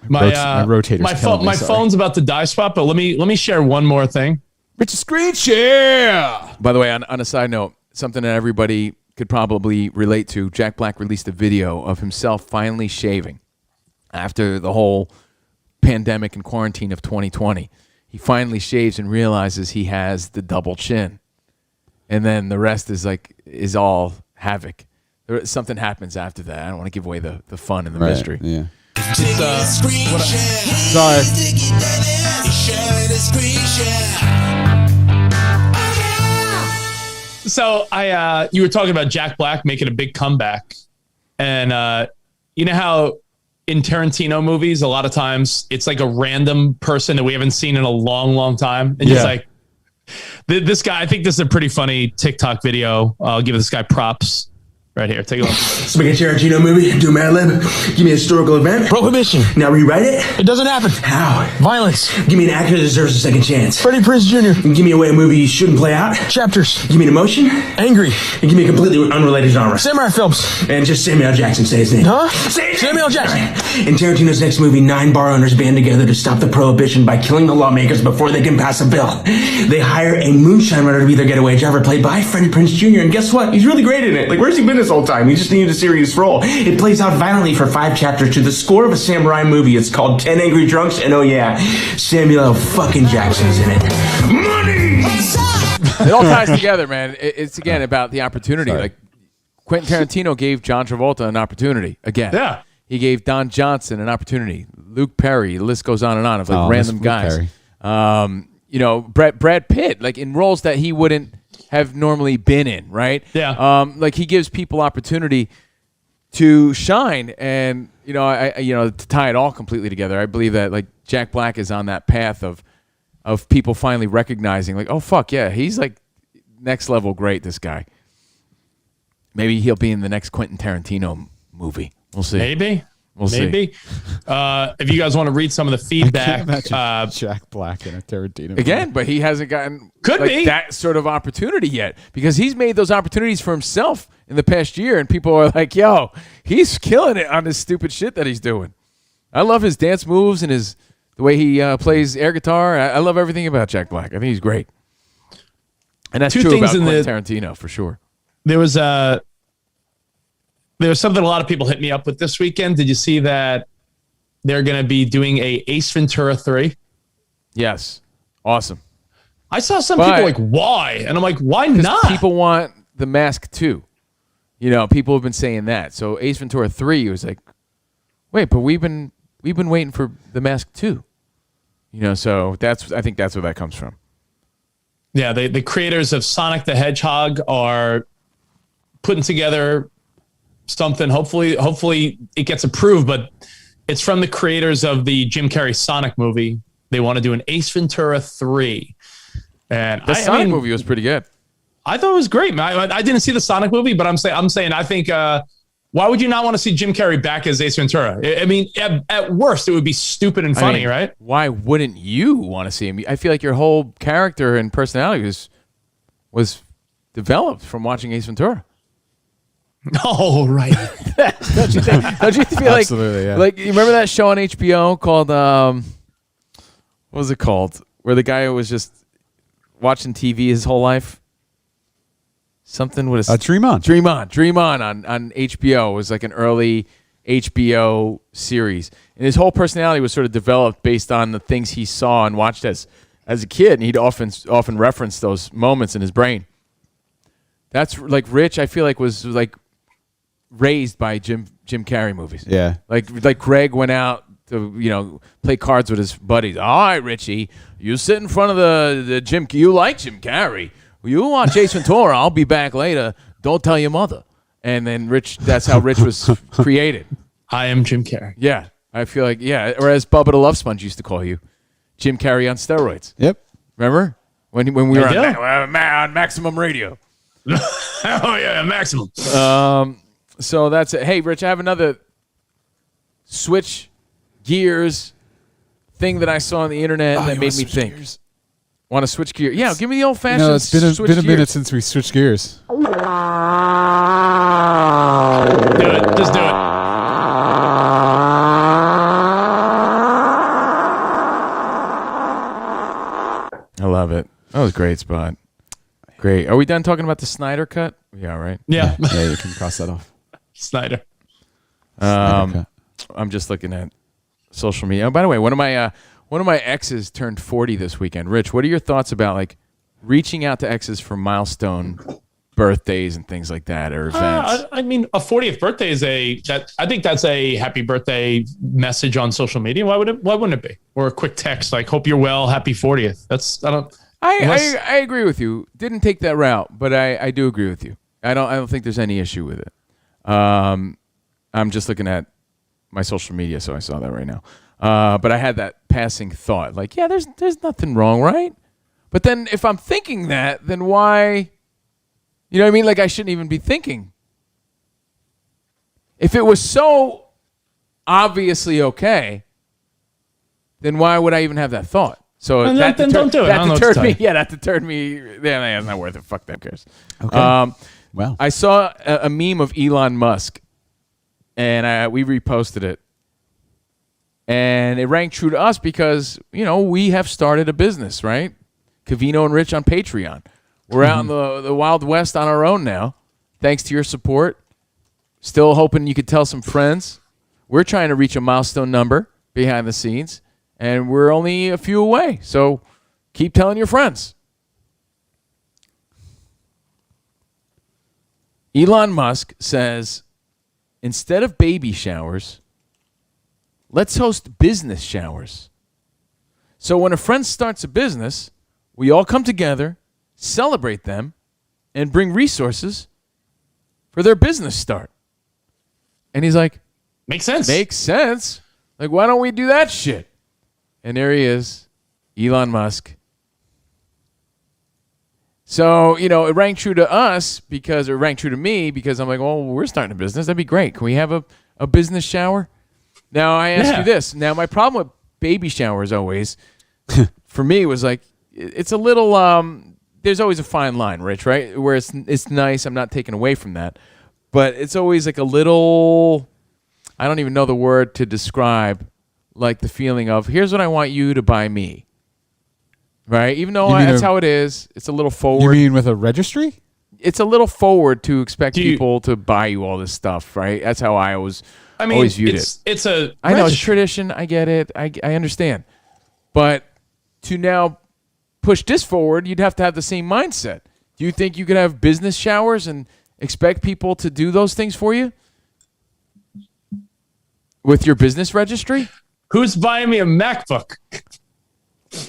My rotator's killing me, my sorry. phone's about to die, Spot, but let me share one more thing. Richard screen share. By the way, on a side note, something that everybody could probably relate to, Jack Black released a video of himself finally shaving after the whole pandemic and quarantine of 2020. He finally shaves and realizes he has the double chin. And then the rest is all havoc. Something happens after that. I don't want to give away the fun and the mystery. Yeah. Sorry. So you were talking about Jack Black making a big comeback, and you know how in Tarantino movies a lot of times it's like a random person that we haven't seen in a long, long time, and just like this guy. I think this is a pretty funny TikTok video. I'll give this guy props. right here. Take a look. Spaghetti Tarantino movie, do Mad Lib. Give me a historical event. Prohibition. Now rewrite it. It doesn't happen. How? Violence. Give me an actor that deserves a second chance. Freddie Prinze Jr. And give me a way a movie shouldn't play out. Chapters. Give me an emotion. Angry. And give me a completely unrelated genre. Samurai films. And just Samuel L. Jackson, say his name. Huh? Say his Samuel name. Jackson. Right. In Tarantino's next movie, 9 bar owners band together to stop the prohibition by killing the lawmakers before they can pass a bill. They hire a moonshine runner to be their getaway driver, played by Freddie Prinze Jr. And guess what? He's really great in it. Like, where's he been this whole time? He just needed a serious role. It plays out violently for 5 chapters to the score of a samurai movie. It's called 10 Angry Drunks, and oh yeah, Samuel L. fucking Jackson's in it. Money! It all ties together, man. It's again about the opportunity. Like Quentin Tarantino gave John Travolta an opportunity again. Yeah. He gave Don Johnson an opportunity. Luke Perry. The list goes on and on of like random guys. You know, Brad Pitt, like in roles that he wouldn't have normally been in, right? Yeah. Like he gives people opportunity to shine, and to tie it all completely together. I believe that like Jack Black is on that path of people finally recognizing, like, oh fuck yeah, he's like next level great. This guy. Maybe he'll be in the next Quentin Tarantino movie. We'll see. Maybe. We'll see. If you guys want to read some of the feedback, Jack Black in a Tarantino again, but he hasn't gotten Could be. that sort of opportunity yet, because he's made those opportunities for himself in the past year, and people are like, yo, he's killing it on this stupid shit that he's doing. I love his dance moves and the way he plays air guitar. I love everything about Jack Black. I think he's great. And that's Two true things about in Quentin Tarantino for sure. There was something a lot of people hit me up with this weekend. Did you see that they're going to be doing a Ace Ventura 3? Yes. Awesome. I saw some people like, why? And I'm like, why not? People want The Mask 2. You know, people have been saying that. So Ace Ventura 3 was like, wait, but we've been waiting for The Mask 2. You know, so I think that's where that comes from. Yeah, the creators of Sonic the Hedgehog are putting together something. Hopefully it gets approved, but it's from the creators of the Jim Carrey Sonic movie. They want to do an Ace Ventura 3. And The Sonic movie was pretty good. I thought it was great, man. I didn't see the Sonic movie, but I'm saying I think why would you not want to see Jim Carrey back as Ace Ventura? I mean, at worst, it would be stupid and funny, right? Why wouldn't you want to see him? I feel like your whole character and personality was developed from watching Ace Ventura. Oh, right. Don't you feel like, yeah. like you remember that show on HBO called what was it called? Where the guy was just watching TV his whole life. Something with a Dream On. Dream On on HBO. It was like an early HBO series, and his whole personality was sort of developed based on the things he saw and watched as a kid, and he'd often reference those moments in his brain. That's like Rich. I feel like was like raised by Jim Carrey movies. Yeah. Like Greg went out to play cards with his buddies. All right, Richie, you sit in front of the Jim. You like Jim Carrey. You watch Ace Ventura. I'll be back later. Don't tell your mother. And then Rich. That's how Rich was created. I am Jim Carrey. Yeah, I feel like or as Bubba the Love Sponge used to call you, Jim Carrey on steroids. Yep. Remember when we were I on Maximum Radio? Oh yeah, maximum. So that's it. Hey, Rich, I have another switch gears thing that I saw on the internet that made me think. Want to switch gears? Yeah, give me the old fashioned. No, it's been a minute since we switched gears. Do it. Just do it. I love it. That was a great spot. Great. Are we done talking about the Snyder cut? Yeah, right. Yeah. Yeah, you can cross that off. Snyder. I'm just looking at social media. Oh, by the way, one of my exes turned 40 this weekend. Rich, what are your thoughts about like reaching out to exes for milestone birthdays and things like that, or events? I mean, a 40th birthday is I think that's a happy birthday message on social media. Why wouldn't it be? Or a quick text like, hope you're well, happy 40th. I agree with you. Didn't take that route, but I do agree with you. I don't think there's any issue with it. I'm just looking at my social media, so I saw that right now. But I had that passing thought, like, yeah, there's nothing wrong, right? But then if I'm thinking that, then why? You know what I mean? Like I shouldn't even be thinking If it was so obviously okay, then why would I even have that thought? So Then that don't do it. I That don't know what to deterred tell me. you. Yeah, that deterred me. Yeah, it's not worth it. Fuck that. Who cares? Okay. Well, I saw a meme of Elon Musk, and we reposted it. And it rang true to us because, we have started a business, right? Covino and Rich on Patreon. We're out in the Wild West on our own now, thanks to your support. Still hoping you could tell some friends. We're trying to reach a milestone number behind the scenes, and we're only a few away. So keep telling your friends. Elon Musk says, instead of baby showers, let's host business showers. So when a friend starts a business, we all come together, celebrate them, and bring resources for their business start. And he's like, Makes sense. makes sense. Like, why don't we do that shit? And there he is, Elon Musk. So, it rang true to us because it rang true to me because I'm like, well, we're starting a business. That'd be great. Can we have a business shower? Now, I ask you this. Now, my problem with baby showers always, for me, was like, it's a little, there's always a fine line, Rich, right? Where it's nice. I'm not taking away from that. But it's always like a little, I don't even know the word to describe, like the feeling of, here's what I want you to buy me. Right? Even though that's how it is, it's a little you forward. mean with a registry? It's a little forward to expect people to buy you all this stuff, right? That's how I always viewed it. It's a I know it's registry. tradition. I get it. I understand. But to now push this forward, you'd have to have the same mindset. Do you think you could have business showers and expect people to do those things for you with your business registry? Who's buying me a MacBook?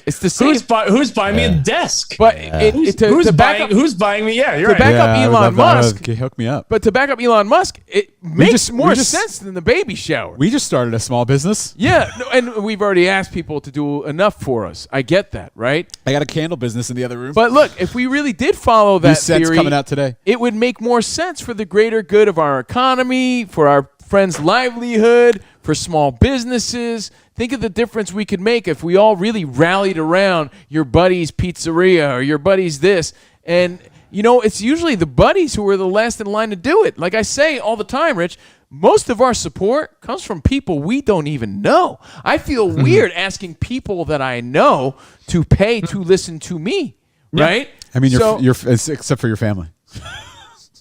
It's the same. Who's buying me a desk? But Who's buying me? Yeah, you're to right. back up I would Elon love that. Musk. Hook me up. But to back up Elon Musk, it makes more just- sense than the baby shower. We just started a small business. Yeah, no, and we've already asked people to do enough for us. I get that, right? I got a candle business in the other room. But look, if we really did follow New that scent's theory, coming out today. it would make more sense for the greater good of our economy, for our friends' livelihood, for small businesses. Think of the difference we could make if we all really rallied around your buddy's pizzeria or your buddy's this. And, it's usually the buddies who are the last in line to do it. Like I say all the time, Rich, most of our support comes from people we don't even know. I feel weird asking people that I know to pay to listen to me, right? I mean, except for your family.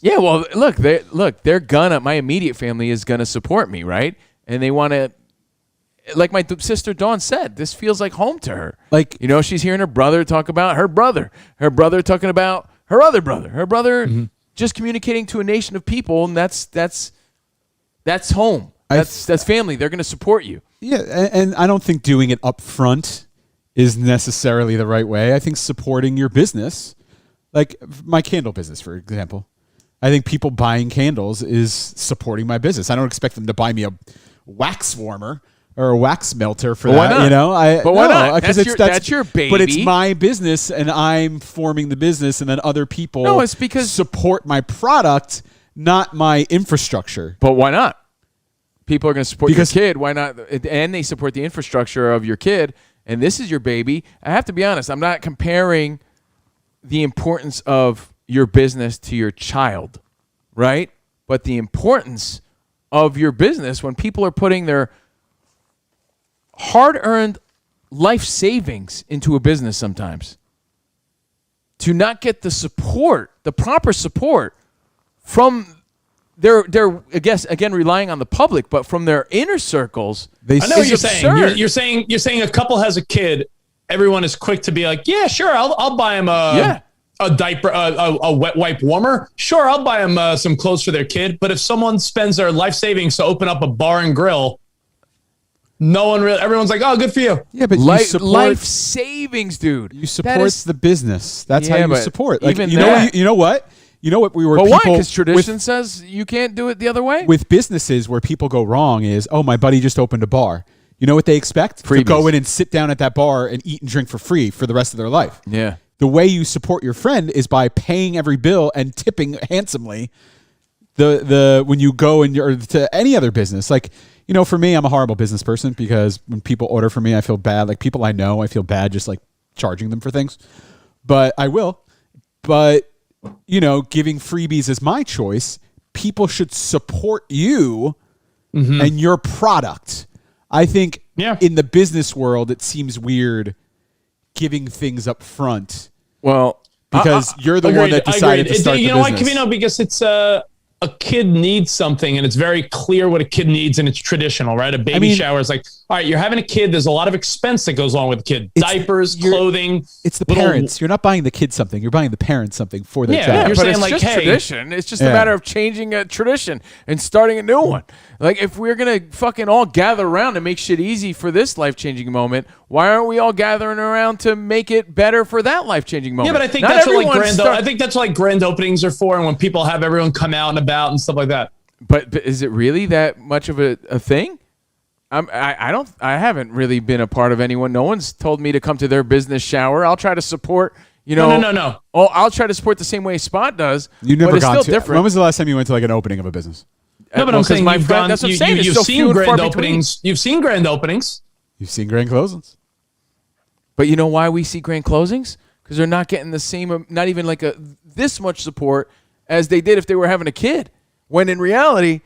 Yeah, well, they're gonna. My immediate family is gonna support me, right? And they want to, like my sister Dawn said, this feels like home to her. Like, she's hearing her brother talk about her brother talking about her other brother, her brother just communicating to a nation of people, and that's home. That's family. They're gonna support you. Yeah, and I don't think doing it up front is necessarily the right way. I think supporting your business, like my candle business, for example. I think people buying candles is supporting my business. I don't expect them to buy me a wax warmer or a wax melter for that. Why not? But why not? That's your baby. But it's my business, and I'm forming the business, and then other people it's because support my product, not my infrastructure. But why not? People are going to support your kid. Why not? And they support the infrastructure of your kid, and this is your baby. I have to be honest. I'm not comparing the importance of your business to your child, right? But the importance of your business when people are putting their hard-earned life savings into a business sometimes, to not get the support, the proper support from they're I guess again relying on the public, but from their inner circles. I know what you're absurd. saying. You're saying a couple has a kid. Everyone is quick to be like, yeah, sure, I'll buy him a diaper, a wet wipe warmer. Sure, I'll buy them some clothes for their kid. But if someone spends their life savings to open up a bar and grill, everyone's like, oh, good for you. Yeah, but life savings, dude. You support the business. That's how you support. Like, even you know what? You know what we were. But why? Because tradition says you can't do it the other way. With businesses where people go wrong is, oh, my buddy just opened a bar. You know what they expect? Freebies. To go in and sit down at that bar and eat and drink for free for the rest of their life. Yeah. The way you support your friend is by paying every bill and tipping handsomely the when you go and you're to any other business, like, you know, for me, I'm a horrible business person because when people order from me, I feel bad. Like people I know, I feel bad just like charging them for things, but I will. But, you know, giving freebies is my choice. People should support you and your product. I think in the business world, it seems weird giving things up front. Well, because you're the one that decided to start the business. You know why, Covino? Because it's a kid needs something, and it's very clear what a kid needs, and it's traditional, right? A baby shower is like, all right, you're having a kid. There's a lot of expense that goes along with the kid. Diapers, clothing. It's the parents. You're not buying the kid something. You're buying the parents something for their child. Yeah, you're but saying it's like, just hey, tradition. It's just a matter of changing a tradition and starting a new one. Like, if we're going to fucking all gather around and make shit easy for this life-changing moment, why aren't we all gathering around to make it better for that life-changing moment? Yeah, but I think Not that's what everyone I think that's what like grand openings are for, and when people have everyone come out and about and stuff like that. But is it really that much of a thing? I haven't really been a part of anyone. No one's told me to come to their business shower. I'll try to support, you know. No. Oh, I'll try to support the same way Spot does. You never but it's gone still to. different. When was the last time you went to like an opening of a business? No, but I'm saying my you've friend, gone, that's what I'm you, saying. you've It's so seen few and far grand between. openings. You've seen grand openings. You've seen grand closings. But you know why we see grand closings? Because they're not getting the same, not even like this much support as they did if they were having a kid. When in reality,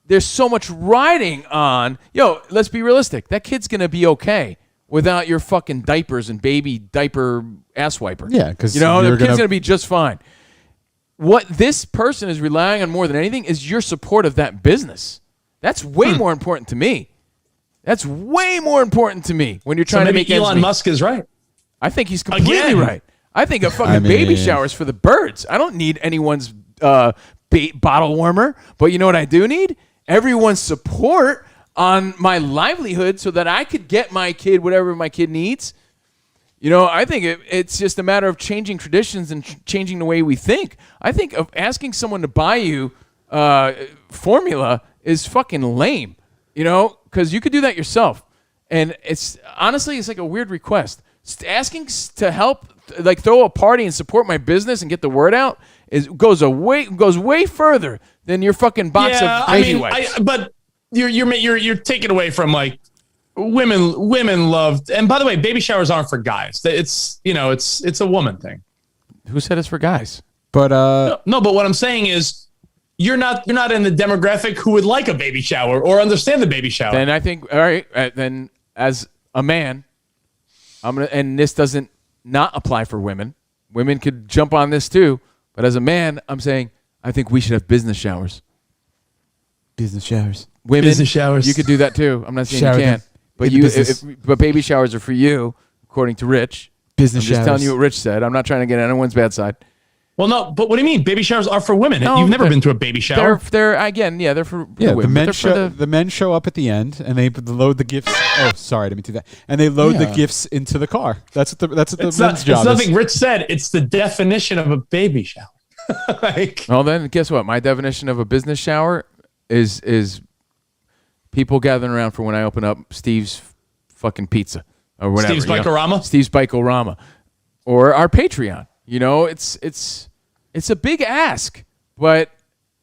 there's so much riding on. Yo, let's be realistic. That kid's gonna be okay without your fucking diapers and baby diaper ass wiper. Yeah, because you know the kid's gonna be just fine. What this person is relying on more than anything is your support of that business. That's way more important to me. That's way more important to me when you're trying to make ends Elon meet. Musk is right. I think he's completely Again. right. I think a fucking baby shower is for the birds. I don't need anyone's bottle warmer. But you know what I do need? Everyone's support on my livelihood so that I could get my kid whatever my kid needs. You know, I think it's just a matter of changing traditions and changing the way we think. I think of asking someone to buy you formula is fucking lame, you know, because you could do that yourself. And it's honestly, it's like a weird request. Asking to help, like throw a party and support my business and get the word out goes way further than your fucking box of baby wipes. But you're taking away from like women loved. And by the way, baby showers aren't for guys. It's it's a woman thing. Who said it's for guys? But no. But what I'm saying is, you're not in the demographic who would like a baby shower or understand the baby shower. Then I think, all right, then as a man, and this doesn't not apply for women. Women could jump on this too. But as a man, I'm saying I think we should have business showers. business showers. Women, business showers. you could do that too. I'm not saying Shower you can't. them. But In the business. but baby showers are for you, according to Rich. Business I'm just showers. telling you what Rich said. I'm not trying to get anyone's bad side. Well, no, but what do you mean? Baby showers are for women. No, You've never they're- been to a baby shower. They're again, yeah, they're for Yeah, women. the but men they're for the men show up at the end and they load the gifts. Oh, sorry, I didn't mean to do that. And they load the Yeah. gifts into the car. That's what the It's men's job it's nothing is. Rich said. It's the definition of a baby shower. Like, Well, then guess what? My definition of a business shower is people gathering around for when I open up Steve's fucking pizza or whatever. Steve's you know? Bikorama? Steve's Bikorama, or our Patreon. You know, it's a big ask, but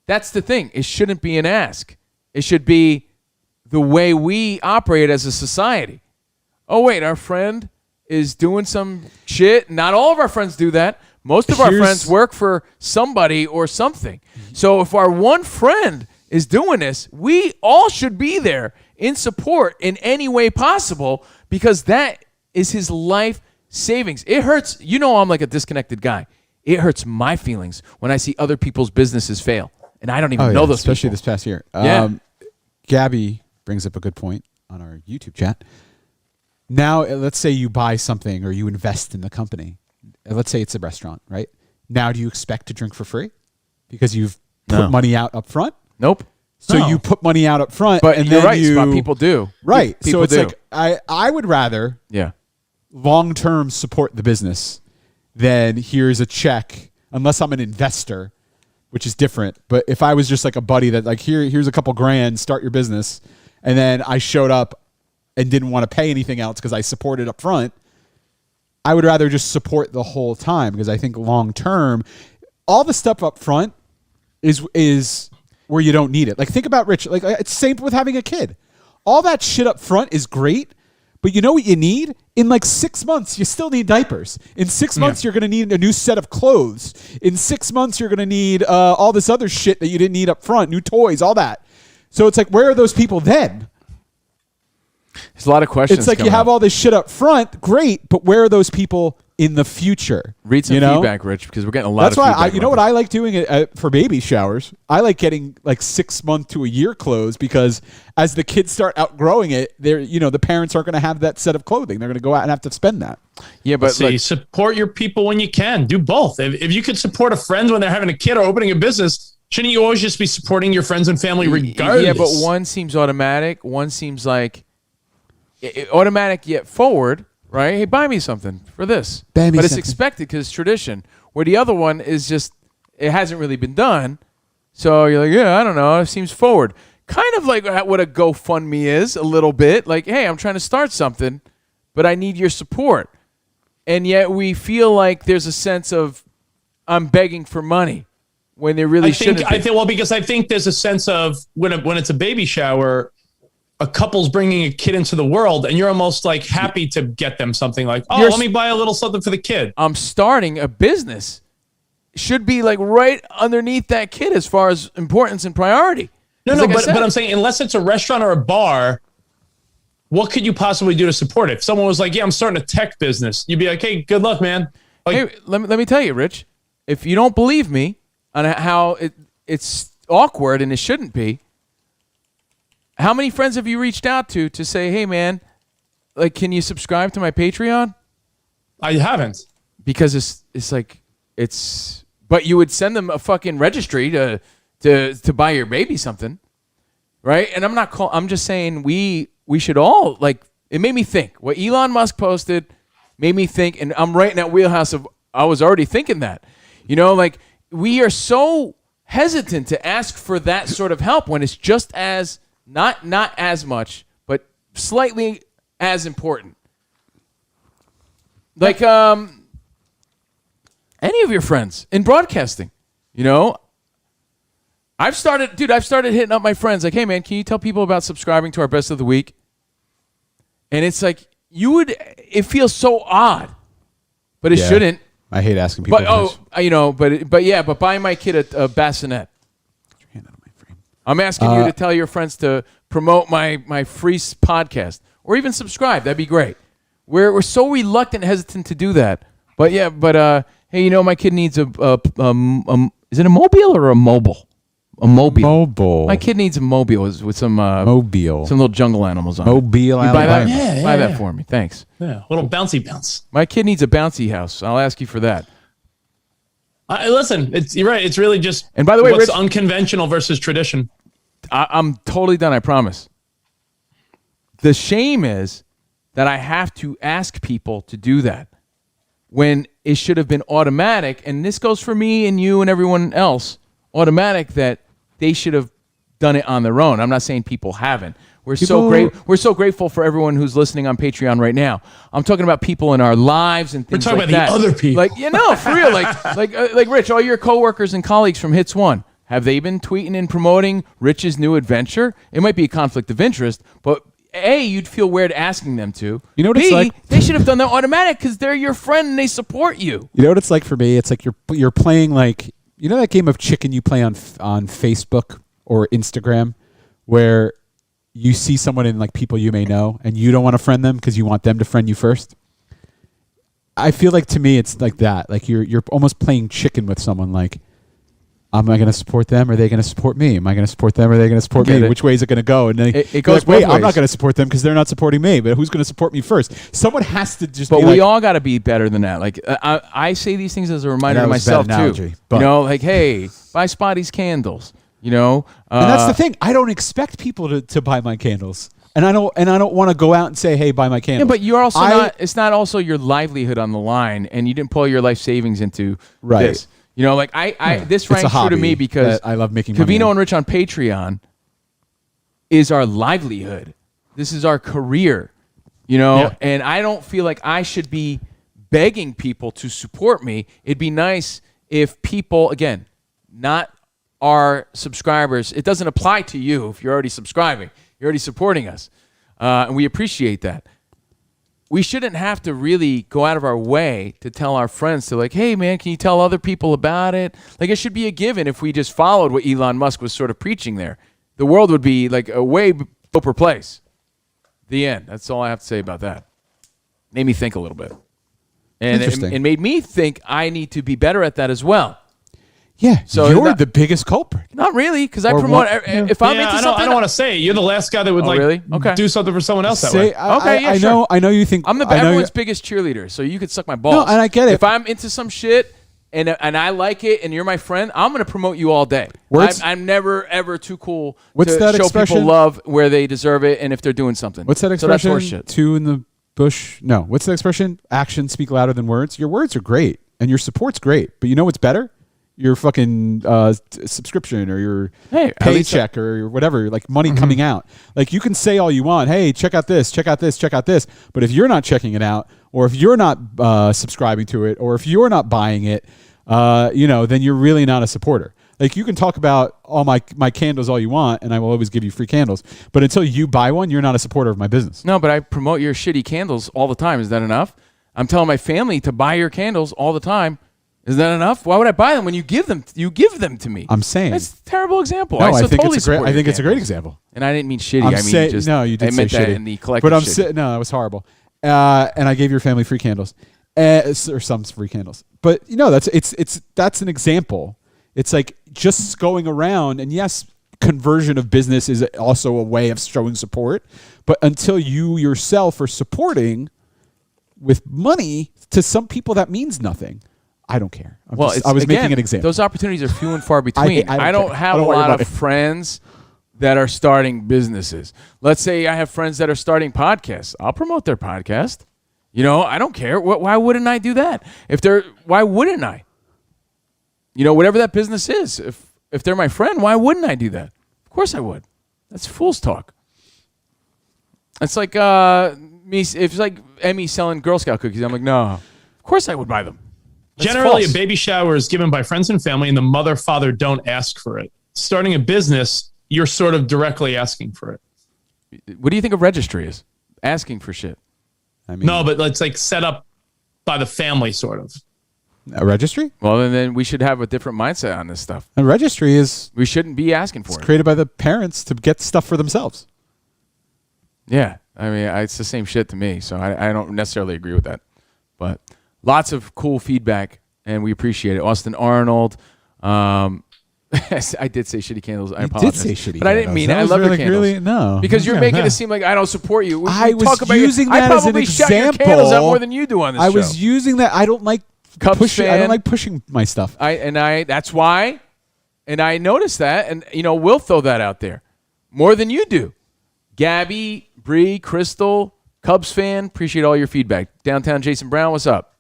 that's the thing. It shouldn't be an ask. It should be the way we operate as a society. Oh wait, our friend is doing some shit. Not all of our friends do that. Most of our friends work for somebody or something. So if our one friend is doing this, we all should be there in support in any way possible because that is his life savings. It hurts. You know, I'm like a disconnected guy. It hurts my feelings when I see other people's businesses fail. And I don't even know those especially people. this past year. Yeah. Gabby brings up a good point on our YouTube chat. Now, let's say you buy something or you invest in the company. Let's say it's a restaurant, right? Now, do you expect to drink for free because you've put money out up front? Nope. So No. you put money out up front, But and you're then right, Spot. People do. Right. People So it's do. like I would rather Yeah. long-term support the business than here's a check, unless I'm an investor, which is different. But if I was just like a buddy that like, here's a couple grand, start your business, and then I showed up and didn't want to pay anything else because I supported up front, I would rather just support the whole time because I think long-term, all the stuff up front is where you don't need it. Like, think about Rich. Like, it's same with having a kid. All that shit up front is great, but you know what you need? In like 6 months, you still need diapers. In 6 months, you're going to need a new set of clothes. In 6 months, you're going to need all this other shit that you didn't need up front, new toys, all that. So it's like, where are those people then? There's a lot of questions. It's like you have all this shit up front, great, but where are those people in the future? Read some feedback, Rich, because we're getting a lot That's of why feedback. you know what I like doing for baby showers? I like getting like 6 month to a year clothes, because as the kids start outgrowing it, the parents aren't going to have that set of clothing. They're going to go out and have to spend that. Yeah, but See, support your people when you can. Do both. If you could support a friend when they're having a kid or opening a business, shouldn't you always just be supporting your friends and family regardless? Yeah, but one seems automatic. One seems like automatic yet forward, right? Hey, buy me something for this. But it's expected because it's tradition. Where the other one is just, it hasn't really been done. So you're like, yeah, I don't know. It seems forward. Kind of like what a GoFundMe is a little bit. Like, hey, I'm trying to start something, but I need your support. And yet we feel like there's a sense of I'm begging for money when there really shouldn't be. Well, because I think there's a sense of when it's a baby shower, a couple's bringing a kid into the world, and you're almost like happy to get them something like, let me buy a little something for the kid. I'm starting a business. Should be like right underneath that kid as far as importance and priority. But I'm saying, unless it's a restaurant or a bar, what could you possibly do to support it? If someone was like, yeah, I'm starting a tech business, you'd be like, hey, good luck, man. Like, hey, let me tell you, Rich, if you don't believe me on how it's awkward and it shouldn't be, how many friends have you reached out to say, hey, man, like, can you subscribe to my Patreon? I haven't. Because but you would send them a fucking registry to buy your baby something, right? And I'm just saying we should all, like, it made me think. What Elon Musk posted made me think, and I'm right in that wheelhouse of, I was already thinking that. Like, we are so hesitant to ask for that sort of help when it's just as, not as much, but slightly as important. Like, any of your friends in broadcasting, I've started hitting up my friends like, hey man, can you tell people about subscribing to our best of the week? And it's like, it feels so odd, but it shouldn't. I hate asking people. But buy my kid a bassinet. I'm asking you to tell your friends to promote my free podcast or even subscribe. That'd be great. We're so reluctant, hesitant to do that. But hey, my kid needs is it a mobile or a mobile? A mobile. Mobile. My kid needs a mobile with some mobile, some little jungle animals on mobile. it. You buy that? Yeah, buy that for me. Thanks. Yeah, a little bouncy bounce. My kid needs a bouncy house. I'll ask you for that. Listen, you're right. It's really just, and by the way, what's Rich, unconventional versus tradition. I'm totally done, I promise. The shame is that I have to ask people to do that when it should have been automatic, and this goes for me and you and everyone else, automatic that they should have done it on their own. I'm not saying people haven't. We're so grateful for everyone who's listening on Patreon right now. I'm talking about people in our lives and things like that. We're talking about the other people. Like, for real. Like Rich, all your coworkers and colleagues from Hits One, have they been tweeting and promoting Rich's new adventure? It might be a conflict of interest, but A, you'd feel weird asking them to. You know what it's like? They should have done that automatic because they're your friend and they support you. You know what it's like for me? It's like you're playing like, that game of chicken you play on Facebook or Instagram where you see someone in like people you may know and you don't want to friend them because you want them to friend you first. I feel like to me it's like that. Like you're almost playing chicken with someone. Like, am I going to support them? Or are they going to support me? Am I going to support them? Or are they going to support me? Which way is it going to go? And then it goes like, wait, both ways. I'm not going to support them because they're not supporting me. But who's going to support me first? Someone has to just. But we all got to be better than that. Like I say these things as a reminder to myself too. Like, hey, buy Spotty's candles. And that's the thing. I don't expect people to buy my candles. And I don't want to go out and say, hey, buy my candles. Yeah, but you're also not. It's not also your livelihood on the line, and you didn't pull your life savings into this. This ranks true to me because I love making money. Covino and Rich on Patreon is our livelihood. This is our career, and I don't feel like I should be begging people to support me. It'd be nice if people, again, not our subscribers. It doesn't apply to you if you're already subscribing. You're already supporting us, and we appreciate that. We shouldn't have to really go out of our way to tell our friends to like, hey, man, can you tell other people about it? Like, it should be a given if we just followed what Elon Musk was sort of preaching there. The world would be like a way doper place. The end. That's all I have to say about that. Made me think a little bit. And it made me think I need to be better at that as well. Yeah, so you're the biggest culprit. Not really, because I promote. If I'm into something, I don't want to say it. You're the last guy that would really? do something for someone else that way. I know you think I'm everyone's biggest cheerleader, so you could suck my balls. No, and I get it. If I'm into some shit and I like it, and you're my friend, I'm going to promote you all day. I'm never ever too cool to show people love where they deserve it, and if they're doing something. What's that expression? So that's horseshit. Two in the bush. No, what's the expression? Actions speak louder than words. Your words are great, and your support's great, but you know what's better? Your fucking subscription or your paycheck or your whatever, like money coming out. Like, you can say all you want, hey, check out this, check out this, check out this. But if you're not checking it out, or if you're not subscribing to it, or if you're not buying it, then you're really not a supporter. Like, you can talk about all my candles all you want, and I will always give you free candles. But until you buy one, you're not a supporter of my business. No, but I promote your shitty candles all the time. Is that enough? I'm telling my family to buy your candles all the time. Is that enough? Why would I buy them when you give them to me? I'm saying that's a terrible example. No, I think it's a great example. And I didn't mean shitty. No, you did say that shitty. in the collective. But no, that was horrible. And I gave your family free candles, or some free candles. But that's an example. It's like just going around, and yes, conversion of business is also a way of showing support. But until you yourself are supporting with money, to some people that means nothing. I don't care. I was making an example. Those opportunities are few and far between. I don't have a lot of friends that are starting businesses. Let's say I have friends that are starting podcasts. I'll promote their podcast. I don't care. Why wouldn't I do that? Why wouldn't I? Whatever that business is, if they're my friend, why wouldn't I do that? Of course I would. That's fool's talk. It's like me. It's like Emmy selling Girl Scout cookies. I'm like, no. Of course I would buy them. That's Generally, false. a baby shower is given by friends and family, and the mother, father don't ask for it. Starting a business, you're sort of directly asking for it. What do you think a registry is? Asking for shit. No, but it's like set up by the family, sort of. A registry? Well, then we should have a different mindset on this stuff. A registry is... We shouldn't be asking for it. It's created by the parents to get stuff for themselves. Yeah. I mean, it's the same shit to me, so I don't necessarily agree with that. But... lots of cool feedback, and we appreciate it. Austin Arnold. I did say shitty candles. I apologize. You did say shitty but I didn't mean it. I love your candles. Really, no. Because you're making it seem like I don't support you. I was using that as an example. I probably shout your candles out more than you do on this show. I was using that. I don't like pushing. I don't like pushing my stuff. That's why. And I noticed that, and we'll throw that out there more than you do. Gabby, Bree, Crystal, Cubs fan. Appreciate all your feedback. Downtown Jason Brown, what's up?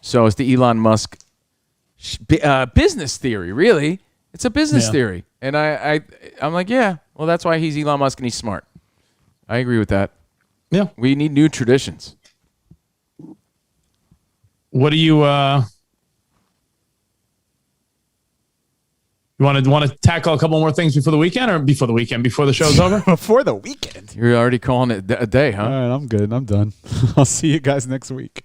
So it's the Elon Musk business theory, really. It's a business theory. And I'm like, yeah, well, that's why he's Elon Musk and he's smart. I agree with that. Yeah. We need new traditions. What do you want to tackle a couple more things before the weekend or before the show's over? Before the weekend? You're already calling it a day, huh? All right, I'm good. I'm done. I'll see you guys next week.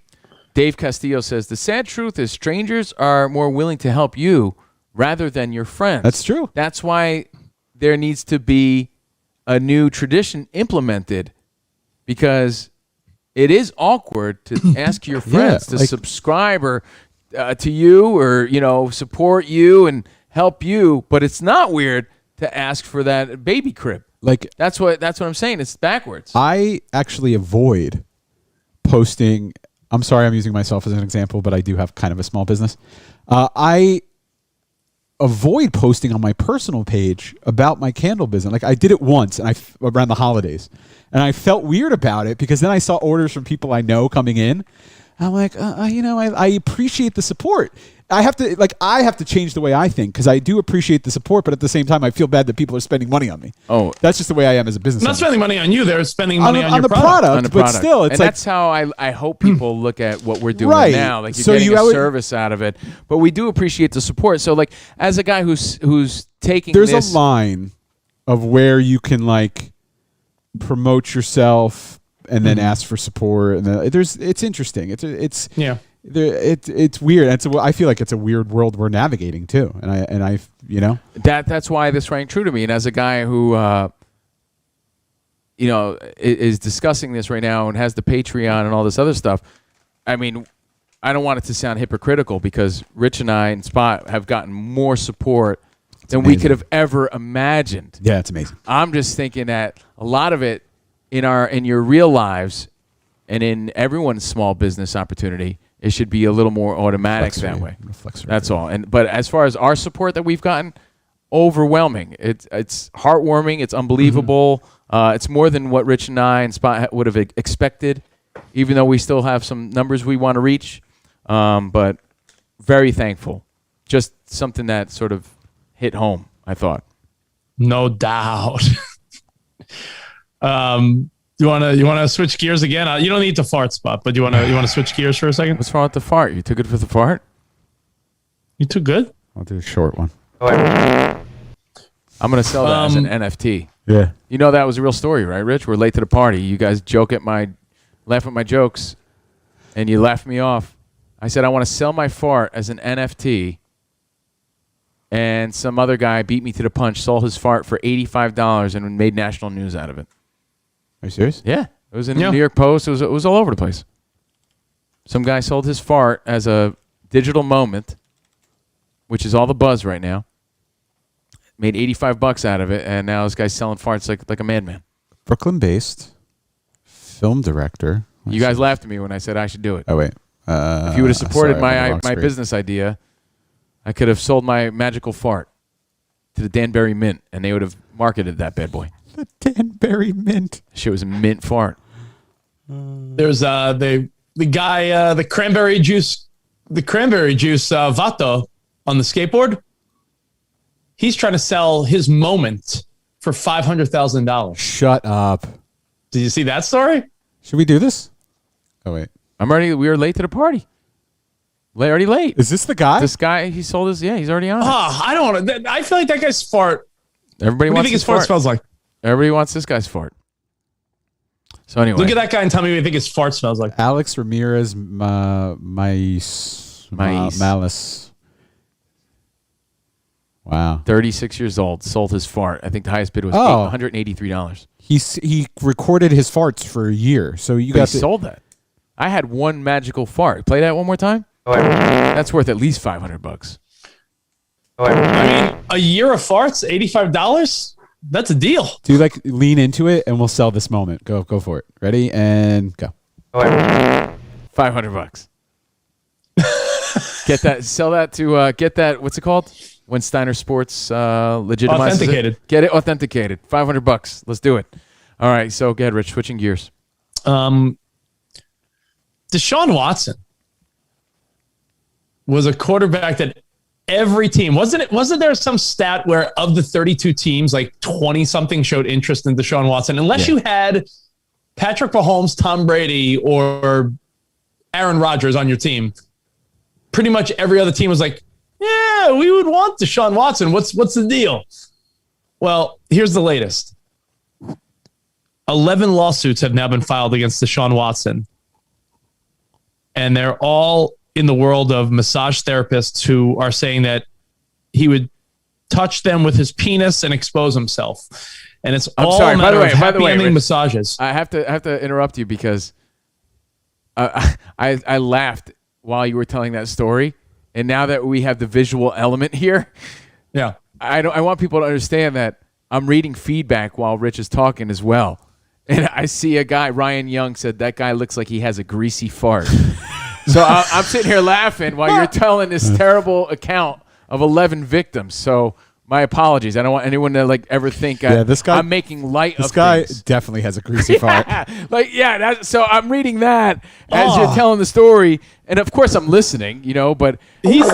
Dave Castillo says, the sad truth is strangers are more willing to help you rather than your friends. That's true. That's why there needs to be a new tradition implemented, because it is awkward to ask your friends to subscribe or to you or, support you and help you, but it's not weird to ask for that baby crib. Like, that's what I'm saying. It's backwards. I actually avoid posting. I'm sorry, I'm using myself as an example, but I do have kind of a small business. I avoid posting on my personal page about my candle business. Like, I did it once around the holidays, and I felt weird about it because then I saw orders from people I know coming in, I'm like, I appreciate the support. I have to change the way I think because I do appreciate the support, but at the same time, I feel bad that people are spending money on me. Oh, that's just the way I am as a business. I'm not spending money on you. They're spending money on your the product. product. On the but product. still, it's and like that's how I hope people look at what we're doing Right. now. Like you're So getting you a would- service out of it, but we do appreciate the support. So like as a guy who's taking there's this, a line of where you can like promote yourself and then ask for support, and then it's interesting. It's weird. I feel like it's a weird world we're navigating too, and I that's why this rang true to me. And as a guy who is discussing this right now and has the Patreon and all this other stuff, I mean, I don't want it to sound hypocritical because Rich and I and Spot have gotten more support than we could have ever imagined. Yeah, it's amazing. I'm just thinking that a lot of it in your real lives and in everyone's small business opportunity, it should be a little more automatic that way. That's all. But as far as our support that we've gotten, overwhelming. It's heartwarming. It's unbelievable. It's more than what Rich and I and Spot would have expected, even though we still have some numbers we want to reach. But very thankful. Just something that sort of hit home, I thought. No doubt. You want to switch gears again? You don't need to fart, Spot, but you want to switch gears for a second? What's wrong with the fart? You took it for the fart? You too good? I'll do a short one. I'm going to sell that as an NFT. Yeah. You know that was a real story, right, Rich? We're late to the party. You guys laugh at my jokes, and you laughed me off. I said I want to sell my fart as an NFT, and some other guy beat me to the punch, sold his fart for $85 and made national news out of it. Are you serious? Yeah. It was in the New York Post. It was all over the place. Some guy sold his fart as a digital moment, which is all the buzz right now. Made $85 out of it, and now this guy's selling farts like a madman. Brooklyn-based film director. You guys laughed at me when I said I should do it. Oh wait. If you would have supported sorry, I'm on the wrong my screen. business idea, I could have sold my magical fart to the Danbury Mint, and they would have marketed that bad boy. The Danbury Mint. Shit was a mint fart. There's the guy the cranberry juice Vato on the skateboard. He's trying to sell his moment for $500,000. Shut up. Did you see that story? Should we do this? Oh wait. We were late to the party. Already late. Is this the guy? This guy, he sold his, he's already on it. I don't want to. I feel like that guy's fart. Everybody What do you wants think his his fart smells like? Everybody wants this guy's fart. So anyway. Look at that guy and tell me what you think his fart smells like. Alex Ramirez Malice. Wow. 36 years old, sold his fart. I think the highest bid was $183. He recorded his farts for a year. So you But got he sold that. I had one magical fart. Play that one more time. That's worth at least $500. I mean, a year of farts, $85? That's a deal. Do you like lean into it and we'll sell this moment. Go for it. Ready and go. $500. Get that. Sell that to get that. What's it called? When Steiner Sports legitimizes Authenticated. it. Get it authenticated. $500. Let's do it. All right. So go ahead, Rich. Switching gears. Deshaun Watson was a quarterback that every team wasn't there some stat where of the 32 teams, like 20 something showed interest in Deshaun Watson, unless you had Patrick Mahomes, Tom Brady, or Aaron Rodgers on your team. Pretty much every other team was like, yeah, we would want Deshaun Watson. What's the deal? Well, here's the latest. 11 lawsuits have now been filed against Deshaun Watson. And they're all in the world of massage therapists who are saying that he would touch them with his penis and expose himself. And it's all sorry. by the way, Rich, massages. I have to interrupt you because I laughed while you were telling that story, and now that we have the visual element here, Yeah. I want people to understand that I'm reading feedback while Rich is talking as well. And I see a guy, Ryan Young said, that guy looks like he has a greasy fart. So I'm sitting here laughing while you're telling this terrible account of 11 victims. So My apologies. I don't want anyone to like ever think I'm making light of This guy things. definitely has a greasy fart. So I'm reading that as you're telling the story, and of course I'm listening, but that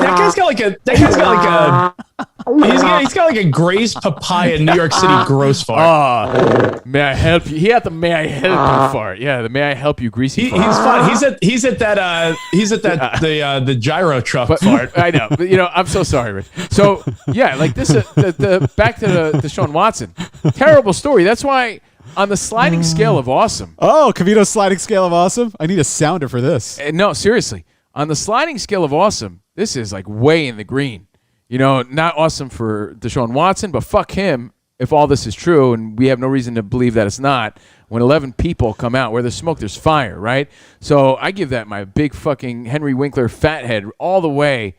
guy's got like a grazed papaya New York City gross fart. may I help you? He had the may I help you fart. Yeah, the may I help you greasy fart. He's fun. He's at the gyro truck fart. I know, but I'm so sorry, Rich. So yeah, like this, the back to the Deshaun Watson, terrible story. That's why on the sliding scale of awesome. Oh, Covino's sliding scale of awesome. I need a sounder for this. No, seriously, on the sliding scale of awesome, this is like way in the green. Not awesome for Deshaun Watson, but fuck him if all this is true, and we have no reason to believe that it's not. When 11 people come out, where there's smoke, there's fire, right? So I give that my big fucking Henry Winkler fathead all the way.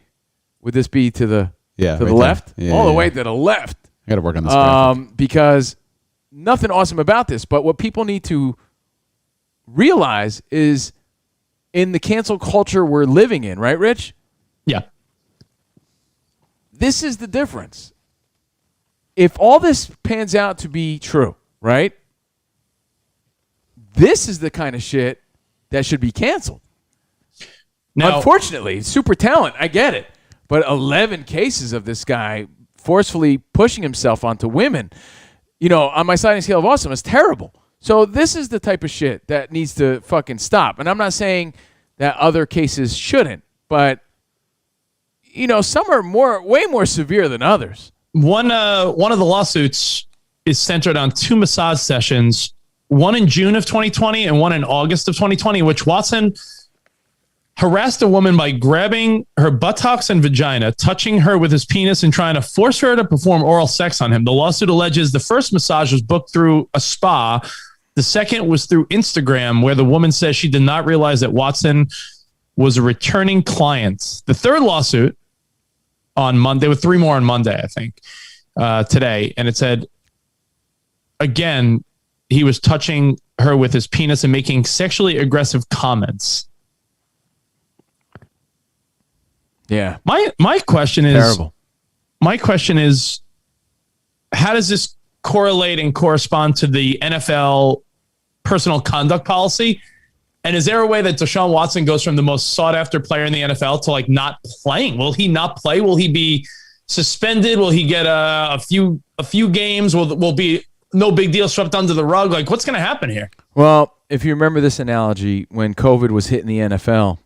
Would this be to the left? All the way to the left. I got to work on this graphic. Because nothing awesome about this, but what people need to realize is in the cancel culture we're living in, right, Rich? Yeah. This is the difference. If all this pans out to be true, right? This is the kind of shit that should be canceled. Now, unfortunately, super talent, I get it. But 11 cases of this guy forcefully pushing himself onto women, on my sliding scale of awesome is terrible. So this is the type of shit that needs to fucking stop. And I'm not saying that other cases shouldn't, but some are way more severe than others. One of the lawsuits is centered on 2 massage sessions, one in June of 2020 and one in August of 2020, in which Watson harassed a woman by grabbing her buttocks and vagina, touching her with his penis, and trying to force her to perform oral sex on him. The lawsuit alleges the first massage was booked through a spa. The second was through Instagram, where the woman says she did not realize that Watson was a returning client. The third lawsuit on Monday, with 3 more on Monday, I think, today. And it said, again, he was touching her with his penis and making sexually aggressive comments. Yeah. My question is terrible. My question is, how does this correlate and correspond to the NFL personal conduct policy? And is there a way that Deshaun Watson goes from the most sought after player in the NFL to like not playing? Will he not play? Will he be suspended? Will he get a few games? Will be no big deal, swept under the rug? Like, what's going to happen here? Well, if you remember this analogy, when COVID was hitting the NFL,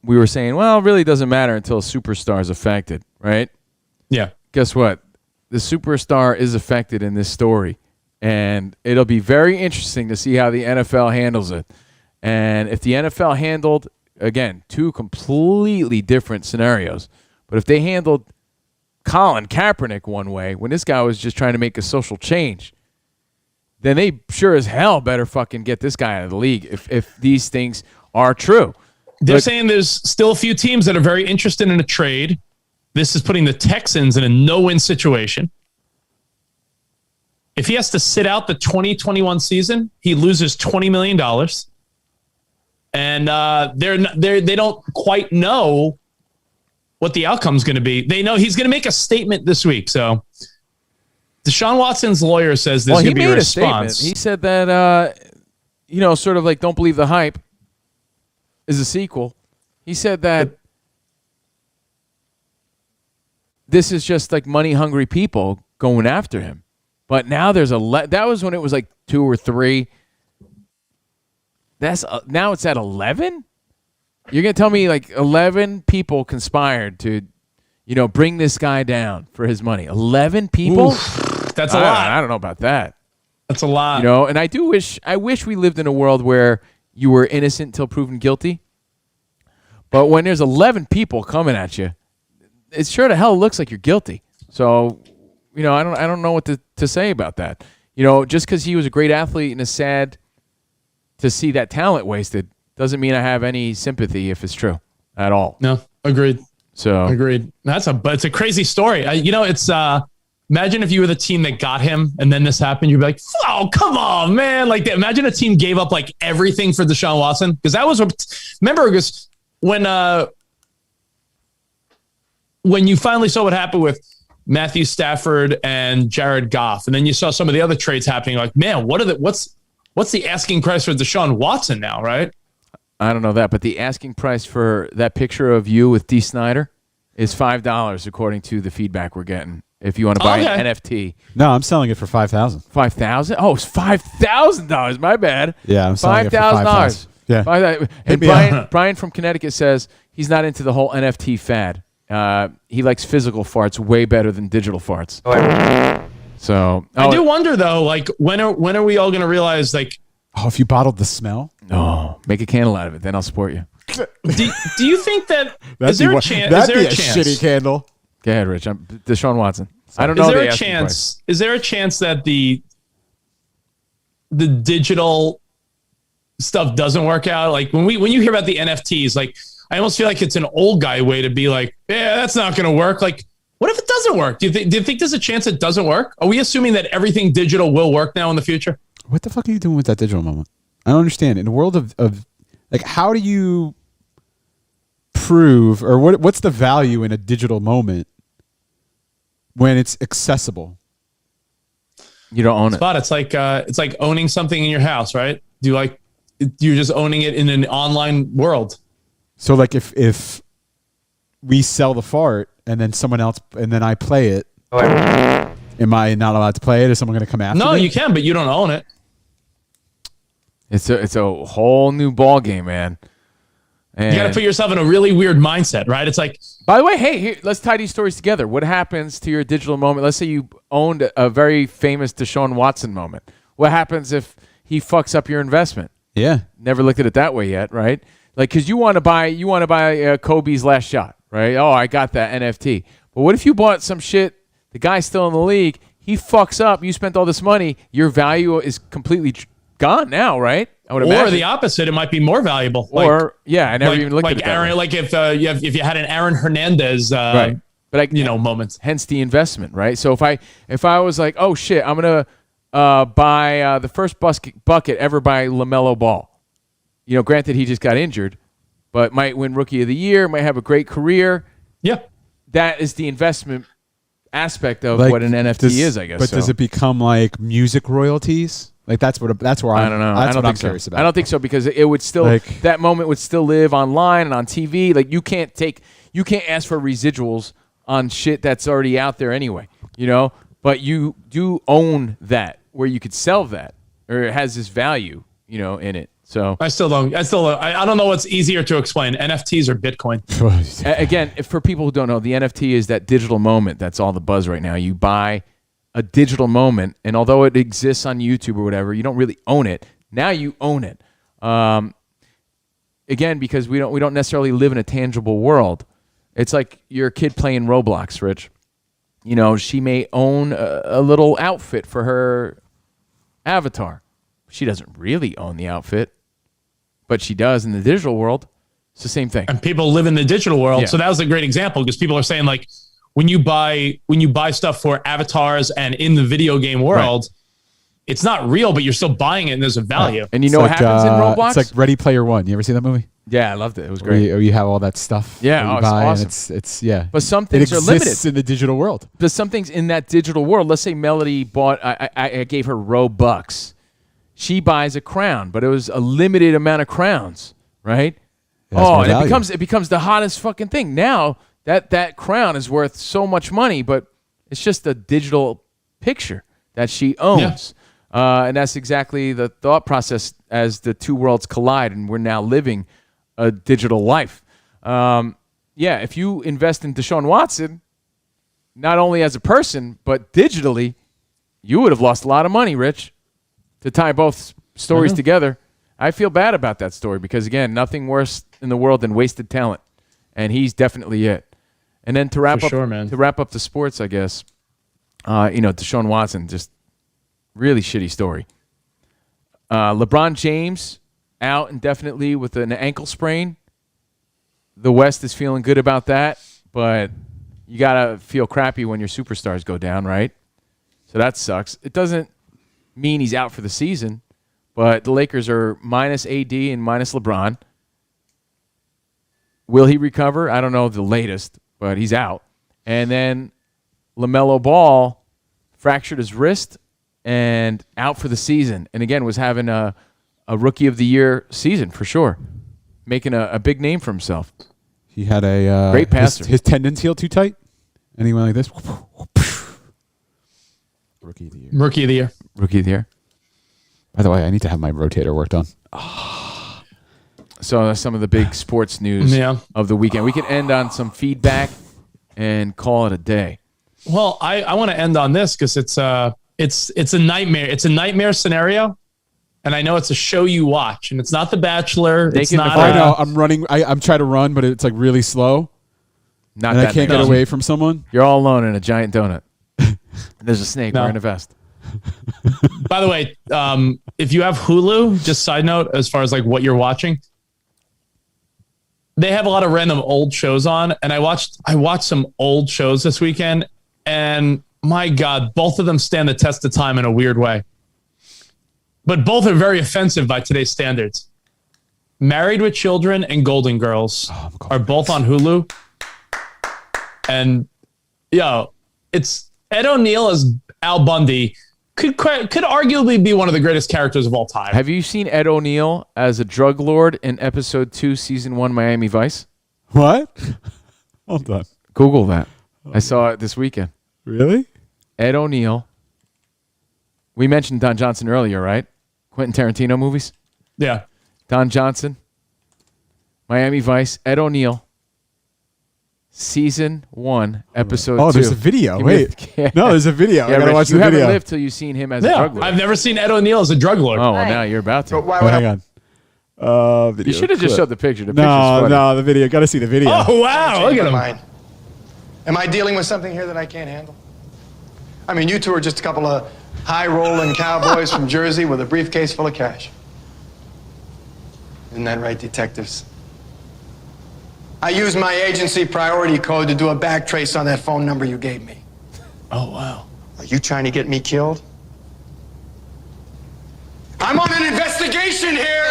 we were saying, well, it really doesn't matter until a superstar is affected, right? Yeah. Guess what? The superstar is affected in this story, and it'll be very interesting to see how the NFL handles it. And if the NFL handled, again, 2 completely different scenarios, but if they handled Colin Kaepernick one way, when this guy was just trying to make a social change, then they sure as hell better fucking get this guy out of the league if these things are true. They're saying there's still a few teams that are very interested in a trade. This is putting the Texans in a no-win situation. If he has to sit out the 2021 season, he loses $20 million. And they don't quite know what the outcome's going to be. They know he's going to make a statement this week. So Deshaun Watson's lawyer says there's going to be a response. He said that, sort of like don't believe the hype is a sequel. He said that this is just like money-hungry people going after him. But now there's that was when it was like 2 or 3. Now it's at 11? You're going to tell me like 11 people conspired to, bring this guy down for his money. 11 people? Oof, that's a lot. I don't know about that. That's a lot. And I wish we lived in a world where you were innocent until proven guilty. But when there's 11 people coming at you, it sure to hell looks like you're guilty. So, I don't know what to say about that. Just because he was a great athlete and is sad to see that talent wasted doesn't mean I have any sympathy if it's true at all. No, agreed. So agreed. It's a crazy story. It's imagine if you were the team that got him and then this happened, you'd be like, oh, come on, man. Like imagine a team gave up like everything for Deshaun Watson. Because that was remember when you finally saw what happened with Matthew Stafford and Jared Goff, and then you saw some of the other trades happening. Like, man, what's the asking price for Deshaun Watson now, right? I don't know that, but the asking price for that picture of you with D. Snyder is $5, according to the feedback we're getting. If you want to buy an NFT, No, I'm selling it for $5,000. $5,000. Oh, it's $5,000. My bad. Yeah, I'm selling it for $5,000. Yeah. And me up. Brian from Connecticut says he's not into the whole NFT fad. He likes physical farts way better than digital farts. So I do wonder though, like when are we all going to realize, like, Oh, if you bottled the smell? no, make a candle out of it, then I'll support you. do you think that is there a chance? That'd be a shitty candle. Go ahead, Rich. I'm Deshaun Watson. I don't know. Is there a chance? Is there a chance that the digital stuff doesn't work out? Like when you hear about the NFTs, like I almost feel like it's an old guy way to be like, yeah, that's not going to work. Like, what if it doesn't work? Do you think there's a chance it doesn't work? Are we assuming that everything digital will work now in the future? What the fuck are you doing with that digital moment? I don't understand. In the world of like, how do you prove, or what's the value in a digital moment when it's accessible? You don't own it. Spot. It's like owning something in your house, right? You're just owning it in an online world. So like if we sell the fart and then someone else, and then I play it, am I not allowed to play it? Is someone going to come after me? No, you can, but you don't own it. It's a whole new ball game, man. And You got to put yourself in a really weird mindset, right? It's like, by the way, hey, here, let's tie these stories together. What happens to your digital moment? Let's say you owned a very famous Deshaun Watson moment. What happens if he fucks up your investment? Yeah. Never looked at it that way yet, right? Like, because you want to buy Kobe's last shot, right? Oh, I got that NFT. But what if you bought some shit? The guy's still in the league. He fucks up. You spent all this money. Your value is completely gone now, right? I would imagine. Or the opposite, it might be more valuable. I never even looked at it. Aaron, like if you had an Aaron Hernandez, right? But moments. Hence the investment, right? So if I was like, oh shit, I'm gonna buy the first bucket ever by LaMelo Ball. You know, granted he just got injured, but might win Rookie of the Year, might have a great career. Yeah, that is the investment aspect of what an NFT is, I guess. But does it become like music royalties? Like that's where I don't know. That's I don't what I'm think so. curious about. I don't think so because it would still that moment would still live online and on TV. Like you can't ask for residuals on shit that's already out there anyway. You know, but you do own that where you could sell that or it has this value, you know, in it. So I don't know what's easier to explain, NFTs or Bitcoin. Again, for people who don't know, the NFT is that digital moment. That's all the buzz right now. You buy a digital moment, and although it exists on YouTube or whatever, you don't really own it. Now you own it. Again, because we don't necessarily live in a tangible world. It's like your kid playing Roblox, Rich. You know, she may own a little outfit for her avatar. She doesn't really own the outfit, but she does in the digital world. It's the same thing. And people live in the digital world. Yeah. So that was a great example because people are saying like when you buy stuff for avatars and in the video game world, it's not real, but you're still buying it and there's a value. And you know what happens in Roblox? It's like Ready Player One. You ever see that movie? Yeah, I loved it. It was great. Where you have all that stuff. Yeah, it's awesome. It's But some things are limited. It exists in the digital world. But some things in that digital world, let's say Melody bought, I gave her Robux. She buys a crown, but it was a limited amount of crowns, right? And it becomes the hottest fucking thing. Now that crown is worth so much money, but it's just a digital picture that she owns. Yeah. And that's exactly the thought process as the two worlds collide, and we're now living a digital life. If you invest in Deshaun Watson, not only as a person, but digitally, you would have lost a lot of money, Rich. To tie both stories together, I feel bad about that story because, again, nothing worse in the world than wasted talent, and he's definitely it. And then to wrap up the sports, I guess, Deshaun Watson, just really shitty story. LeBron James out indefinitely with an ankle sprain. The West is feeling good about that, but you gotta feel crappy when your superstars go down, right? So that sucks. It doesn't mean he's out for the season, but the Lakers are minus AD and minus LeBron. Will he recover? I don't know the latest, but he's out. And then LaMelo Ball fractured his wrist and out for the season. And again, was having a rookie of the year season for sure, making a big name for himself. He had a great passer. His tendons healed too tight, and he went like this. Rookie of the year. Rookie of the year. Rookie of the year. By the way, I need to have my rotator worked on. So that's some of the big sports news of the weekend. We can end on some feedback and call it a day. Well, I want to end on this because it's a nightmare. It's a nightmare scenario, and I know it's a show you watch, and it's not The Bachelor. It's not. I know. I'm running. I'm trying to run, but it's like really slow. Not and that I can't big. get away from someone. You're all alone in a giant donut. There's a snake wearing a vest. By the way, if you have Hulu, just side note, as far as like what you're watching, they have a lot of random old shows on, and I watched some old shows this weekend, and my God, both of them stand the test of time in a weird way. But both are very offensive by today's standards. Married with Children and Golden Girls are both on Hulu. And it's Ed O'Neill as Al Bundy could arguably be one of the greatest characters of all time. Have you seen Ed O'Neill as a drug lord in episode 2, season 1, Miami Vice? What? Hold on. Google that. I saw it this weekend. Really? Ed O'Neill. We mentioned Don Johnson earlier, right? Quentin Tarantino movies. Yeah. Don Johnson, Miami Vice, Ed O'Neill, season 1, episode 2. Oh, there's a video. Wait. No, there's a video. I gotta Rich, watch the you video. haven't lived till you've seen him as a drug lord. I've never seen Ed O'Neill as a drug lord. Oh, well, now you're about to. Hang on. Video You should have just showed the picture. The No, picture's funny. no, the video. Got to see the video. Oh, wow. Look at him. Mine. Am I dealing with something here that I can't handle? I mean, you two are just a couple of high-rolling cowboys from Jersey with a briefcase full of cash. Isn't that right, detectives? I used my agency priority code to do a back trace on that phone number you gave me. Oh, wow. Are you trying to get me killed? I'm on an investigation here!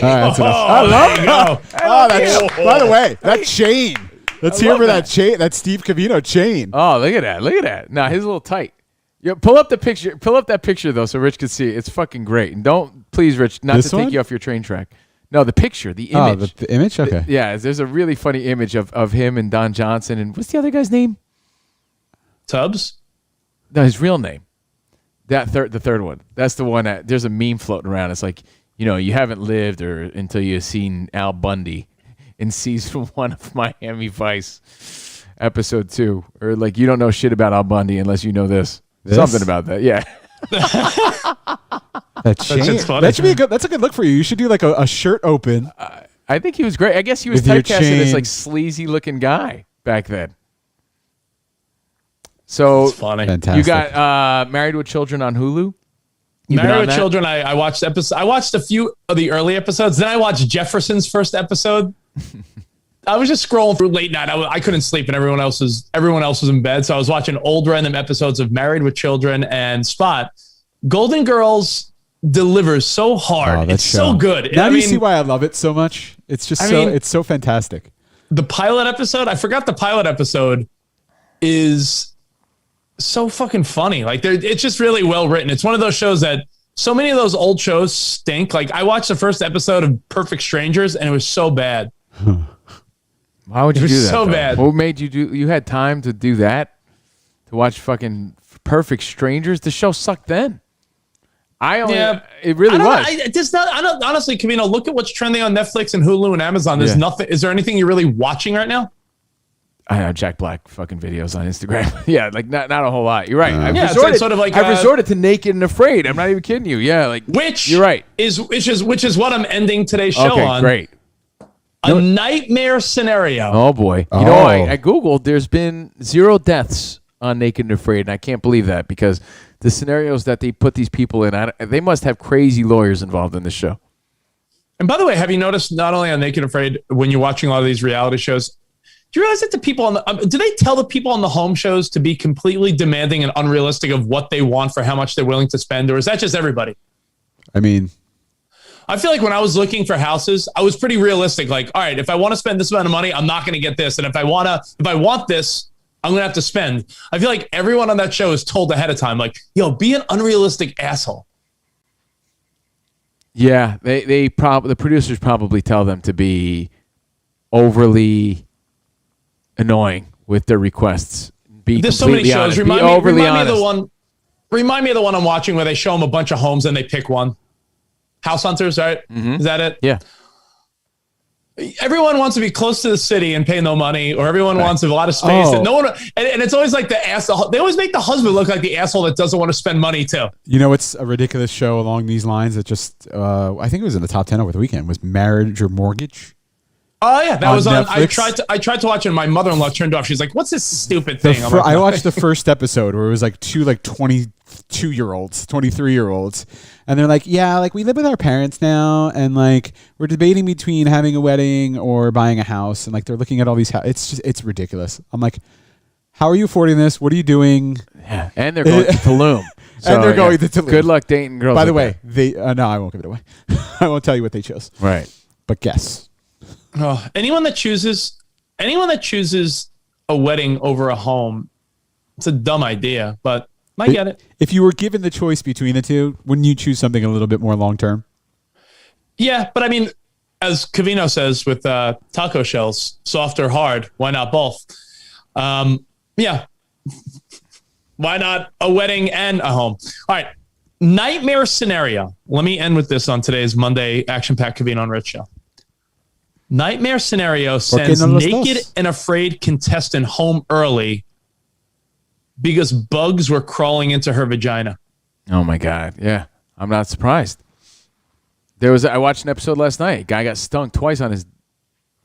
All right, that's enough. I love it. Oh, that's, by the way, that chain. Let's hear for that chain. That Steve Covino chain. Oh, look at that. Look at that. Nah, he's a little tight. Yeah, pull up the picture. Pull up that picture, though, so Rich can see it. It's fucking great. And don't, please, Rich, not This to take one? you off your train track. No, the picture, the Oh, image. the image? Okay. Yeah, there's a really funny image of him and Don Johnson. And what's the other guy's name? Tubbs? No, his real name. The third one. That's the one that there's a meme floating around. It's like, you haven't lived until you've seen Al Bundy in season 1 of Miami Vice, episode 2. Or like, you don't know shit about Al Bundy unless you know this. Something about that. Yeah. That chain. That's funny. That should be a good. That's a good look for you. You should do like a shirt open. I think he was great. I guess he was With your typecasted as chain. like sleazy looking guy back then. So It's funny. Fantastic. you got Married with Children on Hulu. You been Married on with that? Children, I watched I watched a few of the early episodes. Then I watched Jefferson's first episode. I was just scrolling through late night. I couldn't sleep, and everyone else was in bed. So I was watching old random episodes of Married with Children and Spot. Golden Girls delivers so hard. that It's show. so good. Now do you see why I love it so much? It's just it's so fantastic. The pilot episode, I forgot the pilot episode is so fucking funny. Like it's just really well written. It's one of those shows that so many of those old shows stink. Like I watched the first episode of Perfect Strangers and it was so bad. Why would you It was do that? so though? bad. What made you do? You had time to do that? To watch fucking Perfect Strangers? The show sucked then. It really was. I don't honestly, Covino, look at what's trending on Netflix and Hulu and Amazon. There's nothing. Is there anything you're really watching right now? I have Jack Black fucking videos on Instagram. Yeah, like not a whole lot. You're right. Yeah, it's sort of like, I've resorted to Naked and Afraid. I'm not even kidding you. Yeah, like you're right. Which is what I'm ending today's show Okay, on. great. A nightmare scenario. Oh boy. You know, I Googled, there's been 0 deaths on Naked and Afraid, and I can't believe that because the scenarios that they put these people in, they must have crazy lawyers involved in this show. And by the way, have you noticed not only on Naked and Afraid, when you're watching a lot of these reality shows, do you realize that the people on the, do they tell the people on the home shows to be completely demanding and unrealistic of what they want for how much they're willing to spend? Or is that just everybody? I mean, I feel like when I was looking for houses, I was pretty realistic. Like, all right, if I want to spend this amount of money, I'm not going to get this. And if I want this, I'm going to have to spend. I feel like everyone on that show is told ahead of time, like, yo, be an unrealistic asshole. Yeah, the producers probably tell them to be overly annoying with their requests. There's so many shows. Honest. Remind me of the one I'm watching where they show them a bunch of homes and they pick one. House Hunters, right? Mm-hmm. Is that it? Yeah. Everyone wants to be close to the city and pay no money, or everyone wants a lot of space. Oh. And no one, and it's always like the asshole. They always make the husband look like the asshole that doesn't want to spend money too. You know, it's a ridiculous show along these lines that just, I think it was in the top 10 over the weekend, was Marriage or Mortgage. Oh yeah, that was on. Netflix. I tried to watch it, and my mother-in-law turned off. She's like, "What's this stupid thing?" I watched the first episode where it was like two 22-year-olds, 23-year-olds, and they're like, "Yeah, like we live with our parents now, and like we're debating between having a wedding or buying a house, and like they're looking at all these. It's ridiculous." I'm like, "How are you affording this? What are you doing?" Yeah, and they're going to Tulum. So, and they're going to Tulum. Good luck dating girls. By the like way, no, I won't give it away. I won't tell you what they chose. Right, but guess. Oh, anyone that chooses a wedding over a home, it's a dumb idea, but I get it. If you were given the choice between the two, wouldn't you choose something a little bit more long term? Yeah, but I mean, as Covino says with taco shells, soft or hard, why not both? Yeah. Why not a wedding and a home? All right. Nightmare scenario. Let me end with this on today's Monday action-packed Covino and Rich show. Nightmare scenario sends naked and afraid contestant home early because bugs were crawling into her vagina. Oh my God. Yeah. I'm not surprised. I watched an episode last night. Guy got stung twice on his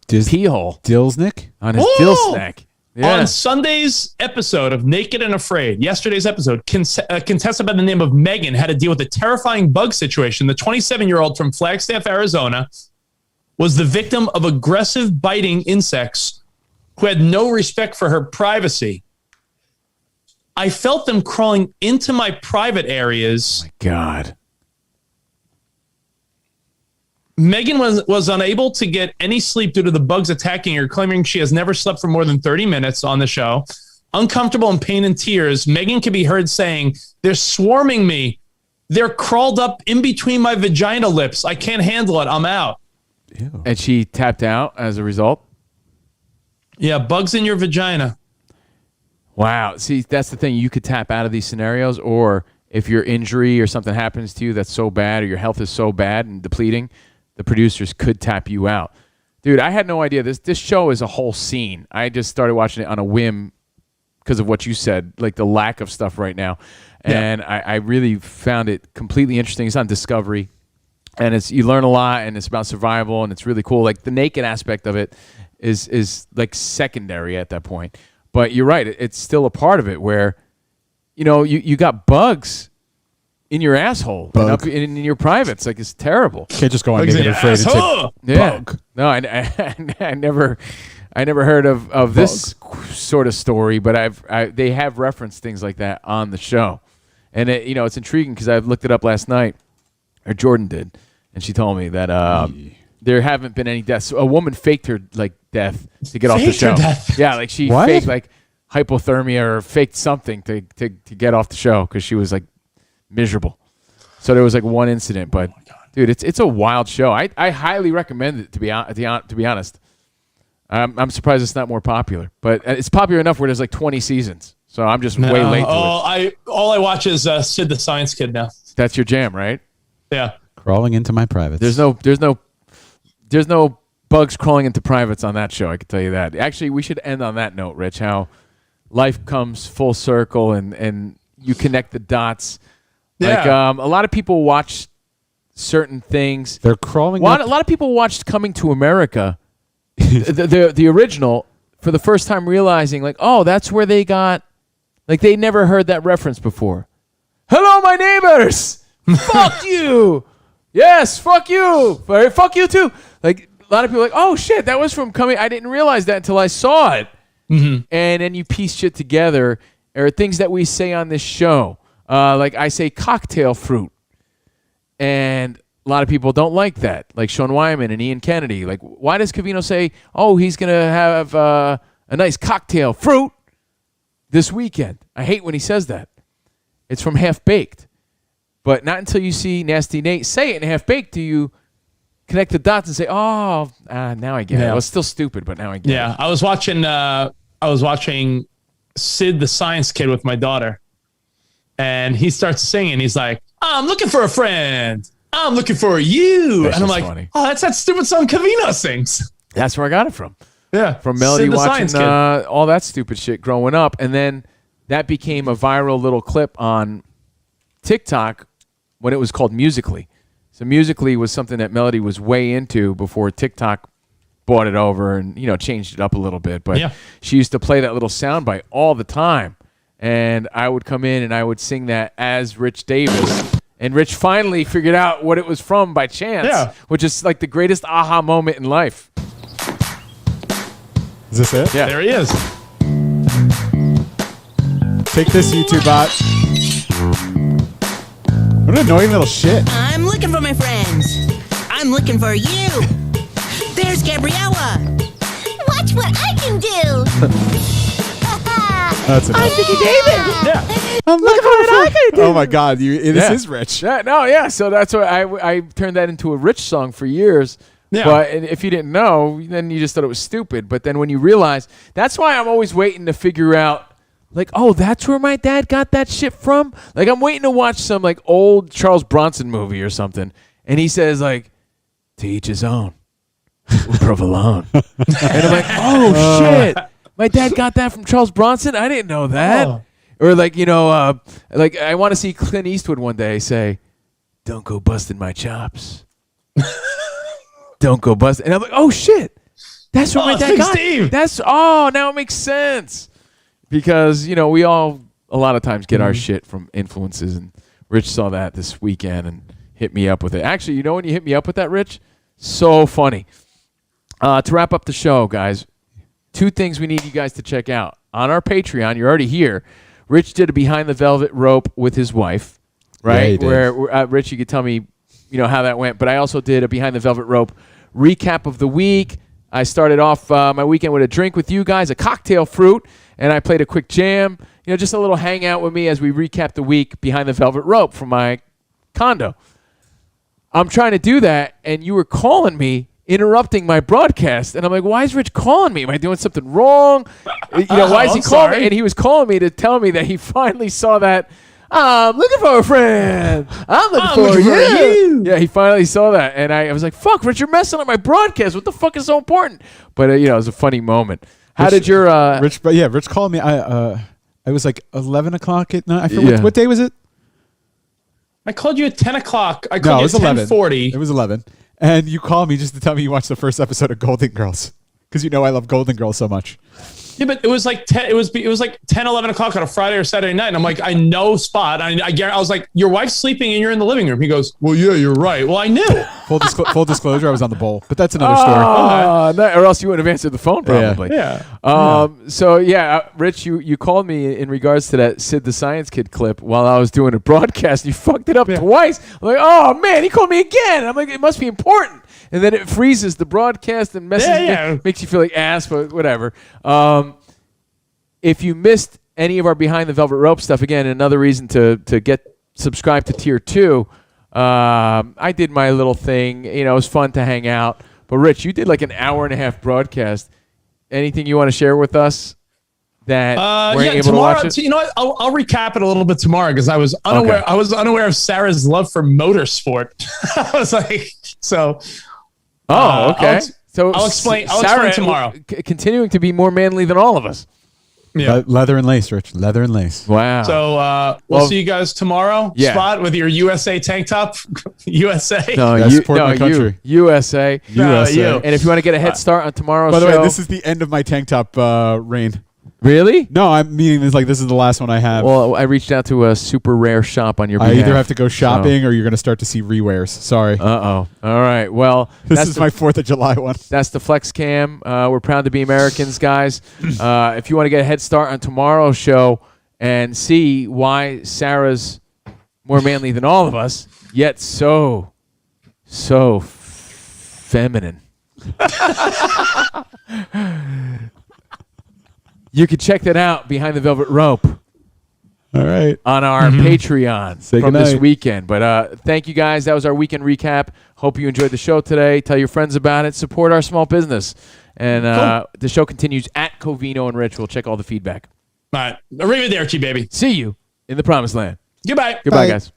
pee hole. Dillsnick? On his dillsnick. Yeah. On Sunday's episode of Naked and Afraid, yesterday's episode, a contestant by the name of Megan had to deal with a terrifying bug situation. The 27-year-old from Flagstaff, Arizona, was the victim of aggressive biting insects who had no respect for her privacy. I felt them crawling into my private areas. Oh my God. Megan was unable to get any sleep due to the bugs attacking her, claiming she has never slept for more than 30 minutes on the show. Uncomfortable in pain and tears, Megan can be heard saying, "They're swarming me. They're crawled up in between my vagina lips. I can't handle it. I'm out." Ew. And she tapped out as a result? Yeah, bugs in your vagina. Wow. See, that's the thing. You could tap out of these scenarios, or if your injury or something happens to you that's so bad, or your health is so bad and depleting, the producers could tap you out. Dude, I had no idea. This show is a whole scene. I just started watching it on a whim because of what you said, like the lack of stuff right now. And I really found it completely interesting. It's on Discovery. And you learn a lot, and it's about survival, and it's really cool. Like the naked aspect of it is like secondary at that point. But you're right; it's still a part of it where, you got bugs in your asshole, and up in your privates. Like it's terrible. Can't just go on Naked and Afraid and say bug. No, I never heard of this sort of story, but they have referenced things like that on the show, and it's intriguing because I've looked it up last night. Or Jordan did, and she told me that there haven't been any deaths. A woman faked her death to get off the show. Yeah, like she faked like hypothermia or faked something to get off the show because she was like miserable. So there was like one incident, but dude, it's a wild show. I highly recommend it to be honest. I'm surprised it's not more popular, but it's popular enough where there's like 20 seasons. So I'm just way late to it. All I watch is Sid the Science Kid now. That's your jam, right? Yeah. Crawling into my privates. There's no bugs crawling into privates on that show. I can tell you that. Actually, we should end on that note, Rich. How life comes full circle and you connect the dots. Yeah. Like a lot of people watch certain things. They're crawling. A lot of people watched Coming to America, the original, for the first time, realizing like, oh, that's where they got. Like they never heard that reference before. Hello, my neighbors. Fuck you. Yes, fuck you. Fuck you too. Like a lot of people are like, oh shit, that was from Coming. I didn't realize that until I saw it. Mm-hmm. And then you piece shit together. Or things that we say on this show. Like I say cocktail fruit. And a lot of people don't like that. Like Sean Wyman and Ian Kennedy. Like why does Covino say, oh, he's going to have a nice cocktail fruit? this weekend. I hate when he says that. It's from Half Baked. But not until you see Nasty Nate say it in Half Baked do you connect the dots and say, now I get it. It was still stupid, but now I get it. Yeah, I was watching Sid the Science Kid with my daughter, and he starts singing. He's like, I'm looking for a friend. I'm looking for you. That's and I'm just like, funny. that's that stupid song Covino sings. That's where I got it from. Yeah. From Melody Sid the watching Science Kid. all that stupid shit growing up. And then that became a viral little clip on TikTok when it was called Musical.ly. So Musical.ly was something that Melody was way into before TikTok bought it over and, changed it up a little bit. But she used to play that little soundbite all the time. And I would come in and I would sing that as Rich Davis. And Rich finally figured out what it was from by chance, which is like the greatest aha moment in life. Is this it? Yeah. There he is. Take this, YouTube bot. What an annoying little shit. I'm looking for my friends. I'm looking for you. There's Gabriella. Watch what I can do. That's enough. I'm Vicky David. Yeah. I'm looking for what I can do. Oh my God, this is Rich. Yeah, so that's why I turned that into a Rich song for years. Yeah. But if you didn't know, then you just thought it was stupid. But then when you realize, that's why I'm always waiting to figure out, like, oh, that's where my dad got that shit from? Like, I'm waiting to watch some, like, old Charles Bronson movie or something. And he says, like, to each his own. Provolone. And I'm like, oh, shit. My dad got that from Charles Bronson? I didn't know that. Oh. Or, like, like, I want to see Clint Eastwood one day say, don't go busting my chops. Don't go bust. And I'm like, oh, shit. That's where my dad got Steve. now it makes sense. Because, we all a lot of times get our shit from influences. And Rich saw that this weekend and hit me up with it. Actually, when you hit me up with that, Rich? So funny. To wrap up the show, guys, 2 things we need you guys to check out. On our Patreon, you're already here. Rich did a Behind the Velvet Rope with his wife, right? Yeah, he did. Where Rich, you could tell me, how that went. But I also did a Behind the Velvet Rope recap of the week. I started off my weekend with a drink with you guys, a cocktail fruit, and I played a quick jam. Just a little hangout with me as we recap the week behind the velvet rope from my condo. I'm trying to do that, and you were calling me, interrupting my broadcast, and I'm like, why is Rich calling me? Am I doing something wrong? Why is he calling me? And he was calling me to tell me that he finally saw that. I'm looking for a friend. I'm looking for you. Yeah, he finally saw that, and I was like, fuck, Rich, you're messing up my broadcast. What the fuck is so important? But, it was a funny moment. How did your... Rich called me. I was like 11 o'clock at night. I forget what day was it? I called you at 10 o'clock. I No, called it was you at 11. 10:40. It was 11. And you called me just to tell me you watched the first episode of Golden Girls. Because I love Golden Girls so much. Yeah, but it was like 10. It was like 10, 11 o'clock on a Friday or Saturday night, and I'm like, I know Spot. I was like, your wife's sleeping and you're in the living room. He goes, well, yeah, you're right. Well, I knew. Full disclosure, I was on the bowl, but that's another story. Or else you wouldn't have answered the phone, probably. Yeah. So Rich, you called me in regards to that Sid the Science Kid clip while I was doing a broadcast. You fucked it up twice. I'm like, oh man, he called me again. I'm like, it must be important. And then it freezes the broadcast and makes you feel like ass, but whatever. If you missed any of our Behind the Velvet Rope stuff, again, another reason to get subscribed to Tier 2. I did my little thing. It was fun to hang out. But Rich, you did like an hour and a half broadcast. Anything you want to share with us that we're able to watch it? You know what? I'll recap it a little bit tomorrow because I was unaware. Okay. I was unaware of Sarah's love for motorsport. I was like, so. Oh, okay. I'll explain. I'll explain tomorrow. Continuing to be more manly than all of us. Yeah. Leather and lace, Rich. Leather and lace. Wow. So we'll see you guys tomorrow. Yeah. Spot with your USA tank top. USA. Yeah, support my country. USA. USA. And if you want to get a head start on tomorrow's show. By the way, this is the end of my tank top reign. Really? No, I'm meaning this is the last one I have. Well, I reached out to a super rare shop on your behalf. I either have to go shopping or you're going to start to see rewears. Sorry. Uh-oh. All right. Well, this is my 4th of July one. That's the Flex Cam. We're proud to be Americans, guys. If you want to get a head start on tomorrow's show and see why Sarah's more manly than all of us, yet so feminine. You can check that out behind the velvet rope All right. on our Patreon Say from this goodnight. weekend. But thank you guys. That was our weekend recap. Hope you enjoyed the show today. Tell your friends about it. Support our small business. And the show continues at Covino and Rich. We'll check all the feedback. All right. Arrivederci, baby. See you in the promised land. Goodbye. Goodbye, Bye. guys.